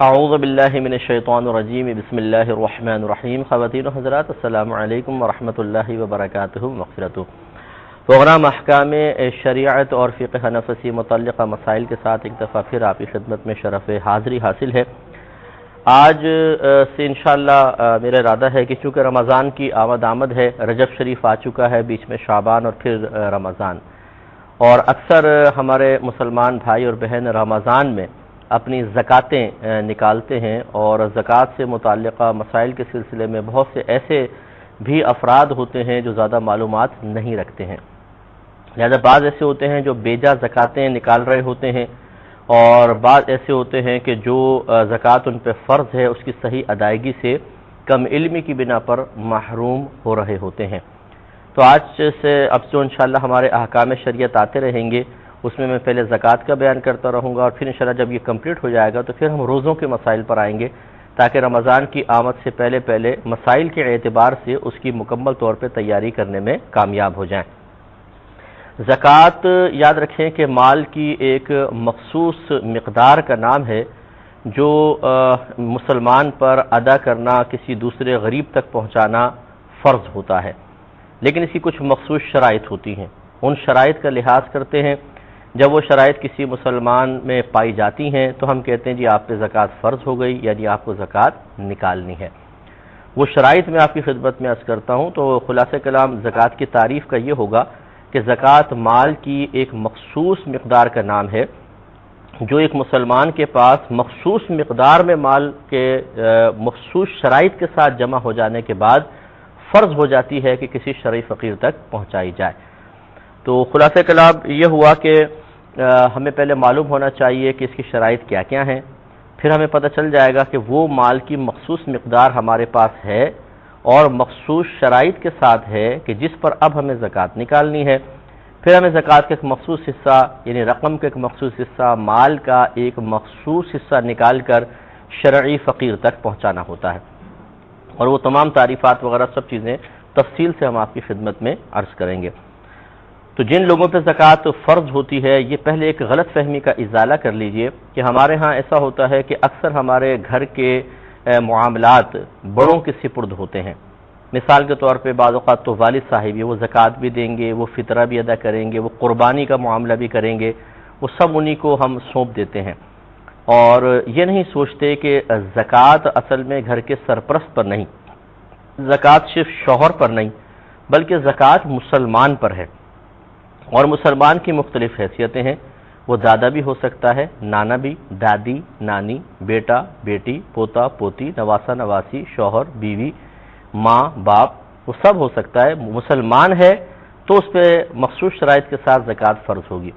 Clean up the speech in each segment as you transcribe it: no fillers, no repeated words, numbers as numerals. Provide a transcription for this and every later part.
اعوذ باللہ من الشیطان الرجیم بسم اللہ الرحمن الرحیم. خواتین و حضرات السلام علیکم ورحمۃ اللہ وبرکاتہ. مغفرتہ پروگرام احکام شریعت اور فقہ نفسی متعلقہ مسائل کے ساتھ ایک دفعہ پھر آپ کی خدمت میں شرف حاضری حاصل ہے. آج سے انشاءاللہ میرا ارادہ ہے کہ چونکہ رمضان کی آمد ہے، رجب شریف آ چکا ہے، بیچ میں شعبان اور پھر رمضان، اور اکثر ہمارے مسلمان بھائی اور بہن رمضان میں اپنی زکاتیں نکالتے ہیں، اور زکوٰۃ سے متعلقہ مسائل کے سلسلے میں بہت سے ایسے بھی افراد ہوتے ہیں جو زیادہ معلومات نہیں رکھتے ہیں. لہذا بعض ایسے ہوتے ہیں جو بیجا زکاتیں نکال رہے ہوتے ہیں، اور بعض ایسے ہوتے ہیں کہ جو زکوٰۃ ان پہ فرض ہے اس کی صحیح ادائیگی سے کم علمی کی بنا پر محروم ہو رہے ہوتے ہیں. تو آج سے اب جو انشاءاللہ ہمارے احکام شریعت آتے رہیں گے، اس میں پہلے زکوٰۃ کا بیان کرتا رہوں گا، اور پھر انشاءاللہ جب یہ کمپلیٹ ہو جائے گا تو پھر ہم روزوں کے مسائل پر آئیں گے، تاکہ رمضان کی آمد سے پہلے مسائل کے اعتبار سے اس کی مکمل طور پہ تیاری کرنے میں کامیاب ہو جائیں. زکوٰۃ یاد رکھیں کہ مال کی ایک مخصوص مقدار کا نام ہے جو مسلمان پر ادا کرنا، کسی دوسرے غریب تک پہنچانا فرض ہوتا ہے، لیکن اس کی کچھ مخصوص شرائط ہوتی ہیں. ان شرائط کا لحاظ کرتے ہیں. جب وہ شرائط کسی مسلمان میں پائی جاتی ہیں تو ہم کہتے ہیں جی آپ پہ زکوٰۃ فرض ہو گئی، یعنی آپ کو زکوٰۃ نکالنی ہے. وہ شرائط میں آپ کی خدمت میں عرض کرتا ہوں. تو خلاصہ کلام زکوٰۃ کی تعریف کا یہ ہوگا کہ زکوٰۃ مال کی ایک مخصوص مقدار کا نام ہے جو ایک مسلمان کے پاس مخصوص مقدار میں مال کے مخصوص شرائط کے ساتھ جمع ہو جانے کے بعد فرض ہو جاتی ہے کہ کسی شرعی فقیر تک پہنچائی جائے. تو خلاصہ کلام یہ ہوا کہ ہمیں پہلے معلوم ہونا چاہیے کہ اس کی شرائط کیا کیا ہیں، پھر ہمیں پتہ چل جائے گا کہ وہ مال کی مخصوص مقدار ہمارے پاس ہے اور مخصوص شرائط کے ساتھ ہے کہ جس پر اب ہمیں زکوٰۃ نکالنی ہے. پھر ہمیں زکوٰۃ کا ایک مخصوص حصہ، یعنی رقم کا ایک مخصوص حصہ، مال کا ایک مخصوص حصہ نکال کر شرعی فقیر تک پہنچانا ہوتا ہے. اور وہ تمام تعریفات وغیرہ سب چیزیں تفصیل سے ہم آپ کی خدمت میں عرض کریں گے. تو جن لوگوں پہ زکوٰۃ فرض ہوتی ہے، یہ پہلے ایک غلط فہمی کا ازالہ کر لیجئے کہ ہمارے ہاں ایسا ہوتا ہے کہ اکثر ہمارے گھر کے معاملات بڑوں کے سپرد ہوتے ہیں. مثال کے طور پہ بعض اوقات تو والد صاحب وہ زکوٰۃ بھی دیں گے، وہ فطرہ بھی ادا کریں گے، وہ قربانی کا معاملہ بھی کریں گے، وہ سب انہی کو ہم سونپ دیتے ہیں، اور یہ نہیں سوچتے کہ زکوٰۃ اصل میں گھر کے سرپرست پر نہیں، زکوٰۃ صرف شوہر پر نہیں بلکہ زکوٰۃ مسلمان پر ہے. اور مسلمان کی مختلف حیثیتیں ہیں. وہ دادا بھی ہو سکتا ہے، نانا بھی، دادی، نانی، بیٹا، بیٹی، پوتا، پوتی، نواسا، نواسی، شوہر، بیوی، ماں، باپ، وہ سب ہو سکتا ہے. مسلمان ہے تو اس پہ مخصوص شرائط کے ساتھ زکوٰۃ فرض ہوگی.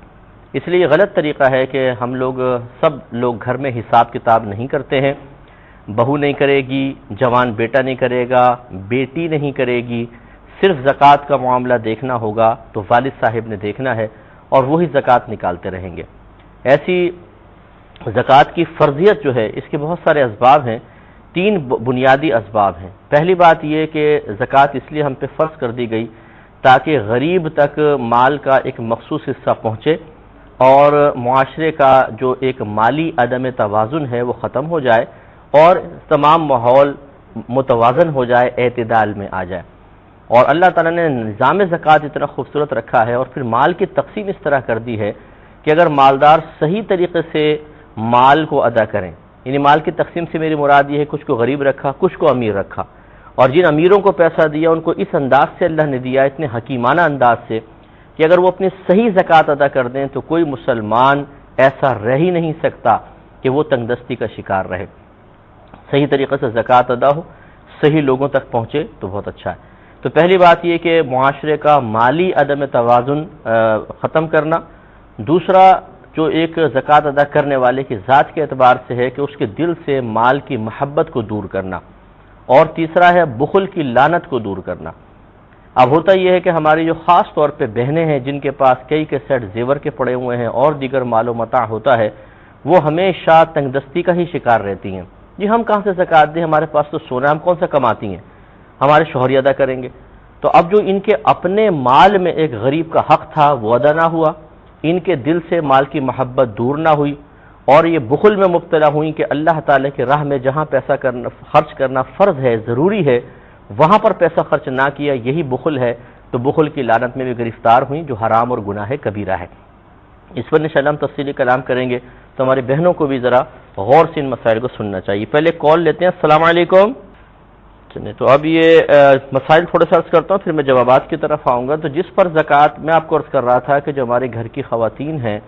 اس لیے یہ غلط طریقہ ہے کہ ہم لوگ سب لوگ گھر میں حساب کتاب نہیں کرتے ہیں. بہو نہیں کرے گی، جوان بیٹا نہیں کرے گا، بیٹی نہیں کرے گی، صرف زکوٰۃ کا معاملہ دیکھنا ہوگا تو والد صاحب نے دیکھنا ہے اور وہی زکوٰۃ نکالتے رہیں گے. ایسی زکوٰۃ کی فرضیت جو ہے اس کے بہت سارے اسباب ہیں. 3 بنیادی اسباب ہیں. پہلی بات یہ کہ زکوٰۃ اس لیے ہم پہ فرض کر دی گئی تاکہ غریب تک مال کا ایک مخصوص حصہ پہنچے اور معاشرے کا جو ایک مالی عدم توازن ہے وہ ختم ہو جائے اور تمام ماحول متوازن ہو جائے، اعتدال میں آ جائے. اور اللہ تعالیٰ نے نظام زکوٰۃ اتنا خوبصورت رکھا ہے اور پھر مال کی تقسیم اس طرح کر دی ہے کہ اگر مالدار صحیح طریقے سے مال کو ادا کریں، یعنی مال کی تقسیم سے میری مراد یہ ہے کچھ کو غریب رکھا، کچھ کو امیر رکھا، اور جن امیروں کو پیسہ دیا ان کو اس انداز سے اللہ نے دیا، اتنے حکیمانہ انداز سے کہ اگر وہ اپنی صحیح زکوٰۃ ادا کر دیں تو کوئی مسلمان ایسا رہ ہی نہیں سکتا کہ وہ تنگ دستی کا شکار رہے. صحیح طریقے سے زکوٰۃ ادا ہو، صحیح لوگوں تک پہنچے تو بہت اچھا ہے. تو پہلی بات یہ کہ معاشرے کا مالی عدم توازن ختم کرنا. دوسرا جو ایک زکوٰۃ ادا کرنے والے کی ذات کے اعتبار سے ہے کہ اس کے دل سے مال کی محبت کو دور کرنا. اور تیسرا ہے بخل کی لعنت کو دور کرنا. اب ہوتا یہ ہے کہ ہماری جو خاص طور پہ بہنیں ہیں جن کے پاس کئی کے سیٹ زیور کے پڑے ہوئے ہیں اور دیگر مال و متاع ہوتا ہے، وہ ہمیشہ تنگ دستی کا ہی شکار رہتی ہیں. جی ہم کہاں سے زکوٰۃ دیں، ہمارے پاس تو سونا، ہم کون سا کماتی ہیں، ہمارے شوہر ادا کریں گے. تو اب جو ان کے اپنے مال میں ایک غریب کا حق تھا وہ ادا نہ ہوا، ان کے دل سے مال کی محبت دور نہ ہوئی، اور یہ بخل میں مبتلا ہوئیں کہ اللہ تعالیٰ کی راہ میں جہاں پیسہ خرچ کرنا فرض ہے، ضروری ہے، وہاں پر پیسہ خرچ نہ کیا، یہی بخل ہے، تو بخل کی لعنت میں بھی گرفتار ہوئیں، جو حرام اور گناہ کبیرہ ہے۔ اس پر انشاءاللہ ہم تفصیلی کلام کریں گے، تو ہماری بہنوں کو بھی ذرا غور سے ان مسائل کو سننا چاہیے۔ پہلے کال لیتے ہیں۔ السلام علیکم۔ چلیں، تو اب یہ مسائل تھوڑے سے عرض کرتا ہوں، پھر میں جوابات کی طرف آؤں گا۔ تو جس پر زکوٰۃ، میں آپ کو عرض کر رہا تھا کہ جو ہمارے گھر کی خواتین ہیں،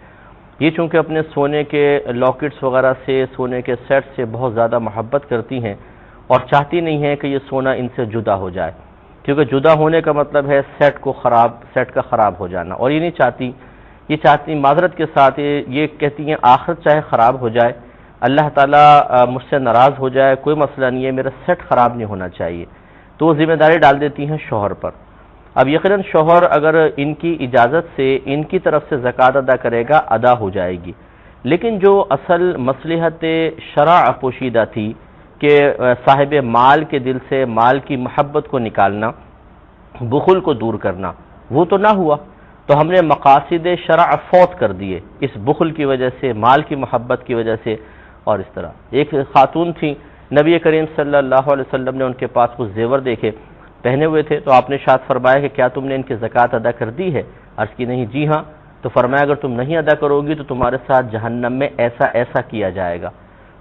یہ چونکہ اپنے سونے کے لاکٹس وغیرہ سے، سونے کے سیٹ سے بہت زیادہ محبت کرتی ہیں اور چاہتی نہیں ہیں کہ یہ سونا ان سے جدا ہو جائے، کیونکہ جدا ہونے کا مطلب ہے سیٹ کا خراب ہو جانا، اور یہ نہیں چاہتی، یہ چاہتی معذرت کے ساتھ یہ کہتی ہیں آخرت چاہے خراب ہو جائے، اللہ تعالیٰ مجھ سے ناراض ہو جائے، کوئی مسئلہ نہیں ہے، میرا سیٹ خراب نہیں ہونا چاہیے، تو وہ ذمہ داری ڈال دیتی ہیں شوہر پر۔ اب یقیناً شوہر اگر ان کی اجازت سے ان کی طرف سے زکوٰۃ ادا کرے گا، ادا ہو جائے گی، لیکن جو اصل مصلحت شرع پوشیدہ تھی کہ صاحب مال کے دل سے مال کی محبت کو نکالنا، بخل کو دور کرنا، وہ تو نہ ہوا، تو ہم نے مقاصد شرع فوت کر دیے اس بخل کی وجہ سے، مال کی محبت کی وجہ سے، اور اس طرح۔ ایک خاتون تھی، نبی کریم صلی اللہ علیہ وسلم نے ان کے پاس کچھ زیور دیکھے پہنے ہوئے تھے، تو آپ نے ارشاد فرمایا کہ کیا تم نے ان کی زکوٰۃ ادا کر دی ہے؟ عرض کی نہیں، جی ہاں، تو فرمایا اگر تم نہیں ادا کرو گی تو تمہارے ساتھ جہنم میں ایسا ایسا کیا جائے گا۔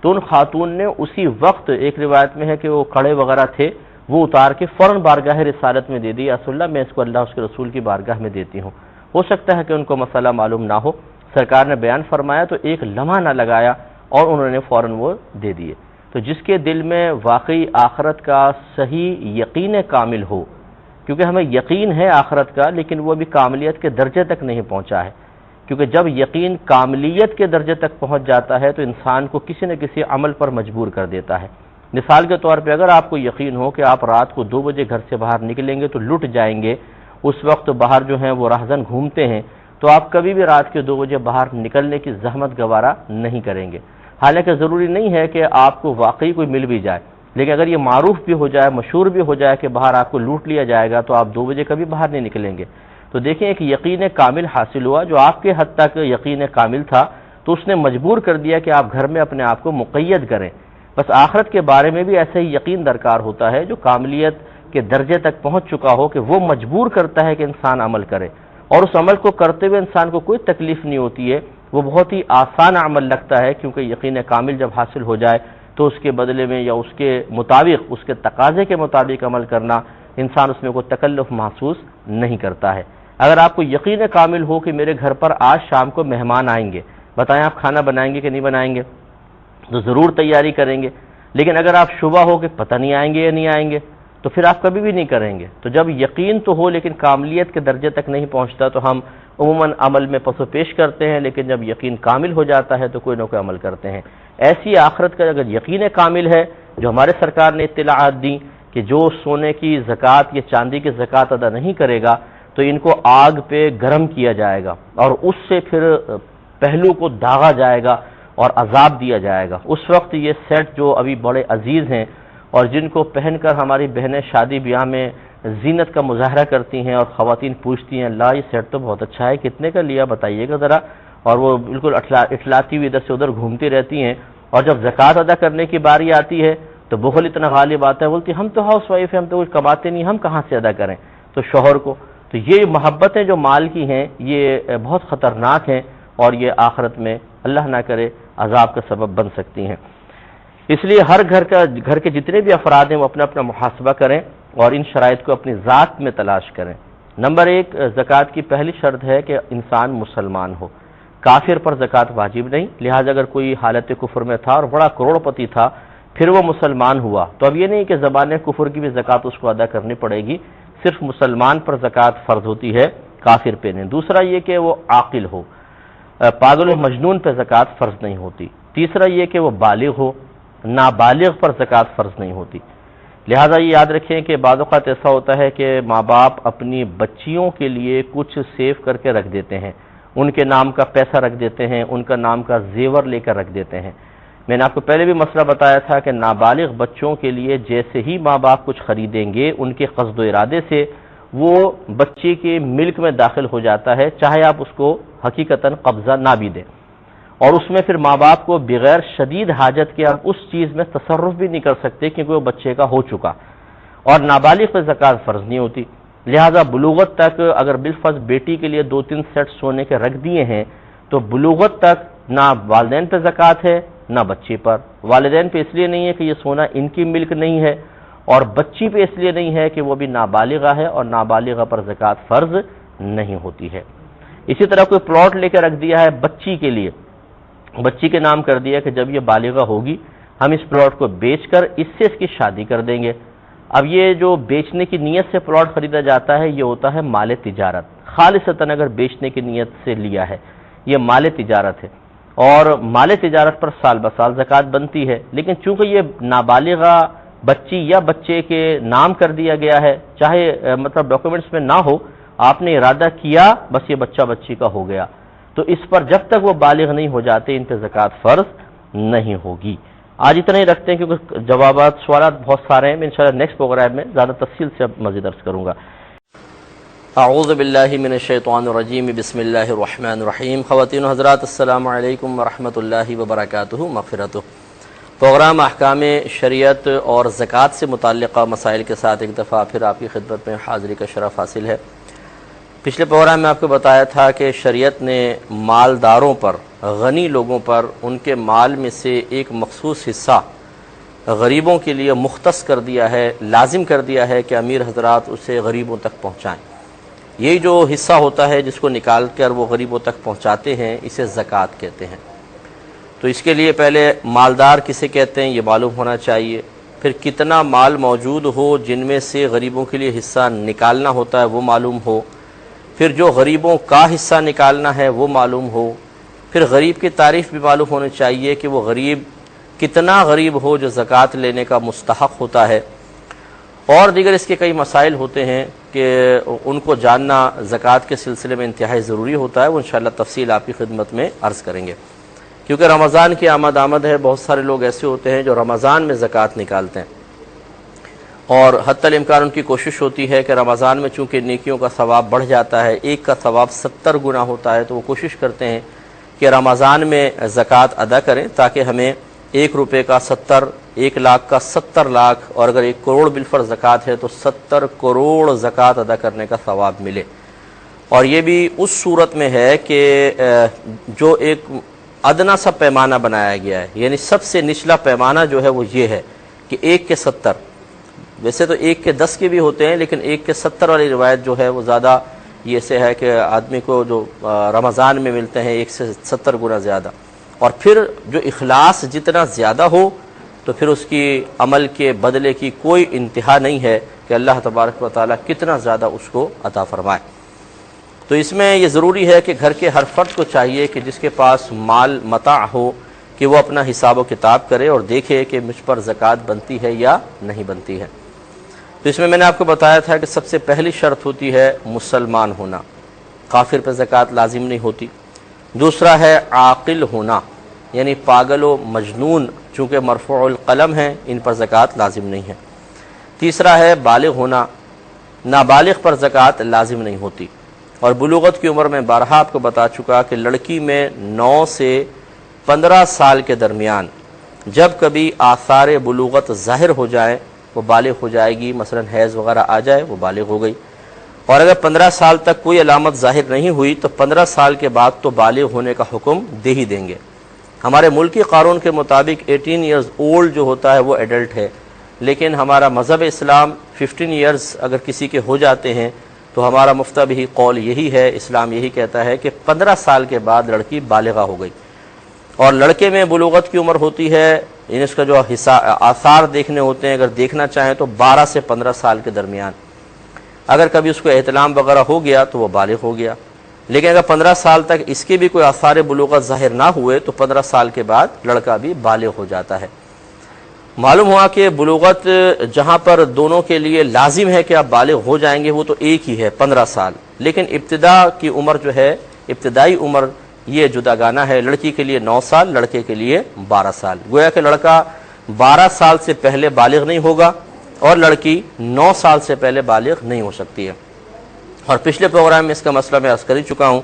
تو ان خاتون نے اسی وقت، ایک روایت میں ہے کہ وہ کڑے وغیرہ تھے، وہ اتار کے فوراً بارگاہ رسالت میں دے دی، یا رسول اللہ میں اس کو اللہ اس کے رسول کی بارگاہ میں دیتی ہوں۔ ہو سکتا ہے کہ ان کو مسئلہ معلوم نہ ہو، سرکار نے بیان فرمایا تو ایک لمحہ نہ لگایا اور انہوں نے فوراً وہ دے دیے۔ تو جس کے دل میں واقعی آخرت کا صحیح یقین کامل ہو، کیونکہ ہمیں یقین ہے آخرت کا، لیکن وہ ابھی کاملیت کے درجے تک نہیں پہنچا ہے، کیونکہ جب یقین کاملیت کے درجے تک پہنچ جاتا ہے تو انسان کو کسی نہ کسی عمل پر مجبور کر دیتا ہے۔ مثال کے طور پہ اگر آپ کو یقین ہو کہ آپ رات کو 2 بجے گھر سے باہر نکلیں گے تو لٹ جائیں گے، اس وقت باہر جو ہیں وہ راہزن گھومتے ہیں، تو آپ کبھی بھی رات کے 2 بجے باہر نکلنے کی زحمت گوارا نہیں کریں گے۔ حالانکہ ضروری نہیں ہے کہ آپ کو واقعی کوئی مل بھی جائے، لیکن اگر یہ معروف بھی ہو جائے، مشہور بھی ہو جائے کہ باہر آپ کو لوٹ لیا جائے گا، تو آپ 2 بجے کبھی باہر نہیں نکلیں گے۔ تو دیکھیں ایک یقین کامل حاصل ہوا، جو آپ کے حد تک یقین کامل تھا تو اس نے مجبور کر دیا کہ آپ گھر میں اپنے آپ کو مقید کریں۔ بس آخرت کے بارے میں بھی ایسا ہی یقین درکار ہوتا ہے، جو کاملیت کے درجے تک پہنچ چکا ہو کہ وہ مجبور کرتا ہے کہ انسان عمل کرے، اور اس عمل کو کرتے ہوئے انسان کو کوئی تکلیف نہیں ہوتی ہے، وہ بہت ہی آسان عمل لگتا ہے، کیونکہ یقین کامل جب حاصل ہو جائے تو اس کے بدلے میں یا اس کے مطابق، اس کے تقاضے کے مطابق عمل کرنا، انسان اس میں کوئی تکلف محسوس نہیں کرتا ہے۔ اگر آپ کو یقین کامل ہو کہ میرے گھر پر آج شام کو مہمان آئیں گے، بتائیں آپ کھانا بنائیں گے کہ نہیں بنائیں گے؟ تو ضرور تیاری کریں گے، لیکن اگر آپ شبہ ہو کہ پتہ نہیں آئیں گے یا نہیں آئیں گے، تو پھر آپ کبھی بھی نہیں کریں گے۔ تو جب یقین تو ہو لیکن کاملیت کے درجے تک نہیں پہنچتا تو ہم عموماً عمل میں پس و پیش کرتے ہیں، لیکن جب یقین کامل ہو جاتا ہے تو کوئی نہ کوئی عمل کرتے ہیں۔ ایسی آخرت کا اگر یقین کامل ہے، جو ہمارے سرکار نے اطلاعات دی کہ جو سونے کی زکوٰۃ یا چاندی کی زکوٰۃ ادا نہیں کرے گا تو ان کو آگ پہ گرم کیا جائے گا اور اس سے پھر پہلو کو داغا جائے گا اور عذاب دیا جائے گا۔ اس وقت یہ سیٹ جو ابھی بڑے عزیز ہیں اور جن کو پہن کر ہماری بہنیں شادی بیاہ میں زینت کا مظاہرہ کرتی ہیں اور خواتین پوچھتی ہیں اللہ یہ سیٹ تو بہت اچھا ہے، کتنے کا لیا بتائیے گا ذرا، اور وہ بالکل اٹھلاتی ہوئی ادھر سے ادھر گھومتی رہتی ہیں، اور جب زکوٰۃ ادا کرنے کی باری آتی ہے تو بخل اتنا غالب آتا ہے، بولتی ہم تو ہاؤس وائف ہیں، ہم تو کچھ کماتے نہیں، ہم کہاں سے ادا کریں؟ تو شوہر کو، تو یہ محبتیں جو مال کی ہیں یہ بہت خطرناک ہیں اور یہ آخرت میں اللہ نہ کرے عذاب کا سبب بن سکتی ہیں۔ اس لیے ہر گھر کے جتنے بھی افراد ہیں وہ اپنا اپنا محاسبہ کریں اور ان شرائط کو اپنی ذات میں تلاش کریں۔ نمبر 1، زکوٰۃ کی پہلی شرط ہے کہ انسان مسلمان ہو، کافر پر زکوٰۃ واجب نہیں، لہٰذا اگر کوئی حالت کفر میں تھا اور بڑا کروڑ پتی تھا پھر وہ مسلمان ہوا تو اب یہ نہیں کہ زبان کفر کی بھی زکوٰۃ اس کو ادا کرنی پڑے گی، صرف مسلمان پر زکوٰۃ فرض ہوتی ہے، کافر پہ نہیں۔ دوسرا یہ کہ وہ عاقل ہو، پاگل و مجنون پہ زکوٰۃ فرض نہیں ہوتی۔ تیسرا یہ کہ وہ بالغ ہو، نابالغ پر زکوٰۃ فرض نہیں ہوتی۔ لہٰذا یہ یاد رکھیں کہ بعض اوقات ایسا ہوتا ہے کہ ماں باپ اپنی بچیوں کے لیے کچھ سیو کر کے رکھ دیتے ہیں، ان کے نام کا پیسہ رکھ دیتے ہیں، ان کا نام کا زیور لے کر رکھ دیتے ہیں۔ میں نے آپ کو پہلے بھی مسئلہ بتایا تھا کہ نابالغ بچوں کے لیے جیسے ہی ماں باپ کچھ خریدیں گے ان کے قصد و ارادے سے وہ بچے کے ملک میں داخل ہو جاتا ہے، چاہے آپ اس کو حقیقتاً قبضہ نہ بھی دیں۔ اور اس میں پھر ماں باپ کو بغیر شدید حاجت کے اب اس چیز میں تصرف بھی نہیں کر سکتے کیونکہ وہ بچے کا ہو چکا، اور نابالغ پہ زکوٰۃ فرض نہیں ہوتی۔ لہذا بلوغت تک اگر بالفرض بیٹی کے لیے 2-3 سیٹ سونے کے رکھ دیے ہیں تو بلوغت تک نہ والدین پہ زکوٰۃ ہے نہ بچی پر۔ والدین پہ اس لیے نہیں ہے کہ یہ سونا ان کی ملک نہیں ہے، اور بچی پہ اس لیے نہیں ہے کہ وہ بھی نابالغہ ہے اور نابالغہ پر زکوٰۃ فرض نہیں ہوتی ہے۔ اسی طرح کوئی پلاٹ لے کے رکھ دیا ہے بچی کے لیے، بچی کے نام کر دیا کہ جب یہ بالغہ ہوگی ہم اس پلاٹ کو بیچ کر اس سے اس کی شادی کر دیں گے۔ اب یہ جو بیچنے کی نیت سے پلاٹ خریدا جاتا ہے یہ ہوتا ہے مال تجارت، خالصتاً اگر بیچنے کی نیت سے لیا ہے یہ مال تجارت ہے، اور مال تجارت پر سال بسال زکوٰۃ بنتی ہے۔ لیکن چونکہ یہ نابالغہ بچی یا بچے کے نام کر دیا گیا ہے، چاہے مطلب ڈاکومنٹس میں نہ ہو، آپ نے ارادہ کیا بس یہ بچہ بچی کا ہو گیا، تو اس پر جب تک وہ بالغ نہیں ہو جاتے ان پہ زکوٰۃ فرض نہیں ہوگی۔ آج اتنا ہی رکھتے ہیں کیونکہ جوابات سوالات بہت سارے ہیں، میں انشاءاللہ نیکسٹ پروگرام میں زیادہ تفصیل سے مزید عرض کروں گا۔ اعوذ باللہ من الشیطان الرجیم، بسم اللہ الرحمن الرحیم۔ خواتین و حضرات السلام علیکم ورحمۃ اللہ وبرکاتہ، مغفرتہ۔ پروگرام احکام شریعت اور زکوٰۃ سے متعلقہ مسائل کے ساتھ ایک دفعہ پھر آپ کی خدمت میں حاضری کا شرف حاصل ہے۔ پچھلے پروگرام میں آپ کو بتایا تھا کہ شریعت نے مالداروں پر، غنی لوگوں پر ان کے مال میں سے ایک مخصوص حصہ غریبوں کے لیے مختص کر دیا ہے، لازم کر دیا ہے کہ امیر حضرات اسے غریبوں تک پہنچائیں۔ یہی جو حصہ ہوتا ہے جس کو نکال کر وہ غریبوں تک پہنچاتے ہیں اسے زکوٰۃ کہتے ہیں۔ تو اس کے لیے پہلے مالدار کسے کہتے ہیں یہ معلوم ہونا چاہیے، پھر کتنا مال موجود ہو جن میں سے غریبوں کے لیے حصہ نکالنا ہوتا ہے وہ معلوم ہو، پھر جو غریبوں کا حصہ نکالنا ہے وہ معلوم ہو، پھر غریب کی تعریف بھی معلوم ہونی چاہیے کہ وہ غریب کتنا غریب ہو جو زکوٰۃ لینے کا مستحق ہوتا ہے، اور دیگر اس کے کئی مسائل ہوتے ہیں کہ ان کو جاننا زکوٰۃ کے سلسلے میں انتہائی ضروری ہوتا ہے، وہ انشاءاللہ تفصیل آپ کی خدمت میں عرض کریں گے۔ کیونکہ رمضان کی آمد ہے، بہت سارے لوگ ایسے ہوتے ہیں جو رمضان میں زکوٰۃ نکالتے ہیں، اور حتی الامکان ان کی کوشش ہوتی ہے کہ رمضان میں چونکہ نیکیوں کا ثواب بڑھ جاتا ہے، ایک کا ثواب 70 گنا ہوتا ہے، تو وہ کوشش کرتے ہیں کہ رمضان میں زکوٰۃ ادا کریں تاکہ ہمیں 1 روپے کا 70، 1 لاکھ کا 70 لاکھ، اور اگر 1 کروڑ بالفرض زکوٰۃ ہے تو 70 کروڑ زکوٰۃ ادا کرنے کا ثواب ملے۔ اور یہ بھی اس صورت میں ہے کہ جو ایک ادنا سا پیمانہ بنایا گیا ہے، یعنی سب سے نچلا پیمانہ جو ہے وہ یہ ہے کہ 1 کے 70، ویسے تو 1 کے 10 کے بھی ہوتے ہیں لیکن 1 کے 70 والی روایت جو ہے وہ زیادہ یہ سے ہے کہ آدمی کو جو رمضان میں ملتے ہیں 1 سے 70 گنا زیادہ، اور پھر جو اخلاص جتنا زیادہ ہو تو پھر اس کی عمل کے بدلے کی کوئی انتہا نہیں ہے کہ اللہ تبارک و تعالیٰ کتنا زیادہ اس کو عطا فرمائے۔ تو اس میں یہ ضروری ہے کہ گھر کے ہر فرد کو چاہیے کہ جس کے پاس مال متاع ہو کہ وہ اپنا حساب و کتاب کرے اور دیکھے کہ مجھ پر زکوٰۃ بنتی ہے یا نہیں بنتی ہے۔ تو اس میں نے آپ کو بتایا تھا کہ سب سے پہلی شرط ہوتی ہے مسلمان ہونا، کافر پہ زکوٰۃ لازم نہیں ہوتی۔ دوسرا ہے عاقل ہونا، یعنی پاگل و مجنون چونکہ مرفوع القلم ہیں ان پر زکوٰۃ لازم نہیں ہے۔ تیسرا ہے بالغ ہونا، نابالغ پر زکوٰۃ لازم نہیں ہوتی۔ اور بلوغت کی عمر میں بارہا آپ کو بتا چکا کہ لڑکی میں 9 سے 15 سال کے درمیان جب کبھی آثار بلوغت ظاہر ہو جائیں وہ بالغ ہو جائے گی، مثلا حیض وغیرہ آ جائے وہ بالغ ہو گئی، اور اگر 15 سال تک کوئی علامت ظاہر نہیں ہوئی تو 15 سال کے بعد تو بالغ ہونے کا حکم دے ہی دیں گے۔ ہمارے ملکی قانون کے مطابق 18 ایئرز اولڈ جو ہوتا ہے وہ ایڈلٹ ہے، لیکن ہمارا مذہب اسلام 15 ایئرز اگر کسی کے ہو جاتے ہیں تو ہمارا مفتہ بھی قول یہی ہے، اسلام یہی کہتا ہے کہ 15 سال کے بعد لڑکی بالغہ ہو گئی۔ اور لڑکے میں بلوغت کی عمر ہوتی ہے، اس کا جو آثار دیکھنے ہوتے ہیں اگر دیکھنا چاہیں تو 12 سے 15 سال کے درمیان، اگر کبھی اس کو احتلام وغیرہ ہو گیا تو وہ بالغ ہو گیا، لیکن اگر 15 سال تک اس کے بھی کوئی آثار بلوغت ظاہر نہ ہوئے تو 15 سال کے بعد لڑکا بھی بالغ ہو جاتا ہے۔ معلوم ہوا کہ بلوغت جہاں پر دونوں کے لیے لازم ہے کہ آپ بالغ ہو جائیں گے وہ تو ایک ہی ہے 15 سال، لیکن ابتدا کی عمر جو ہے، ابتدائی عمر یہ جدا گانا ہے، لڑکی کے لیے 9 سال، لڑکے کے لیے 12 سال۔ گویا کہ لڑکا 12 سال سے پہلے بالغ نہیں ہوگا اور لڑکی 9 سال سے پہلے بالغ نہیں ہو سکتی ہے۔ اور پچھلے پروگرام میں اس کا مسئلہ میں عرض کر ہی چکا ہوں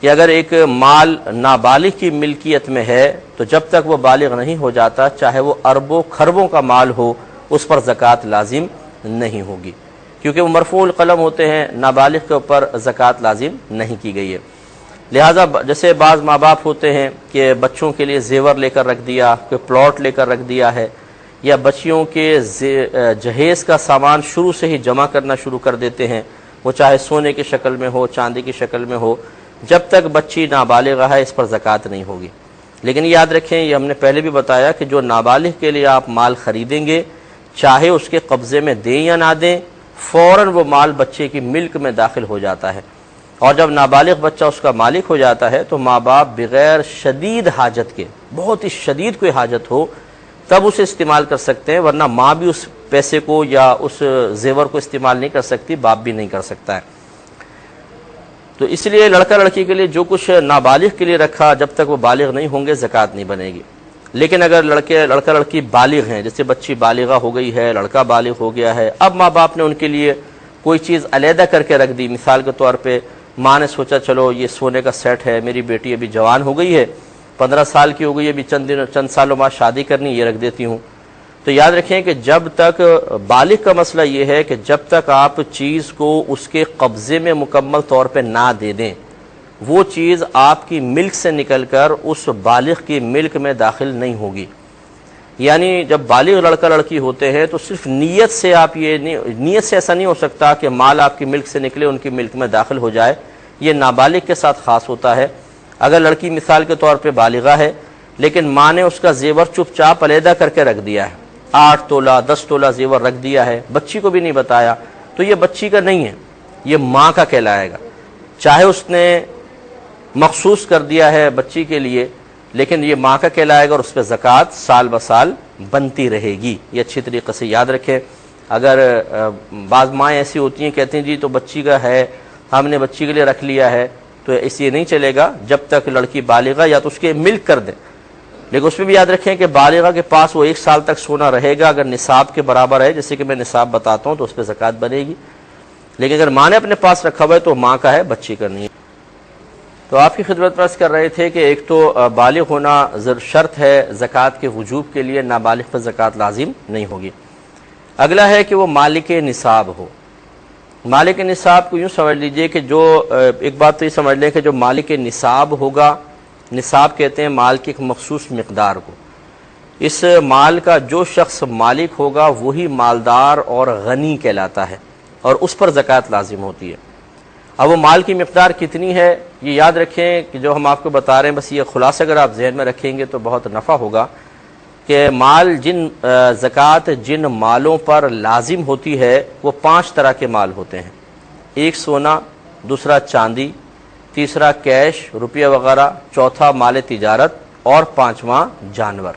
کہ اگر ایک مال نابالغ کی ملکیت میں ہے تو جب تک وہ بالغ نہیں ہو جاتا، چاہے وہ اربوں خربوں کا مال ہو، اس پر زکوٰۃ لازم نہیں ہوگی، کیونکہ وہ مرفوع القلم ہوتے ہیں، نابالغ کے اوپر زکوٰۃ لازم نہیں کی گئی ہے۔ لہٰذا جیسے بعض ماں باپ ہوتے ہیں کہ بچوں کے لیے زیور لے کر رکھ دیا، کوئی پلاٹ لے کر رکھ دیا ہے، یا بچیوں کے جہیز کا سامان شروع سے ہی جمع کرنا شروع کر دیتے ہیں، وہ چاہے سونے کی شکل میں ہو، چاندی کی شکل میں ہو، جب تک بچی نابالغ ہے اس پر زکوٰۃ نہیں ہوگی۔ لیکن یاد رکھیں، یہ ہم نے پہلے بھی بتایا کہ جو نابالغ کے لیے آپ مال خریدیں گے، چاہے اس کے قبضے میں دیں یا نہ دیں، فوراً وہ مال بچے کی ملک میں داخل ہو جاتا ہے، اور جب نابالغ بچہ اس کا مالک ہو جاتا ہے تو ماں باپ بغیر شدید حاجت کے، بہت ہی شدید کوئی حاجت ہو تب اسے استعمال کر سکتے ہیں، ورنہ ماں بھی اس پیسے کو یا اس زیور کو استعمال نہیں کر سکتی، باپ بھی نہیں کر سکتا ہے۔ تو اس لیے لڑکا لڑکی کے لیے جو کچھ نابالغ کے لیے رکھا، جب تک وہ بالغ نہیں ہوں گے زکوٰۃ نہیں بنے گی۔ لیکن اگر لڑکا لڑکی بالغ ہیں، جیسے بچی بالغہ ہو گئی ہے، لڑکا بالغ ہو گیا ہے، اب ماں باپ نے ان کے لیے کوئی چیز علیحدہ کر کے رکھ دی، مثال کے طور پہ ماں نے سوچا چلو یہ سونے کا سیٹ ہے، میری بیٹی ابھی جوان ہو گئی ہے، 15 سال کی ہو گئی ہے، ابھی چند سالوں بعد شادی کرنی، یہ رکھ دیتی ہوں۔ تو یاد رکھیں کہ جب تک بالغ کا مسئلہ یہ ہے کہ جب تک آپ چیز کو اس کے قبضے میں مکمل طور پہ نہ دے دیں، وہ چیز آپ کی ملک سے نکل کر اس بالغ کی ملک میں داخل نہیں ہوگی۔ یعنی جب بالغ لڑکا لڑکی ہوتے ہیں تو صرف نیت سے نیت سے ایسا نہیں ہو سکتا کہ مال آپ کی ملک سے نکلے ان کی ملک میں داخل ہو جائے، یہ نابالغ کے ساتھ خاص ہوتا ہے۔ اگر لڑکی مثال کے طور پہ بالغہ ہے لیکن ماں نے اس کا زیور چپ چاپ علیحدہ کر کے رکھ دیا ہے، 8 تولہ 10 تولہ زیور رکھ دیا ہے، بچی کو بھی نہیں بتایا، تو یہ بچی کا نہیں ہے، یہ ماں کا کہلائے گا، چاہے اس نے مخصوص کر دیا ہے بچی کے لیے، لیکن یہ ماں کا کہلائے گا اور اس پہ زکوٰۃ سال بسال بنتی رہے گی۔ یہ اچھی طریقے سے یاد رکھیں۔ اگر بعض مائیں ایسی ہوتی ہیں کہتی ہیں جی تو بچی کا ہے، ہم نے بچی کے لیے رکھ لیا ہے، تو اس یہ نہیں چلے گا جب تک لڑکی بالغہ یا تو اس کے ملک کر دیں، لیکن اس میں بھی یاد رکھیں کہ بالغہ کے پاس وہ 1 سال تک سونا رہے گا، اگر نصاب کے برابر ہے، جیسے کہ میں نصاب بتاتا ہوں تو اس پہ زکوٰۃ بنے گی، لیکن اگر ماں نے اپنے پاس رکھا ہوا ہے تو ماں کا ہے، بچی کا نہیں ہے۔ تو آپ کی خدمت میں عرض کر رہے تھے کہ ایک تو بالغ ہونا شرط ہے زکوٰۃ کے وجوب کے لیے، نابالغ پر زکوٰۃ لازم نہیں ہوگی۔ اگلا ہے کہ وہ مالک نصاب ہو۔ مالک نصاب کو یوں سمجھ لیجئے کہ جو ایک بات تو یہ سمجھ لیں کہ جو مالک نصاب ہوگا، نصاب کہتے ہیں مال کی ایک مخصوص مقدار کو، اس مال کا جو شخص مالک ہوگا وہی مالدار اور غنی کہلاتا ہے اور اس پر زکوٰۃ لازم ہوتی ہے۔ اب وہ مال کی مقدار کتنی ہے یہ یاد رکھیں کہ جو ہم آپ کو بتا رہے ہیں، بس یہ خلاصہ اگر آپ ذہن میں رکھیں گے تو بہت نفع ہوگا کہ مال زکوٰۃ جن مالوں پر لازم ہوتی ہے وہ 5 طرح کے مال ہوتے ہیں، ایک سونا، دوسرا چاندی، تیسرا کیش روپیہ وغیرہ، چوتھا مال تجارت اور 5واں جانور۔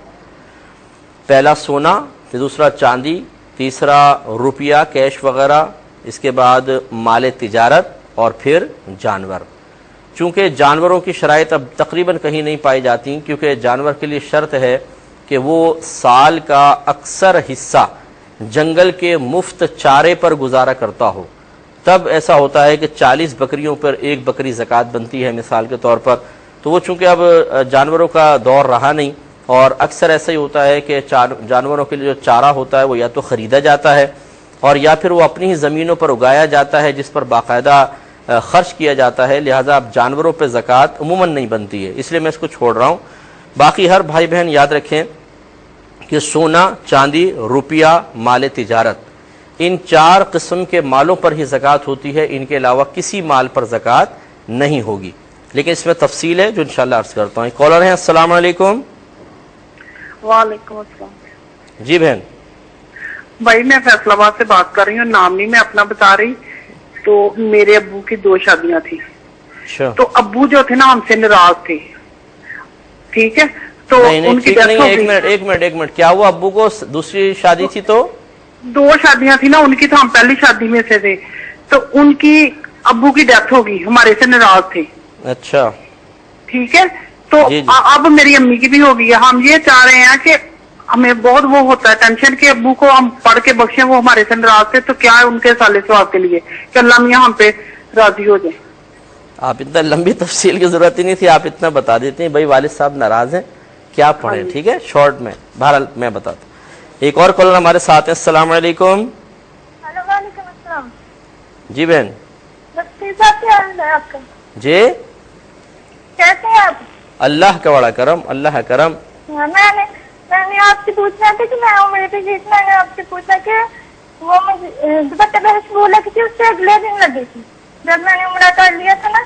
پہلا سونا، پھر دوسرا چاندی، تیسرا روپیہ کیش وغیرہ، اس کے بعد مال تجارت اور پھر جانور۔ چونکہ جانوروں کی شرائط اب تقریباً کہیں نہیں پائی جاتی، کیونکہ جانور کے لیے شرط ہے کہ وہ سال کا اکثر حصہ جنگل کے مفت چارے پر گزارا کرتا ہو، تب ایسا ہوتا ہے کہ 40 بکریوں پر 1 بکری زکوٰۃ بنتی ہے مثال کے طور پر۔ تو وہ چونکہ اب جانوروں کا دور رہا نہیں، اور اکثر ایسا ہی ہوتا ہے کہ جانوروں کے لیے جو چارہ ہوتا ہے وہ یا تو خریدا جاتا ہے اور یا پھر وہ اپنی ہی زمینوں پر اگایا جاتا ہے جس پر باقاعدہ خرچ کیا جاتا ہے، لہٰذا اب جانوروں پہ زکوٰۃ عموماً نہیں بنتی ہے، اس لیے میں اس کو چھوڑ رہا ہوں۔ باقی ہر بھائی بہن یاد رکھیں کہ سونا، چاندی، روپیہ، مال تجارت، ان 4 قسم کے مالوں پر ہی زکوٰۃ ہوتی ہے، ان کے علاوہ کسی مال پر زکوٰۃ نہیں ہوگی، لیکن اس میں تفصیل ہے جو انشاءاللہ عرض کرتا ہوں۔ کالر ہیں، السلام علیکم۔ وعلیکم السلام۔ جی بہن۔ بھائی میں فیصل آباد سے بات کر رہی ہوں، نام نہیں میں اپنا بتا رہی۔ تو میرے ابو کی 2 شادیاں تھیں، تو ابو جو تھے نا ہم سے ناراض تھے، ٹھیک ہے، تو ان کی ڈیتھ ہو گئی۔ ایک منٹ، کیا ہوا ابو کو دوسری شادی تھی تو 2 شادیاں تھی نا ان کی، تو ہم پہلی شادی میں سے تھے، تو ان کی ابو کی ڈیتھ ہو گئی، ہمارے سے ناراض تھے۔ اچھا ٹھیک ہے، تو اب میری امی کی بھی ہو گئی ہے۔ ہم یہ چاہ رہے ہیں کہ ہمیں بہت وہ ہوتا ہے ٹینشن کہ ابو کو ہم پڑھ کے بخشیں، وہ ہمارے سے ناراض تھے، تو کیا ہے ان کے سالے ثواب کے لیے کہ اللہ میاں ہم پہ راضی ہو جائے۔ آپ اتنا لمبی تفصیل کی ضرورت ہی نہیں تھی, آپ اتنا بتا دیتے ہیں. بھائی والد صاحب ناراض ہیں, کیا پڑھیں؟ ٹھیک ہے, شارٹ میں. بہرحال میں بتاتا ہوں. ایک اور کالر ہمارے ساتھ ہیں. السلام علیکم. وعلیکم السلام. جی بہن. صاحب کیا حال ہے آپ کا؟ جی کیسے ہیں آپ؟ اللہ کا بڑا کرم, اللہ کا کرم. میں نے آپ سے پوچھنا تھا کہ میں عمرے پہ گئی تھی. میں نے آپ سے پوچھا کہ وہ مجھے دوپٹہ بحث بولا کہ اس سے اگلے دن لگے تھی جب میں نے عمرہ کر لیا تھا نا,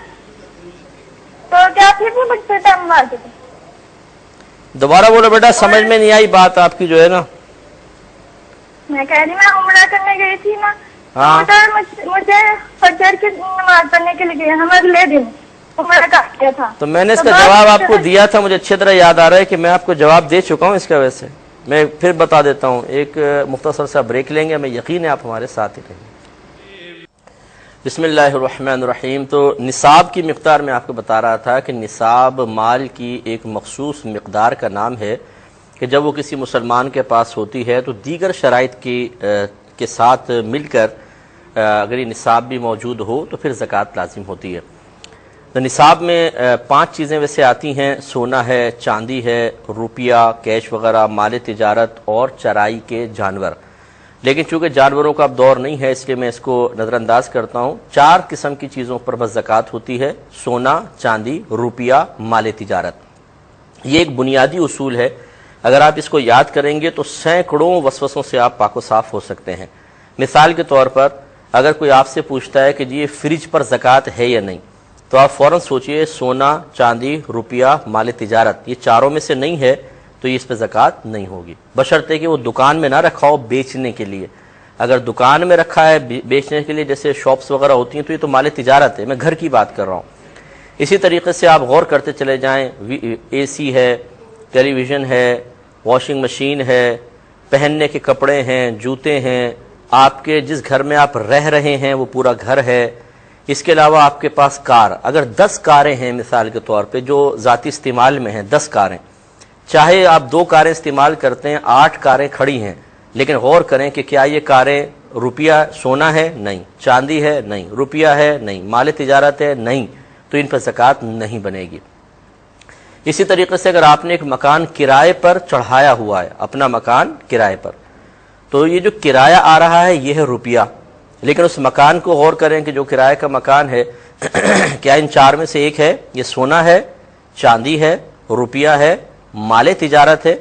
تو کیا پھر بھی مجھ سے ٹائم مار دیتے؟ دوبارہ بولو بیٹا, سمجھ میں نہیں آئی بات آپ کی جو ہے نا. میں کہہ رہی میں عمرہ کرنے گئی تھی نا, ہاں. مجھے فجر کی نماز پڑھنے کے لیے ہم اگلے دن عمرہ کر لیا تھا. تو میں نے اس کا جواب آپ کو دیا تھا, مجھے اچھی طرح یاد آ رہا ہے کہ میں آپ کو جواب دے چکا ہوں. اس کی وجہ سے میں پھر بتا دیتا ہوں. ایک مختصر سا بریک لیں گے, میں یقین ہے آپ ہمارے ساتھ ہی رہیں گے. بسم اللہ الرحمن الرحیم. تو نصاب کی مقدار میں آپ کو بتا رہا تھا کہ نصاب مال کی ایک مخصوص مقدار کا نام ہے کہ جب وہ کسی مسلمان کے پاس ہوتی ہے تو دیگر شرائط کے ساتھ مل کر اگر یہ نصاب بھی موجود ہو تو پھر زکوٰۃ لازم ہوتی ہے. تو نصاب میں 5 چیزیں ویسے آتی ہیں. سونا ہے, چاندی ہے, روپیہ, کیش وغیرہ, مال تجارت اور چرائی کے جانور. لیکن چونکہ جانوروں کا اب دور نہیں ہے اس لیے میں اس کو نظر انداز کرتا ہوں. 4 قسم کی چیزوں پر بس زکوٰۃ ہوتی ہے: سونا, چاندی, روپیہ, مال تجارت. یہ ایک بنیادی اصول ہے. اگر آپ اس کو یاد کریں گے تو سینکڑوں وسوسوں سے آپ پاک و صاف ہو سکتے ہیں. مثال کے طور پر اگر کوئی آپ سے پوچھتا ہے کہ جی یہ فریج پر زکوٰۃ ہے یا نہیں, تو آپ فوراً سوچئے سونا, چاندی, روپیہ, مال تجارت, یہ چاروں میں سے نہیں ہے تو یہ اس پہ زکوٰۃ نہیں ہوگی, بشرطے کہ وہ دکان میں نہ رکھا ہو بیچنے کے لیے. اگر دکان میں رکھا ہے بیچنے کے لیے, جیسے شاپس وغیرہ ہوتی ہیں, تو یہ تو مال تجارت ہے. میں گھر کی بات کر رہا ہوں. اسی طریقے سے آپ غور کرتے چلے جائیں, اے سی ہے, ٹیلی ویژن ہے, واشنگ مشین ہے, پہننے کے کپڑے ہیں, جوتے ہیں, آپ کے جس گھر میں آپ رہ رہے ہیں وہ پورا گھر ہے. اس کے علاوہ آپ کے پاس کار, اگر 10 کاریں ہیں مثال کے طور پہ جو ذاتی استعمال میں ہیں, 10 کاریں, چاہے آپ 2 کاریں استعمال کرتے ہیں, 8 کاریں کھڑی ہیں, لیکن غور کریں کہ کیا یہ کاریں روپیہ سونا ہے؟ نہیں. چاندی ہے؟ نہیں. روپیہ ہے؟ نہیں. مال تجارت ہے؟ نہیں. تو ان پر زکوٰۃ نہیں بنے گی. اسی طریقے سے اگر آپ نے ایک مکان کرائے پر چڑھایا ہوا ہے, اپنا مکان کرائے پر, تو یہ جو کرایہ آ رہا ہے یہ ہے روپیہ. لیکن اس مکان کو غور کریں کہ جو کرائے کا مکان ہے کیا ان 4 میں سے ایک ہے؟ یہ سونا ہے, چاندی ہے, روپیہ ہے, مال تجارت ہے.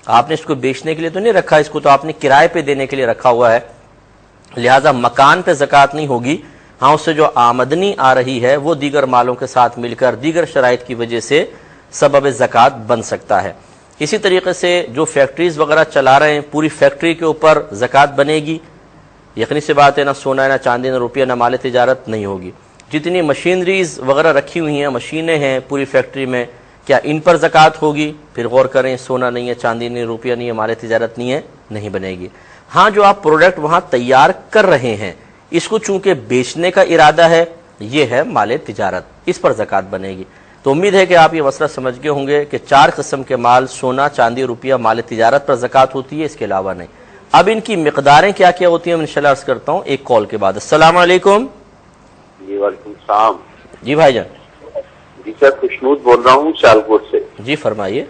آپ نے اس کو بیچنے کے لیے تو نہیں رکھا, اس کو تو آپ نے کرائے پہ دینے کے لیے رکھا ہوا ہے. لہذا مکان پہ زکوٰۃ نہیں ہوگی. ہاں, اس سے جو آمدنی آ رہی ہے وہ دیگر مالوں کے ساتھ مل کر دیگر شرائط کی وجہ سے سبب زکوٰۃ بن سکتا ہے. اسی طریقے سے جو فیکٹریز وغیرہ چلا رہے ہیں, پوری فیکٹری کے اوپر زکوٰۃ بنے گی؟ یقینی سی بات ہے, نہ سونا, نہ چاندی, نہ روپیہ, نہ مال تجارت نہیں ہوگی. جتنی مشینریز وغیرہ رکھی ہوئی ہیں, مشینیں ہیں پوری فیکٹری میں, کیا ان پر زکوٰۃ ہوگی؟ پھر غور کریں, سونا نہیں ہے, چاندی نہیں, روپیہ نہیں ہے, مال تجارت نہیں ہے, نہیں بنے گی. ہاں, جو آپ پروڈکٹ وہاں تیار کر رہے ہیں اس کو چونکہ بیچنے کا ارادہ ہے, یہ ہے مال تجارت, اس پر زکوٰۃ بنے گی. تو امید ہے کہ آپ یہ مسئلہ سمجھ گئے ہوں گے کہ 4 قسم کے مال, سونا, چاندی, روپیہ, مال تجارت پر زکوٰۃ ہوتی ہے, اس کے علاوہ نہیں. اب ان کی مقداریں کیا کیا ہوتی ہیں میں انشاءاللہ عرض کرتا ہوں ایک کال کے بعد. السلام علیکم. جی وعلیکم السلام. جی بھائی جان. جی سر, خوشنود بول رہا ہوں سیالکوٹ سے. جی فرمائیے.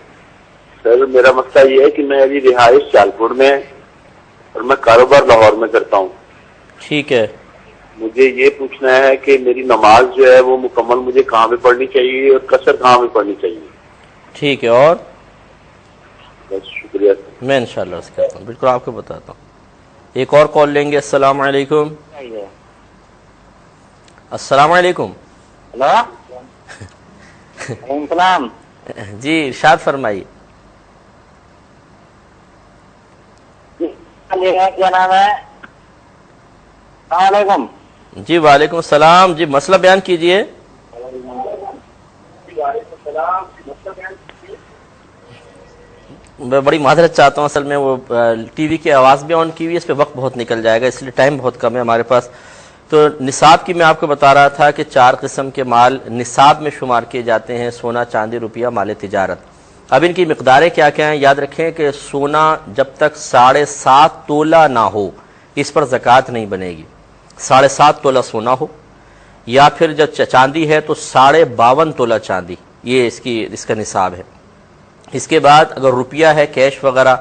سر میرا مسئلہ یہ ہے کہ میں ابھی رہائش سیالکوٹ میں اور میں کاروبار لاہور میں کرتا ہوں. ٹھیک ہے. مجھے یہ پوچھنا ہے کہ میری نماز جو ہے وہ مکمل مجھے کہاں پہ پڑھنی چاہیے اور قصر کہاں پہ پڑھنی چاہیے؟ ٹھیک ہے. اور بس شکریہ. میں انشاءاللہ عرض کرتا ہوں, بالکل آپ کو بتاتا ہوں. ایک اور کال لیں گے. السلام علیکم. السلام علیکم. ہلو وعلیکم السلام. جی ارشاد فرمائیے. کیا نام ہے؟ السلام علیکم. جی وعلیکم السلام. جی مسئلہ بیان کیجئے. میں بڑی معذرت چاہتا ہوں, اصل میں وہ ٹی وی کی آواز بھی آن کی ہوئی ہے, اس پہ وقت بہت نکل جائے گا, اس لیے ٹائم بہت کم ہے ہمارے پاس. تو نصاب کی میں آپ کو بتا رہا تھا کہ 4 قسم کے مال نصاب میں شمار کیے جاتے ہیں: سونا, چاندی, روپیہ, مال تجارت. اب ان کی مقداریں کیا کیا ہیں یاد رکھیں کہ سونا جب تک 7.5 تولہ نہ ہو اس پر زکوٰۃ نہیں بنے گی. 7.5 تولہ سونا ہو, یا پھر جب چاندی ہے تو 52.5 تولہ چاندی، یہ اس کا نصاب ہے۔ اس کے بعد اگر روپیہ ہے کیش وغیرہ،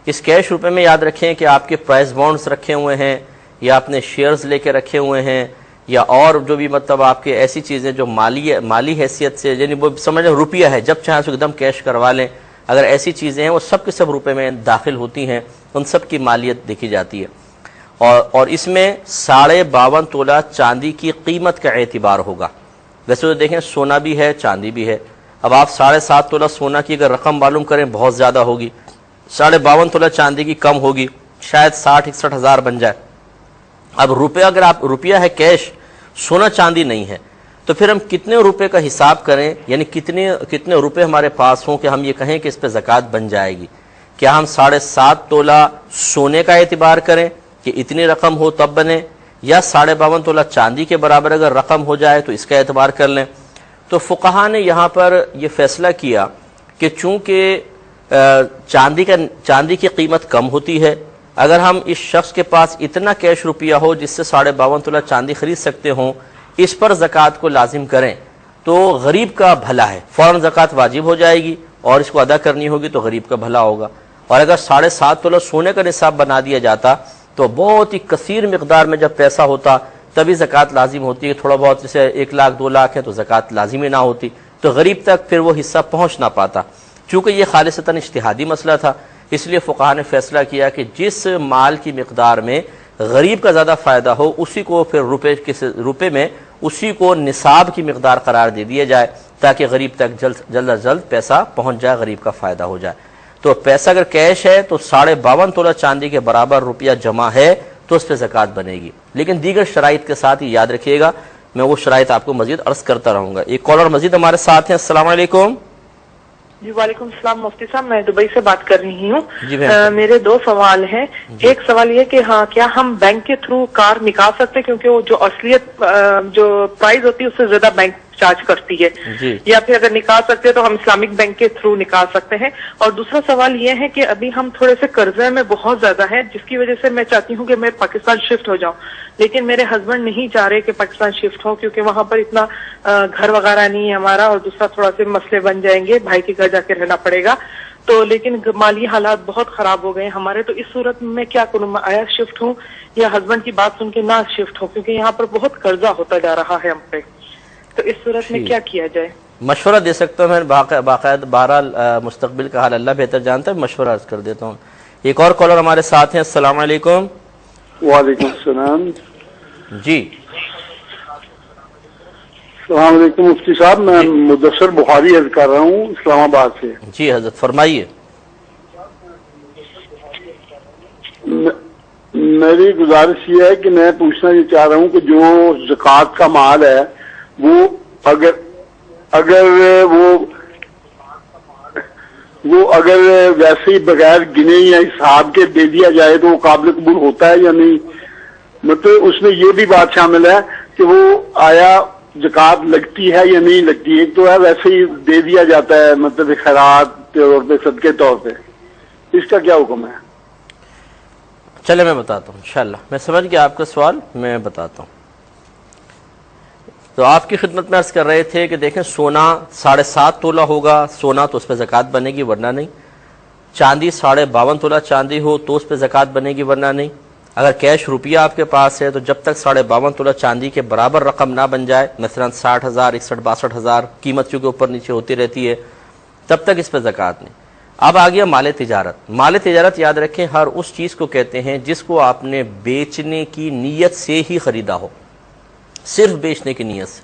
اس کیش روپے میں یاد رکھیں کہ آپ کے پرائز بانڈز رکھے ہوئے ہیں یا اپنے شیئرز لے کے رکھے ہوئے ہیں یا اور جو بھی مطلب آپ کے ایسی چیزیں جو مالی حیثیت سے، یعنی وہ سمجھیں روپیہ ہے، جب چاہیں تو ایک دم کیش کروا لیں، اگر ایسی چیزیں ہیں وہ سب کے سب روپے میں داخل ہوتی ہیں، ان سب کی مالیت دیکھی جاتی ہے۔ اور اس میں 52.5 تولہ چاندی کی قیمت کا اعتبار ہوگا۔ ویسے تو دیکھیں سونا بھی ہے چاندی بھی ہے، اب آپ 7.5 تولہ سونا کی اگر رقم معلوم کریں بہت زیادہ ہوگی، 52.5 تولہ چاندی کی کم ہوگی، شاید 60-61 ہزار بن جائے۔ اب اگر آپ روپیہ ہے کیش، سونا چاندی نہیں ہے، تو پھر ہم کتنے روپے کا حساب کریں، یعنی کتنے روپے ہمارے پاس ہوں کہ ہم یہ کہیں کہ اس پہ زکوٰۃ بن جائے گی؟ کیا ہم 7.5 تولہ سونے کا اعتبار کریں کہ اتنی رقم ہو تب بنے، یا 52.5 تولہ چاندی کے برابر اگر رقم ہو جائے تو اس کا اعتبار کر لیں؟ تو فقہا نے یہاں پر یہ فیصلہ کیا کہ چونکہ چاندی کی قیمت کم ہوتی ہے، اگر ہم اس شخص کے پاس اتنا کیش روپیہ ہو جس سے 52.5 تولہ چاندی خرید سکتے ہوں، اس پر زکوٰۃ کو لازم کریں تو غریب کا بھلا ہے، فوراً زکوٰۃ واجب ہو جائے گی اور اس کو ادا کرنی ہوگی تو غریب کا بھلا ہوگا۔ اور اگر 7.5 تولہ سونے کا نصاب بنا دیا جاتا تو بہت ہی کثیر مقدار میں جب پیسہ ہوتا تبھی زکوٰۃ لازم ہوتی ہے، تھوڑا بہت جیسے 1 لاکھ 2 لاکھ ہے تو زکوٰۃ لازمی نہ ہوتی، تو غریب تک پھر وہ حصہ پہنچ نہ پاتا۔ چونکہ یہ خالصتاً اجتہادی مسئلہ تھا، اس لیے فقہا نے فیصلہ کیا کہ جس مال کی مقدار میں غریب کا زیادہ فائدہ ہو اسی کو پھر روپے میں اسی کو نصاب کی مقدار قرار دے دیا جائے تاکہ غریب تک جلد از جلد پیسہ پہنچ جائے، غریب کا فائدہ ہو جائے۔ تو پیسہ اگر کیش ہے تو 52.5 تولہ چاندی کے برابر روپیہ جمع ہے تو اس پہ زکوٰۃ بنے گی، لیکن دیگر شرائط کے ساتھ ہی یاد رکھیے گا، میں وہ شرائط آپ کو مزید عرض کرتا رہوں گا۔ ایک کالر مزید ہمارے ساتھ ہیں۔ السلام علیکم۔ جی وعلیکم السلام مفتی صاحب، میں دبئی سے بات کر رہی ہوں۔ جی میرے 2 سوال ہیں۔ ایک سوال یہ کہ ہاں کیا ہم بینک کے تھرو کار نکال سکتے ہیں، کیونکہ وہ جو اصلیت جو پرائز ہوتی ہے اس سے زیادہ بینک چارج کرتی ہے، یا پھر اگر نکال سکتے ہیں تو ہم اسلامک بینک کے تھرو نکال سکتے ہیں؟ اور دوسرا سوال یہ ہے کہ ابھی ہم تھوڑے سے قرضے میں بہت زیادہ ہیں، جس کی وجہ سے میں چاہتی ہوں کہ میں پاکستان شفٹ ہو جاؤں، لیکن میرے ہسبینڈ نہیں چاہ رہے کہ پاکستان شفٹ ہوں کیونکہ وہاں پر اتنا گھر وغیرہ نہیں ہے ہمارا، اور دوسرا تھوڑا سے مسئلے بن جائیں گے، بھائی کے گھر جا کے رہنا پڑے گا، تو لیکن مالی حالات بہت خراب ہو گئے ہمارے، تو اس صورت میں کیا کروں؟ میں آیا شفٹ ہوں یا ہسبینڈ کی بات سن کے نہ شفٹ ہوں، کیونکہ یہاں پر بہت قرضہ ہوتا جا رہا ہے ہم پہ، تو اس صورت میں کیا کیا جائے؟ مشورہ دے سکتا ہوں میں باقاعدہ، بہرحال مستقبل کا حال اللہ بہتر جانتا ہے، مشورہ عرض کر دیتا ہوں۔ ایک اور کالر ہمارے ساتھ ہیں۔ السلام علیکم۔ وعلیکم السلام۔ جی السلام علیکم مفتی صاحب، میں مدثر بخاری عرض کر رہا ہوں اسلام آباد سے۔ جی حضرت فرمائیے۔ میری گزارش یہ ہے کہ میں پوچھنا یہ چاہ رہا ہوں کہ جو زکوٰۃ کا مال ہے وہ اگر ویسے ہی بغیر گنے یا حساب کے دے دیا جائے تو وہ قابل قبول ہوتا ہے یا نہیں؟ مطلب اس میں یہ بھی بات شامل ہے کہ وہ آیا زکوٰۃ لگتی ہے یا نہیں لگتی؟ ایک تو ہے ویسے ہی دے دیا جاتا ہے، مطلب خیرات طور پہ، صدقے طور پہ، اس کا کیا حکم ہے؟ چلے میں بتاتا ہوں انشاءاللہ، میں سمجھ گیا آپ کا سوال، میں بتاتا ہوں۔ تو آپ کی خدمت میں عرض کر رہے تھے کہ دیکھیں سونا 7.5 تولہ ہوگا سونا تو اس پہ زکوٰۃ بنے گی ورنہ نہیں، چاندی 52.5 تولہ چاندی ہو تو اس پہ زکوٰۃ بنے گی ورنہ نہیں، اگر کیش روپیہ آپ کے پاس ہے تو جب تک 52.5 تولہ چاندی کے برابر رقم نہ بن جائے، مثلا 60,000 61,000 62,000 قیمت چونکہ اوپر نیچے ہوتی رہتی ہے، تب تک اس پہ زکوٰۃ نہیں۔ اب آ گیا مال تجارت۔ مال تجارت یاد رکھیں ہر اس چیز کو کہتے ہیں جس کو آپ نے بیچنے کی نیت سے ہی خریدا ہو، صرف بیچنے کی نیت سے،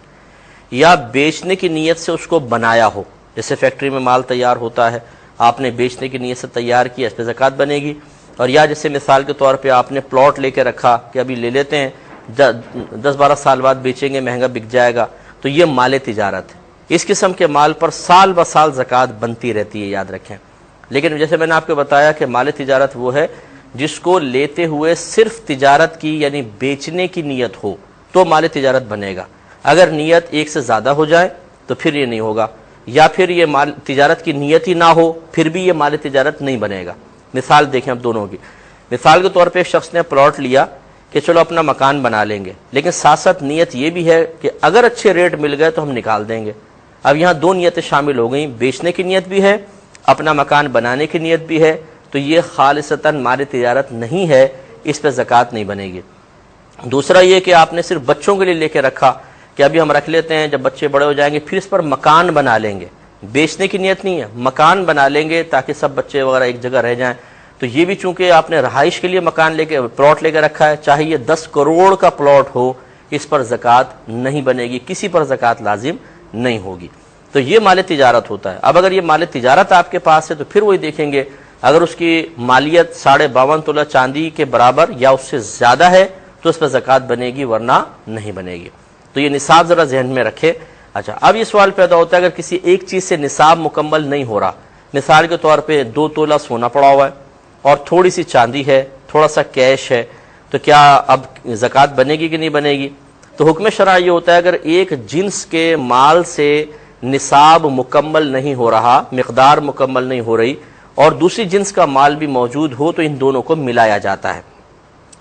یا بیچنے کی نیت سے اس کو بنایا ہو، جیسے فیکٹری میں مال تیار ہوتا ہے، آپ نے بیچنے کی نیت سے تیار کیا، اس پہ زکوٰۃ بنے گی۔ اور یا جیسے مثال کے طور پہ آپ نے پلاٹ لے کے رکھا کہ ابھی لے لیتے ہیں 10-12 سال بعد بیچیں گے، مہنگا بک جائے گا، تو یہ مال تجارت ہے۔ اس قسم کے مال پر سال بہ سال زکوٰۃ بنتی رہتی ہے، یاد رکھیں۔ لیکن جیسے میں نے آپ کو بتایا کہ مال تجارت وہ ہے جس کو لیتے ہوئے صرف تجارت کی یعنی بیچنے کی نیت ہو تو مال تجارت بنے گا، اگر نیت ایک سے زیادہ ہو جائے تو پھر یہ نہیں ہوگا، یا پھر یہ مال تجارت کی نیت ہی نہ ہو پھر بھی یہ مال تجارت نہیں بنے گا۔ مثال دیکھیں اب دونوں کی۔ مثال کے طور پہ ایک شخص نے پلاٹ لیا کہ چلو اپنا مکان بنا لیں گے، لیکن ساتھ ساتھ نیت یہ بھی ہے کہ اگر اچھے ریٹ مل گئے تو ہم نکال دیں گے۔ اب یہاں دو نیتیں شامل ہو گئیں، بیچنے کی نیت بھی ہے، اپنا مکان بنانے کی نیت بھی ہے، تو یہ خالصتاً مال تجارت نہیں ہے، اس پہ زکوٰۃ نہیں بنے گی۔ دوسرا یہ کہ آپ نے صرف بچوں کے لیے لے کے رکھا کہ ابھی ہم رکھ لیتے ہیں، جب بچے بڑے ہو جائیں گے پھر اس پر مکان بنا لیں گے، بیچنے کی نیت نہیں ہے، مکان بنا لیں گے تاکہ سب بچے وغیرہ ایک جگہ رہ جائیں، تو یہ بھی چونکہ آپ نے رہائش کے لیے مکان لے کے پلاٹ لے کے رکھا ہے، چاہے یہ 10 کروڑ کا پلاٹ ہو، اس پر زکوٰۃ نہیں بنے گی، کسی پر زکوٰۃ لازم نہیں ہوگی۔ تو یہ مال تجارت ہوتا ہے۔ اب اگر یہ مال تجارت آپ کے پاس ہے تو پھر وہی دیکھیں گے، اگر اس کی مالیت 52.5 تولہ چاندی کے برابر یا اس سے زیادہ ہے تو اس پر زکوٰۃ بنے گی، ورنہ نہیں بنے گی۔ تو یہ نصاب ذرا ذہن میں رکھے۔ اچھا، اب یہ سوال پیدا ہوتا ہے اگر کسی ایک چیز سے نصاب مکمل نہیں ہو رہا، مثال کے طور پہ 2 تولہ سونا پڑا ہوا ہے اور تھوڑی سی چاندی ہے، تھوڑا سا کیش ہے، تو کیا اب زکوٰۃ بنے گی کہ نہیں بنے گی؟ تو حکم شرع یہ ہوتا ہے اگر ایک جنس کے مال سے نصاب مکمل نہیں ہو رہا، مقدار مکمل نہیں ہو رہی، اور دوسری جنس کا مال بھی موجود ہو تو ان دونوں کو ملایا جاتا ہے۔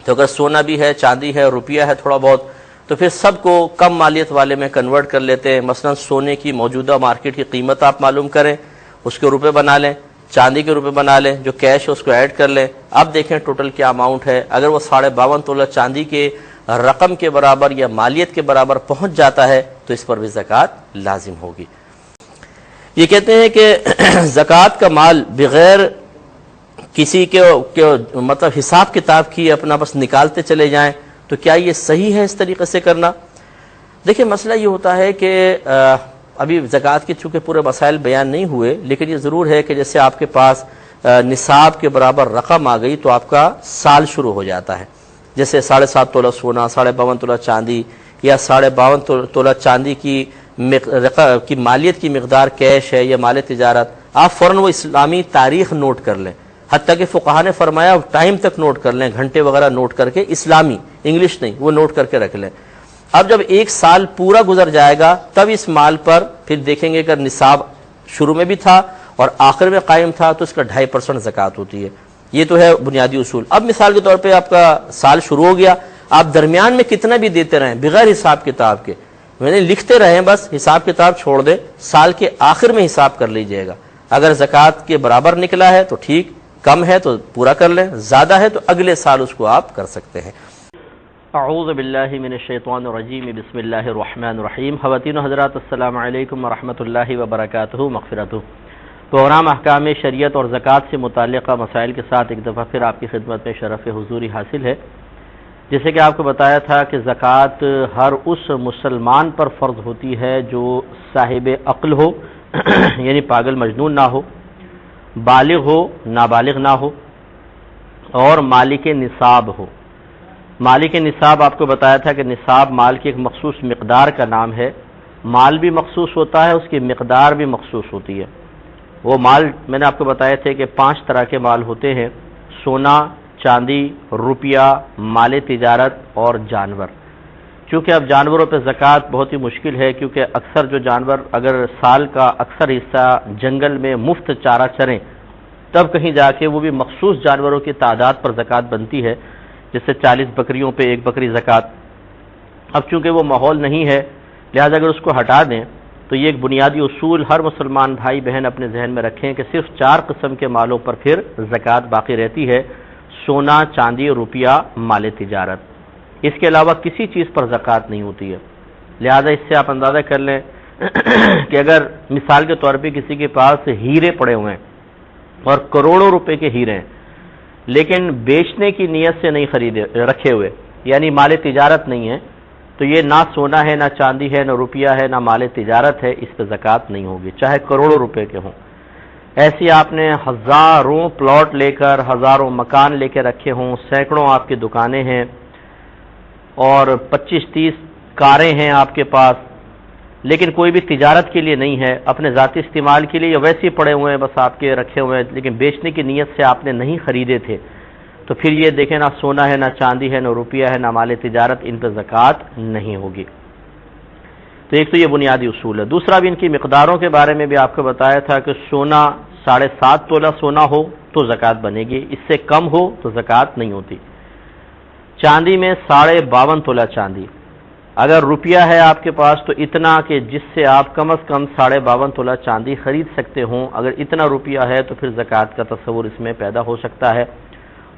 تو اگر سونا بھی ہے، چاندی ہے، روپیہ ہے تھوڑا بہت، تو پھر سب کو کم مالیت والے میں کنورٹ کر لیتے ہیں۔ مثلا سونے کی موجودہ مارکیٹ کی قیمت آپ معلوم کریں، اس کے روپے بنا لیں، چاندی کے روپے بنا لیں، جو کیش ہے اس کو ایڈ کر لیں، اب دیکھیں ٹوٹل کیا اماؤنٹ ہے۔ اگر وہ 52.5 تولہ چاندی کے رقم کے برابر یا مالیت کے برابر پہنچ جاتا ہے تو اس پر بھی زکوٰۃ لازم ہوگی۔ یہ کہتے ہیں کہ زکوٰۃ کا مال بغیر کسی کے مطلب حساب کتاب کی اپنا بس نکالتے چلے جائیں تو کیا یہ صحیح ہے اس طریقے سے کرنا؟ دیکھیں مسئلہ یہ ہوتا ہے کہ ابھی زکوٰۃ کے چونکہ پورے مسائل بیان نہیں ہوئے، لیکن یہ ضرور ہے کہ جیسے آپ کے پاس نصاب کے برابر رقم آ گئی تو آپ کا سال شروع ہو جاتا ہے، جیسے 7.5 تولہ سونا، 52.5 تولہ چاندی یا 52.5 تولہ چاندی کی مالیت کی مقدار کیش ہے یا مال تجارت، آپ فوراً وہ اسلامی تاریخ نوٹ کر لیں، حتیٰ کہ فقہا نے فرمایا ٹائم تک نوٹ کر لیں، گھنٹے وغیرہ نوٹ کر کے، اسلامی انگلش نہیں، وہ نوٹ کر کے رکھ لیں۔ اب جب 1 سال پورا گزر جائے گا تب اس مال پر پھر دیکھیں گے کہ نصاب شروع میں بھی تھا اور آخر میں قائم تھا تو اس کا 2.5% زکوٰۃ ہوتی ہے۔ یہ تو ہے بنیادی اصول۔ اب مثال کے طور پہ آپ کا سال شروع ہو گیا، آپ درمیان میں کتنا بھی دیتے رہیں بغیر حساب کتاب کے، یعنی لکھتے رہیں، بس حساب کتاب چھوڑ دیں، سال کے آخر میں حساب کر لیجئے گا۔ اگر زکوٰۃ کے برابر نکلا ہے تو ٹھیک، کم ہے تو پورا کر لیں، زیادہ ہے تو اگلے سال اس کو آپ کر سکتے ہیں۔ اعوذ باللہ من الشیطان الرجیم، بسم اللہ الرحمن الرحیم۔ خواتین و حضرات، السلام علیکم ورحمۃ اللہ وبرکاتہ مغفرتہ۔ پروگرام احکام شریعت اور زکوٰۃ سے متعلقہ مسائل کے ساتھ ایک دفعہ پھر آپ کی خدمت میں شرف حضوری حاصل ہے۔ جیسے کہ آپ کو بتایا تھا کہ زکوٰۃ ہر اس مسلمان پر فرض ہوتی ہے جو صاحب عقل ہو یعنی پاگل مجنون نہ ہو، بالغ ہو نابالغ نہ ہو، اور مالک نصاب ہو۔ مالک نصاب آپ کو بتایا تھا کہ نصاب مال کی ایک مخصوص مقدار کا نام ہے، مال بھی مخصوص ہوتا ہے، اس کی مقدار بھی مخصوص ہوتی ہے۔ وہ مال میں نے آپ کو بتایا تھے کہ 5 طرح کے مال ہوتے ہیں: سونا، چاندی، روپیہ، مال تجارت اور جانور۔ چونکہ اب جانوروں پہ زکوٰۃ بہت ہی مشکل ہے، کیونکہ اکثر جو جانور اگر سال کا اکثر حصہ جنگل میں مفت چارہ چریں تب کہیں جا کے وہ بھی مخصوص جانوروں کی تعداد پر زکوٰۃ بنتی ہے، جیسے 40 بکریوں پہ 1 بکری زکوٰۃ۔ اب چونکہ وہ ماحول نہیں ہے، لہذا اگر اس کو ہٹا دیں تو یہ ایک بنیادی اصول ہر مسلمان بھائی بہن اپنے ذہن میں رکھیں کہ صرف 4 قسم کے مالوں پر پھر زکوٰۃ باقی رہتی ہے: سونا، چاندی، روپیہ، مال تجارت۔ اس کے علاوہ کسی چیز پر زکوٰۃ نہیں ہوتی ہے۔ لہذا اس سے آپ اندازہ کر لیں کہ اگر مثال کے طور پہ کسی کے پاس ہیرے پڑے ہوئے ہیں اور کروڑوں روپے کے ہیرے ہیں، لیکن بیچنے کی نیت سے نہیں خریدے رکھے ہوئے، یعنی مال تجارت نہیں ہے، تو یہ نہ سونا ہے، نہ چاندی ہے، نہ روپیہ ہے، نہ مال تجارت ہے، اس پہ زکوٰۃ نہیں ہوگی، چاہے کروڑوں روپے کے ہوں۔ ایسی آپ نے ہزاروں پلاٹ لے کر، ہزاروں مکان لے کے رکھے ہوں، سینکڑوں آپ کی دکانیں ہیں اور 25-30 کاریں ہیں آپ کے پاس، لیکن کوئی بھی تجارت کے لیے نہیں ہے، اپنے ذاتی استعمال کے لیے یا ویسے ہی پڑے ہوئے ہیں، بس آپ کے رکھے ہوئے ہیں، لیکن بیچنے کی نیت سے آپ نے نہیں خریدے تھے، تو پھر یہ دیکھیں نہ سونا ہے، نہ چاندی ہے، نہ روپیہ ہے، نہ مال تجارت، ان پہ زکوٰۃ نہیں ہوگی۔ تو ایک تو یہ بنیادی اصول ہے۔ دوسرا بھی ان کی مقداروں کے بارے میں بھی آپ کو بتایا تھا کہ سونا 7.5 تولہ سونا ہو تو زکوٰۃ بنے گی، اس سے کم ہو تو زکوٰۃ نہیں ہوتی۔ چاندی میں 52.5 تولہ چاندی، اگر روپیہ ہے آپ کے پاس تو اتنا کہ جس سے آپ کم از کم 52.5 تولہ چاندی خرید سکتے ہوں، اگر اتنا روپیہ ہے تو پھر زکوٰۃ کا تصور اس میں پیدا ہو سکتا ہے،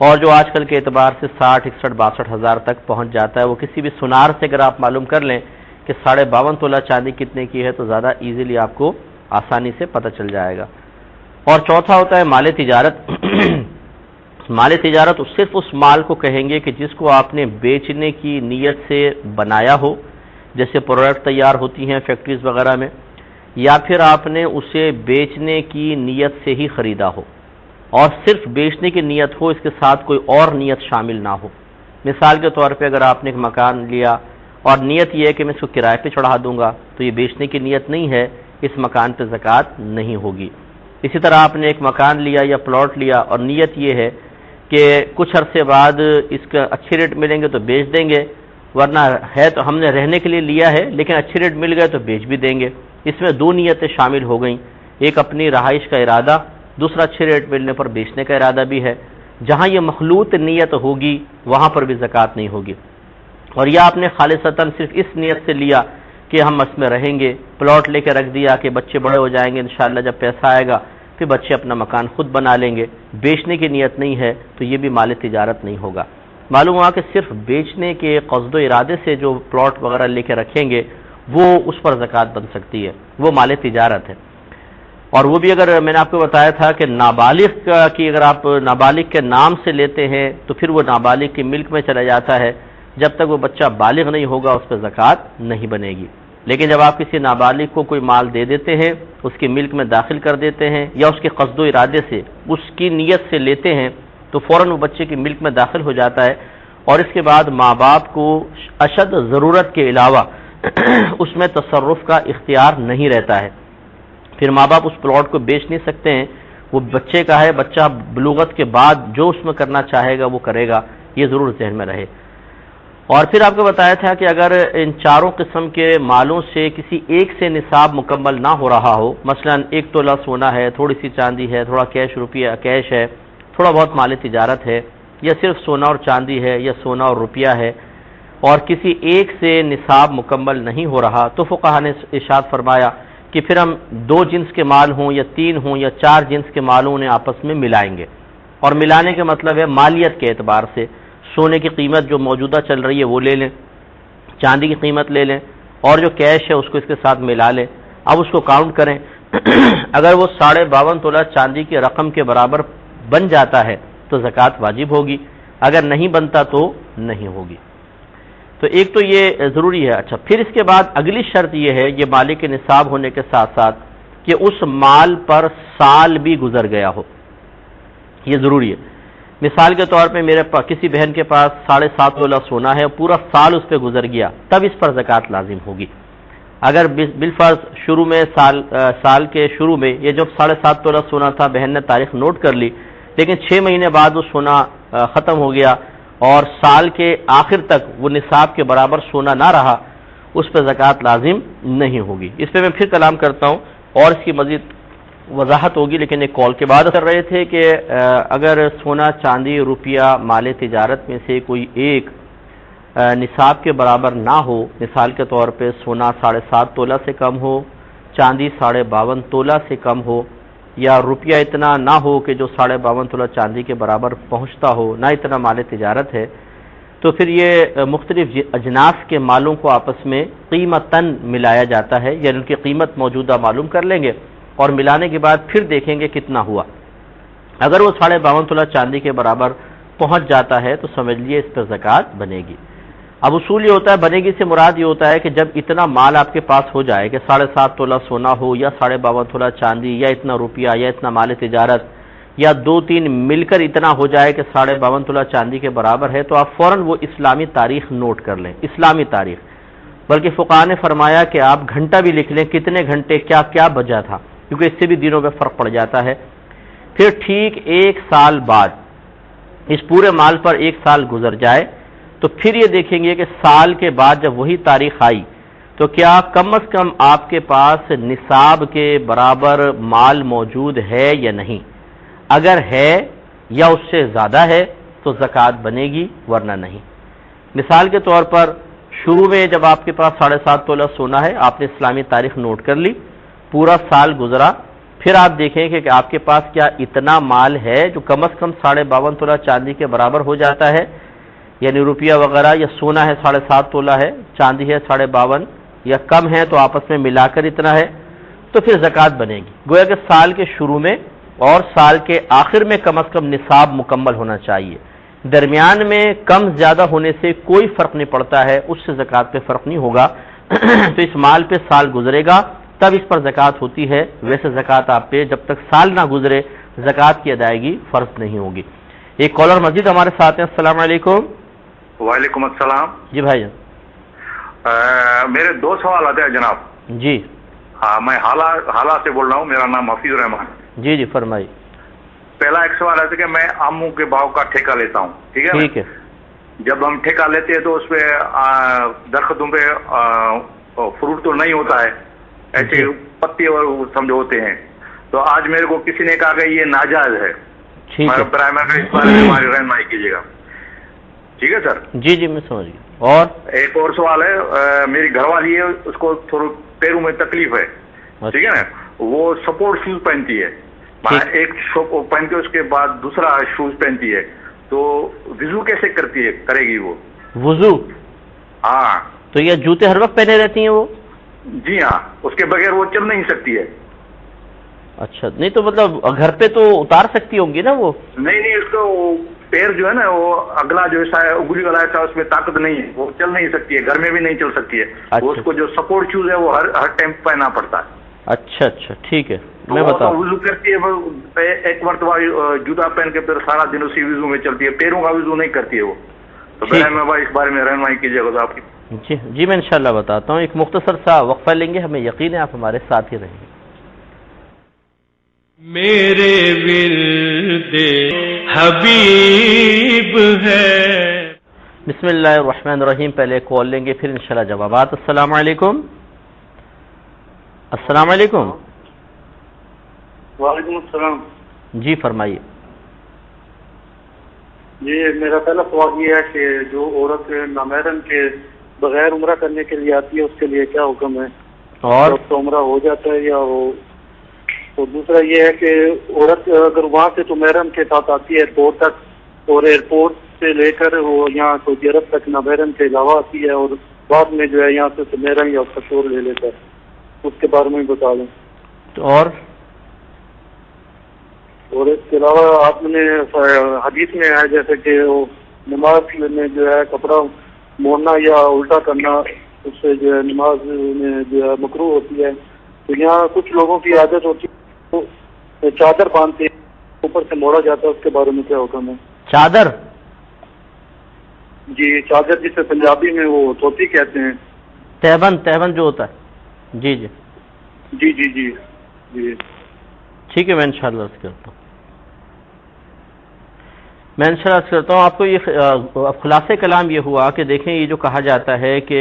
اور جو آج کل کے اعتبار سے 60، 61، 62 ہزار تک پہنچ جاتا ہے۔ وہ کسی بھی سنار سے اگر آپ معلوم کر لیں کہ 52.5 تولہ چاندی کتنے کی ہے تو زیادہ ایزیلی آپ کو آسانی سے پتہ چل جائے گا۔ اور چوتھا ہوتا ہے مال تجارت۔ مال تجارت صرف اس مال کو کہیں گے کہ جس کو آپ نے بیچنے کی نیت سے بنایا ہو، جیسے پروڈکٹ تیار ہوتی ہیں فیکٹریز وغیرہ میں، یا پھر آپ نے اسے بیچنے کی نیت سے ہی خریدا ہو، اور صرف بیچنے کی نیت ہو، اس کے ساتھ کوئی اور نیت شامل نہ ہو۔ مثال کے طور پہ اگر آپ نے ایک مکان لیا اور نیت یہ ہے کہ میں اس کو کرائے پہ چڑھا دوں گا، تو یہ بیچنے کی نیت نہیں ہے، اس مکان پہ زکوٰۃ نہیں ہوگی۔ اسی طرح آپ نے ایک مکان لیا یا پلاٹ لیا اور نیت یہ ہے کہ کچھ عرصے بعد اس کا اچھے ریٹ ملیں گے تو بیچ دیں گے، ورنہ ہے تو ہم نے رہنے کے لیے لیا ہے لیکن اچھے ریٹ مل گئے تو بیچ بھی دیں گے۔ اس میں دو نیتیں شامل ہو گئیں، ایک اپنی رہائش کا ارادہ، دوسرا اچھے ریٹ ملنے پر بیچنے کا ارادہ بھی ہے۔ جہاں یہ مخلوط نیت ہوگی وہاں پر بھی زکوٰۃ نہیں ہوگی۔ اور یا آپ نے خالصتاً صرف اس نیت سے لیا کہ ہم اس میں رہیں گے، پلاٹ لے کے رکھ دیا کہ بچے بڑے ہو جائیں گے انشاءاللہ جب پیسہ آئے گا پھر بچے اپنا مکان خود بنا لیں گے، بیچنے کی نیت نہیں ہے تو یہ بھی مال تجارت نہیں ہوگا۔ معلوم ہوا کہ صرف بیچنے کے قصد و ارادے سے جو پلاٹ وغیرہ لے کے رکھیں گے وہ اس پر زکوٰۃ بن سکتی ہے، وہ مال تجارت ہے۔ اور وہ بھی اگر میں نے آپ کو بتایا تھا کہ نابالغ کی اگر آپ نابالغ کے نام سے لیتے ہیں تو پھر وہ نابالغ کی ملک میں چلا جاتا ہے، جب تک وہ بچہ بالغ نہیں ہوگا اس پہ زکوٰۃ نہیں بنے گی۔ لیکن جب آپ کسی نابالغ کو کوئی مال دے دیتے ہیں، اس کی ملک میں داخل کر دیتے ہیں، یا اس کے قصد و ارادے سے اس کی نیت سے لیتے ہیں تو فوراً وہ بچے کی ملک میں داخل ہو جاتا ہے، اور اس کے بعد ماں باپ کو اشد ضرورت کے علاوہ اس میں تصرف کا اختیار نہیں رہتا ہے۔ پھر ماں باپ اس پلاٹ کو بیچ نہیں سکتے ہیں، وہ بچے کا ہے، بچہ بلوغت کے بعد جو اس میں کرنا چاہے گا وہ کرے گا، یہ ضرور ذہن میں رہے۔ اور پھر آپ کو بتایا تھا کہ اگر ان چاروں قسم کے مالوں سے کسی ایک سے نصاب مکمل نہ ہو رہا ہو، مثلا 1 تولہ سونا ہے، تھوڑی سی چاندی ہے، تھوڑا کیش ہے، تھوڑا بہت مال تجارت ہے، یا صرف سونا اور چاندی ہے، یا سونا اور روپیہ ہے، اور کسی ایک سے نصاب مکمل نہیں ہو رہا، تو فقہا نے ارشاد فرمایا کہ پھر ہم 2 جنس کے مال ہوں یا 3 ہوں یا 4 جنس کے مالوں نے آپس میں ملائیں گے۔ اور ملانے کا مطلب ہے مالیت کے اعتبار سے، سونے کی قیمت جو موجودہ چل رہی ہے وہ لے لیں، چاندی کی قیمت لے لیں، اور جو کیش ہے اس کو اس کے ساتھ ملا لیں۔ اب اس کو کاؤنٹ کریں، اگر وہ 52.5 تولہ چاندی کی رقم کے برابر بن جاتا ہے تو زکوٰۃ واجب ہوگی، اگر نہیں بنتا تو نہیں ہوگی۔ تو ایک تو یہ ضروری ہے۔ اچھا، پھر اس کے بعد اگلی شرط یہ ہے، یہ مالک کے نصاب ہونے کے ساتھ ساتھ، کہ اس مال پر سال بھی گزر گیا ہو، یہ ضروری ہے۔ مثال کے طور پہ میرے پاس کسی بہن کے پاس 7.5 تولہ سونا ہے، پورا سال اس پہ گزر گیا، تب اس پر زکوٰۃ لازم ہوگی۔ اگر بالفرض شروع میں سال کے شروع میں یہ جب 7.5 تولہ سونا تھا، بہن نے تاریخ نوٹ کر لی، لیکن 6 مہینے بعد وہ سونا ختم ہو گیا اور سال کے آخر تک وہ نصاب کے برابر سونا نہ رہا، اس پہ زکوٰۃ لازم نہیں ہوگی۔ اس پہ میں پھر کلام کرتا ہوں اور اس کی مزید وضاحت ہوگی، لیکن ایک کال کے بعد کر رہے تھے کہ اگر سونا، چاندی، روپیہ مال تجارت میں سے کوئی ایک نصاب کے برابر نہ ہو، مثال کے طور پہ سونا 7.5 تولہ سے کم ہو، چاندی 52.5 تولہ سے کم ہو، یا روپیہ اتنا نہ ہو کہ جو 52.5 تولہ چاندی کے برابر پہنچتا ہو، نہ اتنا مال تجارت ہے، تو پھر یہ مختلف اجناس کے مالوں کو آپس میں قیمتاً ملایا جاتا ہے، یعنی ان کی قیمت موجودہ معلوم کر لیں گے اور ملانے کے بعد پھر دیکھیں گے کتنا ہوا۔ اگر وہ 52.5 تولہ چاندی کے برابر پہنچ جاتا ہے تو سمجھ لیے اس پر زکوٰۃ بنے گی۔ اب اصول یہ ہوتا ہے، بنے گی سے مراد یہ ہوتا ہے کہ جب اتنا مال آپ کے پاس ہو جائے کہ 7.5 تولہ سونا ہو، یا 52.5 تولہ چاندی، یا اتنا روپیہ، یا اتنا مال تجارت، یا 2-3 مل کر اتنا ہو جائے کہ 52.5 تولہ چاندی کے برابر ہے، تو آپ فوراً وہ اسلامی تاریخ نوٹ کر لیں، اسلامی تاریخ۔ بلکہ فقہا نے فرمایا کہ آپ گھنٹہ بھی لکھ لیں، کتنے گھنٹے کیا کیا بجا تھا، کیونکہ اس سے بھی دنوں میں فرق پڑ جاتا ہے۔ پھر ٹھیک 1 سال بعد اس پورے مال پر 1 سال گزر جائے تو پھر یہ دیکھیں گے کہ سال کے بعد جب وہی تاریخ آئی تو کیا کم از کم آپ کے پاس نصاب کے برابر مال موجود ہے یا نہیں۔ اگر ہے یا اس سے زیادہ ہے تو زکوٰۃ بنے گی، ورنہ نہیں۔ مثال کے طور پر شروع میں جب آپ کے پاس 7.5 تولہ سونا ہے، آپ نے اسلامی تاریخ نوٹ کر لی، پورا سال گزرا، پھر آپ دیکھیں کہ آپ کے پاس کیا اتنا مال ہے جو کم از کم 52.5 تولہ چاندی کے برابر ہو جاتا ہے، یعنی روپیہ وغیرہ یا سونا ہے 7.5 تولہ ہے، چاندی ہے 52.5 یا کم ہے تو آپس میں ملا کر اتنا ہے، تو پھر زکوٰۃ بنے گی۔ گویا کہ سال کے شروع میں اور سال کے آخر میں کم از کم نصاب مکمل ہونا چاہیے، درمیان میں کم زیادہ ہونے سے کوئی فرق نہیں پڑتا ہے، اس سے زکوٰۃ پہ فرق نہیں ہوگا۔ تو اس مال پہ سال گزرے گا تب اس پر زکوٰۃ ہوتی ہے، ویسے زکوٰۃ آپ پہ جب تک سال نہ گزرے زکوٰۃ کی ادائیگی فرض نہیں ہوگی۔ ایک کالر مزید ہمارے ساتھ ہیں، السلام علیکم۔ وعلیکم السلام جی بھائی جان، میرے 2 سوالات ہیں جناب۔ جی ہاں، میں حالہ سے بول رہا ہوں، میرا نام حفیظ الرحمان۔ جی جی فرمائیے۔ پہلا ایک سوال ہے کہ میں آموں کے باغ کا ٹھیکہ لیتا ہوں، ٹھیک ہے؟ ٹھیک ہے۔ جب ہم ٹھیکہ لیتے ہیں تو اس پہ درختوں پہ فروٹ تو نہیں ہوتا ہے، ایسے پتے اور سمجھو ہوتے ہیں، تو آج میرے کو کسی نے کہا کہ یہ ناجائز ہے، برائے مہربانی اس بارے میں ہماری رہنمائی کیجیے گا، ٹھیک ہے سر؟ جی جی میں سمجھ گیا۔ اور ایک اور سوال ہے، میری گھر والی ہے، اس کو تھوڑا پیروں میں تکلیف ہے، ٹھیک ہے نا، وہ سپورٹ شوز پہنتی ہے، ایک پہن کے اس کے بعد دوسرا شوز پہنتی ہے، تو وضو کیسے کرے گی وہ؟ وضو؟ ہاں۔ تو یہ جوتے ہر وقت پہنے رہتی ہیں وہ؟ جی ہاں، اس کے بغیر وہ چل نہیں سکتی ہے۔ اچھا، نہیں تو مطلب گھر پہ تو اتار سکتی ہوں گی نا وہ؟ نہیں، اس کو پیر جو ہے نا، وہ اگلا جو ایسا ہے، اگلی والا ایسا، اس میں طاقت نہیں ہے، وہ چل نہیں سکتی ہے، گھر میں بھی نہیں چل سکتی ہے، وہ اس کو جو سپورٹ شوز ہے وہ ہر ٹائم پہننا پڑتا ہے۔ اچھا اچھا ٹھیک ہے، میں بتاؤں۔ وضو کرتی ہے، ایک مرتبہ جوتا پہن کے پھر سارا دن اسی وضو میں چلتی ہے، پیروں کا وضو نہیں کرتی ہے وہ، تو میں اس بارے میں رہنمائی کیجیے گا آپ کی۔ جی میں انشاءاللہ بتاتا ہوں، ایک مختصر سا وقفہ لیں گے، ہمیں یقین ہے آپ ہمارے ساتھ ہی رہیں گے۔ میرے ورد حبیب ہے۔ بسم اللہ الرحمن الرحیم، پہلے کال لیں گے پھر انشاءاللہ جوابات۔ السلام علیکم۔ السلام علیکم۔ وعلیکم السلام۔ جی فرمائیے۔ یہ میرا پہلا سوال یہ ہے کہ جو عورت نامحرم کے بغیر عمرہ کرنے کے لیے آتی ہے اس کے لیے کیا حکم ہے، اور تو عمرہ ہو جاتا ہے یا وہ؟ اور دوسرا یہ ہے کہ عورت اگر وہاں سے تو محرم کے ساتھ آتی ہے ایئرپورٹ تک، اور ایئرپورٹ سے لے کر وہ یہاں سعودی عرب تک نامحرم کے علاوہ آتی ہے، اور بعد میں جو ہے یہاں سے محرم یا اس کا شور لے لیتا ہے، اس کے بارے میں بتا دیں۔ اور اس کے علاوہ آپ نے حدیث میں ہے جیسے کہ وہ نماز میں جو ہے کپڑا موڑنا یا الٹا کرنا، اس سے جو ہے نماز میں جو ہے مکروہ ہوتی ہے، تو یہاں کچھ لوگوں کی عادت ہوتی ہے چادر باندھتے اوپر سے موڑا جاتا ہے، اس کے بارے میں کیا حکم ہے؟ چادر؟ جی چادر، جسے پنجابی میں وہ دھوتی کہتے ہیں، تہبند جو ہوتا ہے۔ جی جی جی جی جی جی ٹھیک ہے، میں انشاءاللہ عرض کرتا ہوں۔ آپ کو یہ خلاصے کلام یہ ہوا کہ دیکھیں، یہ جو کہا جاتا ہے کہ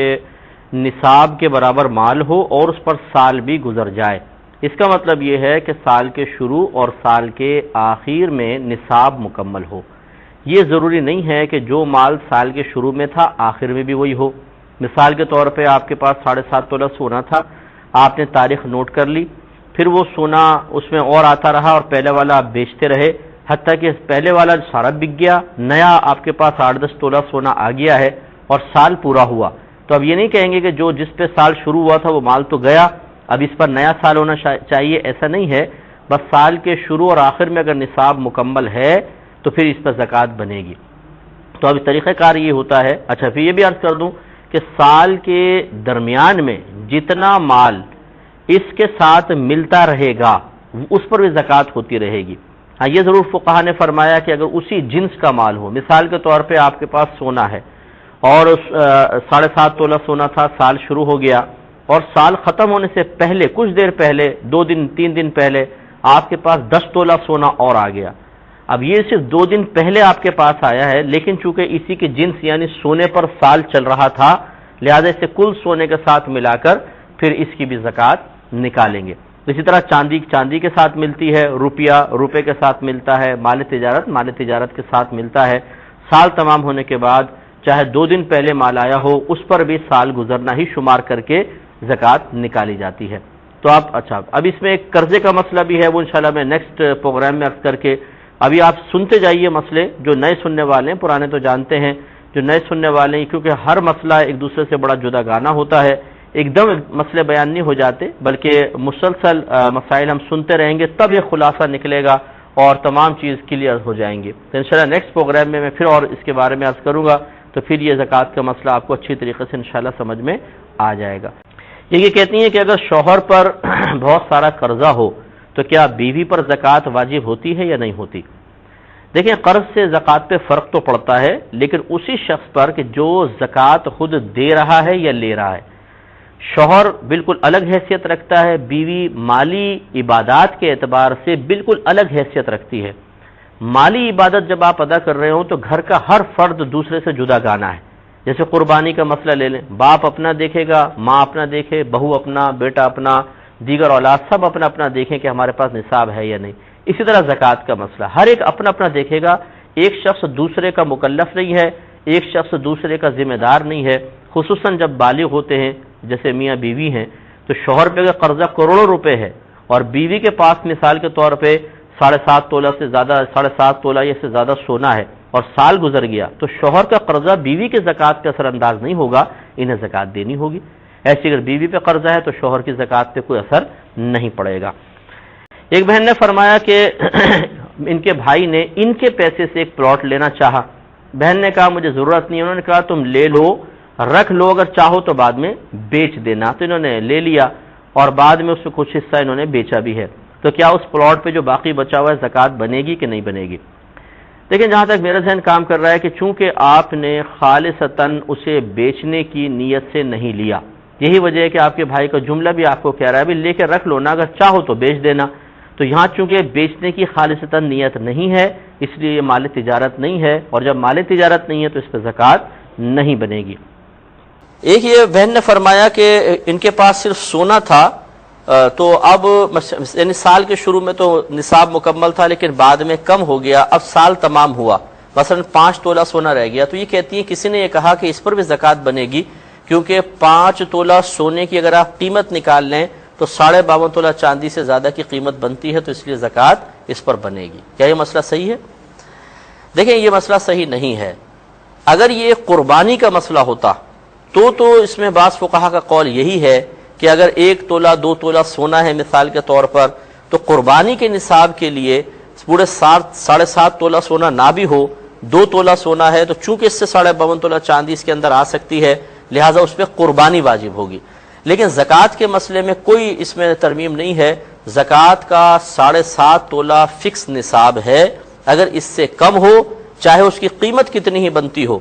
نصاب کے برابر مال ہو اور اس پر سال بھی گزر جائے، اس کا مطلب یہ ہے کہ سال کے شروع اور سال کے آخر میں نصاب مکمل ہو۔ یہ ضروری نہیں ہے کہ جو مال سال کے شروع میں تھا آخر میں بھی وہی ہو۔ مثال کے طور پہ آپ کے پاس 7.5 تولہ سونا تھا، آپ نے تاریخ نوٹ کر لی، پھر وہ سونا اس میں اور آتا رہا اور پہلے والا آپ بیچتے رہے، حتیٰ کہ پہلے والا سارا بک گیا، نیا آپ کے پاس 8-10 تولہ سونا آ گیا ہے اور سال پورا ہوا، تو اب یہ نہیں کہیں گے کہ جو جس پہ سال شروع ہوا تھا وہ مال تو گیا، اب اس پر نیا سال ہونا چاہیے، ایسا نہیں ہے۔ بس سال کے شروع اور آخر میں اگر نصاب مکمل ہے تو پھر اس پر زکوٰۃ بنے گی۔ تو اب طریقہ کار یہ ہوتا ہے۔ اچھا، پھر یہ بھی عرض کر دوں کہ سال کے درمیان میں جتنا مال اس کے ساتھ ملتا رہے گا اس پر بھی زکوٰۃ ہوتی رہے گی۔ ہاں، یہ ضرور فقہا نے فرمایا کہ اگر اسی جنس کا مال ہو، مثال کے طور پہ آپ کے پاس سونا ہے اور 7.5 تولہ سونا تھا، سال شروع ہو گیا اور سال ختم ہونے سے پہلے کچھ دیر پہلے 2 دن 3 دن پہلے آپ کے پاس 10 تولہ سونا اور آ گیا۔ اب یہ صرف 2 دن پہلے آپ کے پاس آیا ہے، لیکن چونکہ اسی کے جنس یعنی سونے پر سال چل رہا تھا، لہذا اسے کل سونے کے ساتھ ملا کر پھر اس کی بھی زکوٰۃ نکالیں گے۔ اسی طرح چاندی کے ساتھ ملتی ہے، روپے کے ساتھ ملتا ہے، مال تجارت کے ساتھ ملتا ہے۔ سال تمام ہونے کے بعد چاہے 2 دن پہلے مال آیا ہو اس پر بھی سال گزرنا ہی شمار کر کے زکوٰۃ نکالی جاتی ہے۔ تو آپ اچھا اب اس میں ایک قرضے کا مسئلہ بھی ہے، وہ انشاءاللہ میں نیکسٹ پروگرام میں عرض کر کے، ابھی آپ سنتے جائیے مسئلے، جو نئے سننے والے ہیں، پرانے تو جانتے ہیں، جو نئے سننے والے ہیں کیونکہ ہر مسئلہ ایک دوسرے سے بڑا جدا گانا ہوتا ہے، ایک دم مسئلے بیان نہیں ہو جاتے، بلکہ مسلسل مسائل ہم سنتے رہیں گے تب یہ خلاصہ نکلے گا اور تمام چیز کلیئر ہو جائیں گے۔ تو انشاءاللہ نیکسٹ پروگرام میں پھر اور اس کے بارے میں عرض کروں گا، تو پھر یہ زکوٰۃ کا مسئلہ آپ کو اچھی طریقے سے انشاءاللہ سمجھ میں آ جائے گا۔ یہ کہتی ہیں کہ اگر شوہر پر بہت سارا قرضہ ہو تو کیا بیوی پر زکوٰۃ واجب ہوتی ہے یا نہیں ہوتی؟ دیکھیں، قرض سے زکوٰۃ پہ فرق تو پڑتا ہے، لیکن اسی شخص پر کہ جو زکوٰۃ خود دے رہا ہے یا لے رہا ہے۔ شوہر بالکل الگ حیثیت رکھتا ہے، بیوی مالی عبادات کے اعتبار سے بالکل الگ حیثیت رکھتی ہے۔ مالی عبادت جب آپ ادا کر رہے ہوں تو گھر کا ہر فرد دوسرے سے جدا گانا ہے۔ جیسے قربانی کا مسئلہ لے لیں، باپ اپنا دیکھے گا، ماں اپنا دیکھے، بہو اپنا، بیٹا اپنا، دیگر اولاد سب اپنا اپنا دیکھیں کہ ہمارے پاس نصاب ہے یا نہیں۔ اسی طرح زکوٰۃ کا مسئلہ ہر ایک اپنا اپنا دیکھے گا، ایک شخص دوسرے کا مکلف نہیں ہے، ایک شخص دوسرے کا ذمہ دار نہیں ہے، خصوصاً جب بالغ ہوتے ہیں جیسے میاں بیوی ہیں۔ تو شوہر پہ اگر قرضہ کروڑوں روپے ہے اور بیوی کے پاس مثال کے طور پہ 7.5 تولہ سے زیادہ 7.5 تولہ یا سے زیادہ سونا ہے اور سال گزر گیا، تو شوہر کا قرضہ بیوی کے زکوٰۃ پہ اثر انداز نہیں ہوگا، انہیں زکوٰۃ دینی ہوگی۔ ایسی اگر بیوی پہ قرضہ ہے تو شوہر کی زکوٰۃ پہ کوئی اثر نہیں پڑے گا۔ ایک بہن نے فرمایا کہ ان کے بھائی نے ان کے پیسے سے ایک پلاٹ لینا چاہا، بہن نے کہا مجھے ضرورت نہیں، انہوں نے کہا تم لے لو، رکھ لو، اگر چاہو تو بعد میں بیچ دینا، تو انہوں نے لے لیا اور بعد میں اس میں کچھ حصہ انہوں نے بیچا بھی ہے۔ تو کیا اس پلاٹ پہ جو باقی بچا ہوا ہے زکوٰۃ بنے گی کہ نہیں بنے گی؟ لیکن جہاں تک میرا ذہن کام کر رہا ہے کہ چونکہ آپ نے خالصتاً اسے بیچنے کی نیت سے نہیں لیا، یہی وجہ ہے کہ آپ کے بھائی کا جملہ بھی آپ کو کہہ رہا ہے بھی لے کے رکھ لو نا، اگر چاہو تو بیچ دینا، تو یہاں چونکہ بیچنے کی خالصتاً نیت نہیں ہے اس لیے یہ مال تجارت نہیں ہے، اور جب مال تجارت نہیں ہے تو اس پہ زکوٰۃ نہیں بنے گی۔ ایک یہ بہن نے فرمایا کہ ان کے پاس صرف سونا تھا، تو اب یعنی سال کے شروع میں تو نصاب مکمل تھا لیکن بعد میں کم ہو گیا، اب سال تمام ہوا، مثلا 5 تولہ سونا رہ گیا، تو یہ کہتی ہیں کسی نے یہ کہا کہ اس پر بھی زکوٰۃ بنے گی کیونکہ 5 تولہ سونے کی اگر آپ قیمت نکال لیں تو 52.5 تولہ چاندی سے زیادہ کی قیمت بنتی ہے، تو اس لیے زکوٰۃ اس پر بنے گی۔ کیا یہ مسئلہ صحیح ہے؟ دیکھیں، یہ مسئلہ صحیح نہیں ہے۔ اگر یہ قربانی کا مسئلہ ہوتا تو اس میں بعض فقہا کا قول یہی ہے کہ اگر 1 تولہ 2 تولہ سونا ہے مثال کے طور پر، تو قربانی کے نصاب کے لیے پورے 7.5 تولہ سونا نہ بھی ہو، 2 تولہ سونا ہے، تو چونکہ اس سے 52.5 تولہ چاندی اس کے اندر آ سکتی ہے، لہٰذا اس پہ قربانی واجب ہوگی۔ لیکن زکوٰۃ کے مسئلے میں کوئی اس میں ترمیم نہیں ہے، زکوٰۃ کا 7.5 تولہ فکس نصاب ہے، اگر اس سے کم ہو چاہے اس کی قیمت کتنی ہی بنتی ہو،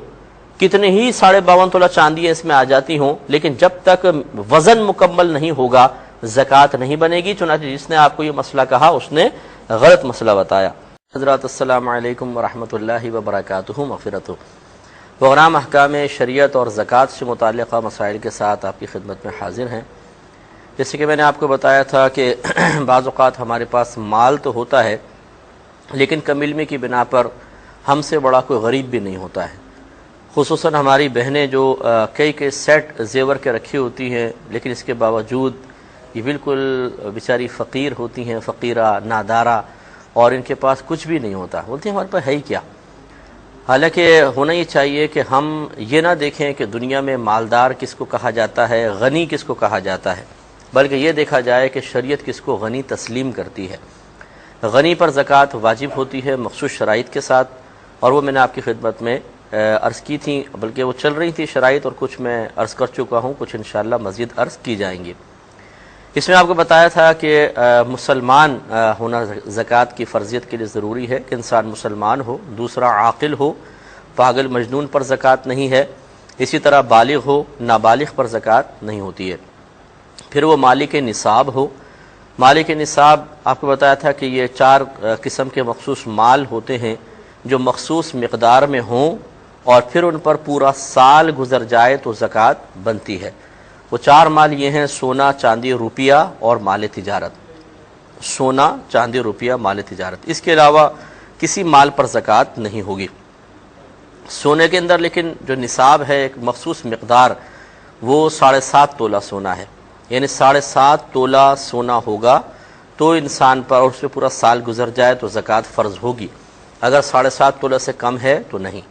کتنے ہی 52.5 تولہ چاندیاں اس میں آ جاتی ہوں، لیکن جب تک وزن مکمل نہیں ہوگا زکوٰۃ نہیں بنے گی۔ چنانچہ جس نے آپ کو یہ مسئلہ کہا اس نے غلط مسئلہ بتایا۔ حضرات السلام علیکم ورحمۃ اللہ وبرکاتہ، مغفرتہ۔ پروگرام احکام شریعت اور زکوٰۃ سے متعلقہ مسائل کے ساتھ آپ کی خدمت میں حاضر ہیں۔ جیسے کہ میں نے آپ کو بتایا تھا کہ بعض اوقات ہمارے پاس مال تو ہوتا ہے لیکن کم علمی کی بنا پر ہم سے بڑا کوئی غریب بھی نہیں ہوتا ہے، خصوصاً ہماری بہنیں جو کئی سیٹ زیور کے رکھی ہوتی ہیں لیکن اس کے باوجود یہ بالکل بیچاری فقیر ہوتی ہیں، فقیرہ نادارہ، اور ان کے پاس کچھ بھی نہیں ہوتا، بولتی ہیں ہمارے پاس ہے ہی کیا۔ حالانکہ ہونا یہ چاہیے کہ ہم یہ نہ دیکھیں کہ دنیا میں مالدار کس کو کہا جاتا ہے، غنی کس کو کہا جاتا ہے، بلکہ یہ دیکھا جائے کہ شریعت کس کو غنی تسلیم کرتی ہے۔ غنی پر زکوٰۃ واجب ہوتی ہے مخصوص شرائط کے ساتھ، اور وہ میں نے آپ کی خدمت میں عرض کی تھیں، بلکہ وہ چل رہی تھی شرائط، اور کچھ میں عرض کر چکا ہوں، کچھ انشاءاللہ مزید عرض کی جائیں گی۔ اس میں آپ کو بتایا تھا کہ مسلمان ہونا زکوٰۃ کی فرضیت کے لیے ضروری ہے کہ انسان مسلمان ہو، دوسرا عاقل ہو، پاگل مجنون پر زکوٰۃ نہیں ہے، اسی طرح بالغ ہو، نابالغ پر زکوٰۃ نہیں ہوتی ہے۔ پھر وہ مالک نصاب ہو، مالک نصاب آپ کو بتایا تھا کہ یہ 4 قسم کے مخصوص مال ہوتے ہیں جو مخصوص مقدار میں ہوں اور پھر ان پر پورا سال گزر جائے تو زکوٰۃ بنتی ہے۔ وہ 4 مال یہ ہیں: سونا، چاندی، روپیہ اور مال تجارت۔ سونا، چاندی، روپیہ، مال تجارت، اس کے علاوہ کسی مال پر زکوٰۃ نہیں ہوگی۔ سونے کے اندر لیکن جو نصاب ہے ایک مخصوص مقدار وہ 7.5 تولہ سونا ہے، یعنی 7.5 تولہ سونا ہوگا تو انسان پر، اور اس پہ پورا سال گزر جائے تو زکوٰۃ فرض ہوگی. اگر 7.5 تولہ سے کم ہے تو نہیں.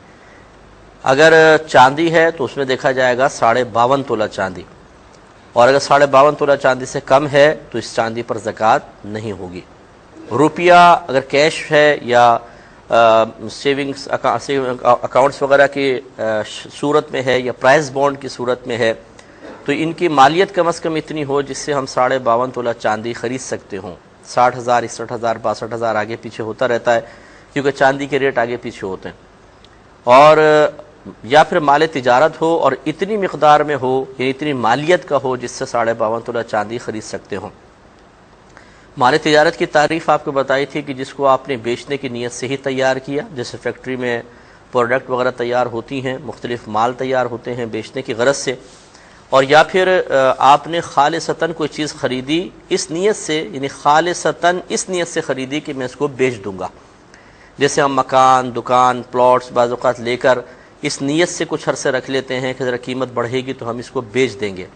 اگر چاندی ہے تو اس میں دیکھا جائے گا 52.5 تولہ چاندی، اور اگر 52.5 تولہ چاندی سے کم ہے تو اس چاندی پر زکوٰۃ نہیں ہوگی. روپیہ اگر کیش ہے یا سیونگز اکاؤنٹس وغیرہ کی صورت میں ہے یا پرائز بانڈ کی صورت میں ہے تو ان کی مالیت کم از کم اتنی ہو جس سے ہم 52.5 تولہ چاندی خرید سکتے ہوں. 60,000 61,000 62,000 آگے پیچھے ہوتا رہتا ہے کیونکہ چاندی کے ریٹ آگے پیچھے ہوتے ہیں. اور یا پھر مال تجارت ہو اور اتنی مقدار میں ہو یا اتنی مالیت کا ہو جس سے 52.5 تولہ چاندی خرید سکتے ہوں. مال تجارت کی تعریف آپ کو بتائی تھی کہ جس کو آپ نے بیچنے کی نیت سے ہی تیار کیا، جیسے فیکٹری میں پروڈکٹ وغیرہ تیار ہوتی ہیں، مختلف مال تیار ہوتے ہیں بیچنے کی غرض سے، اور یا پھر آپ نے خالصتاً کوئی چیز خریدی اس نیت سے، یعنی خالصتاً اس نیت سے خریدی کہ میں اس کو بیچ دوں گا. جیسے ہم مکان، دکان، پلاٹس بعض اوقات لے کر اس نیت سے کچھ عرصے رکھ لیتے ہیں کہ ذرا قیمت بڑھے گی تو ہم اس کو بیچ دیں گے،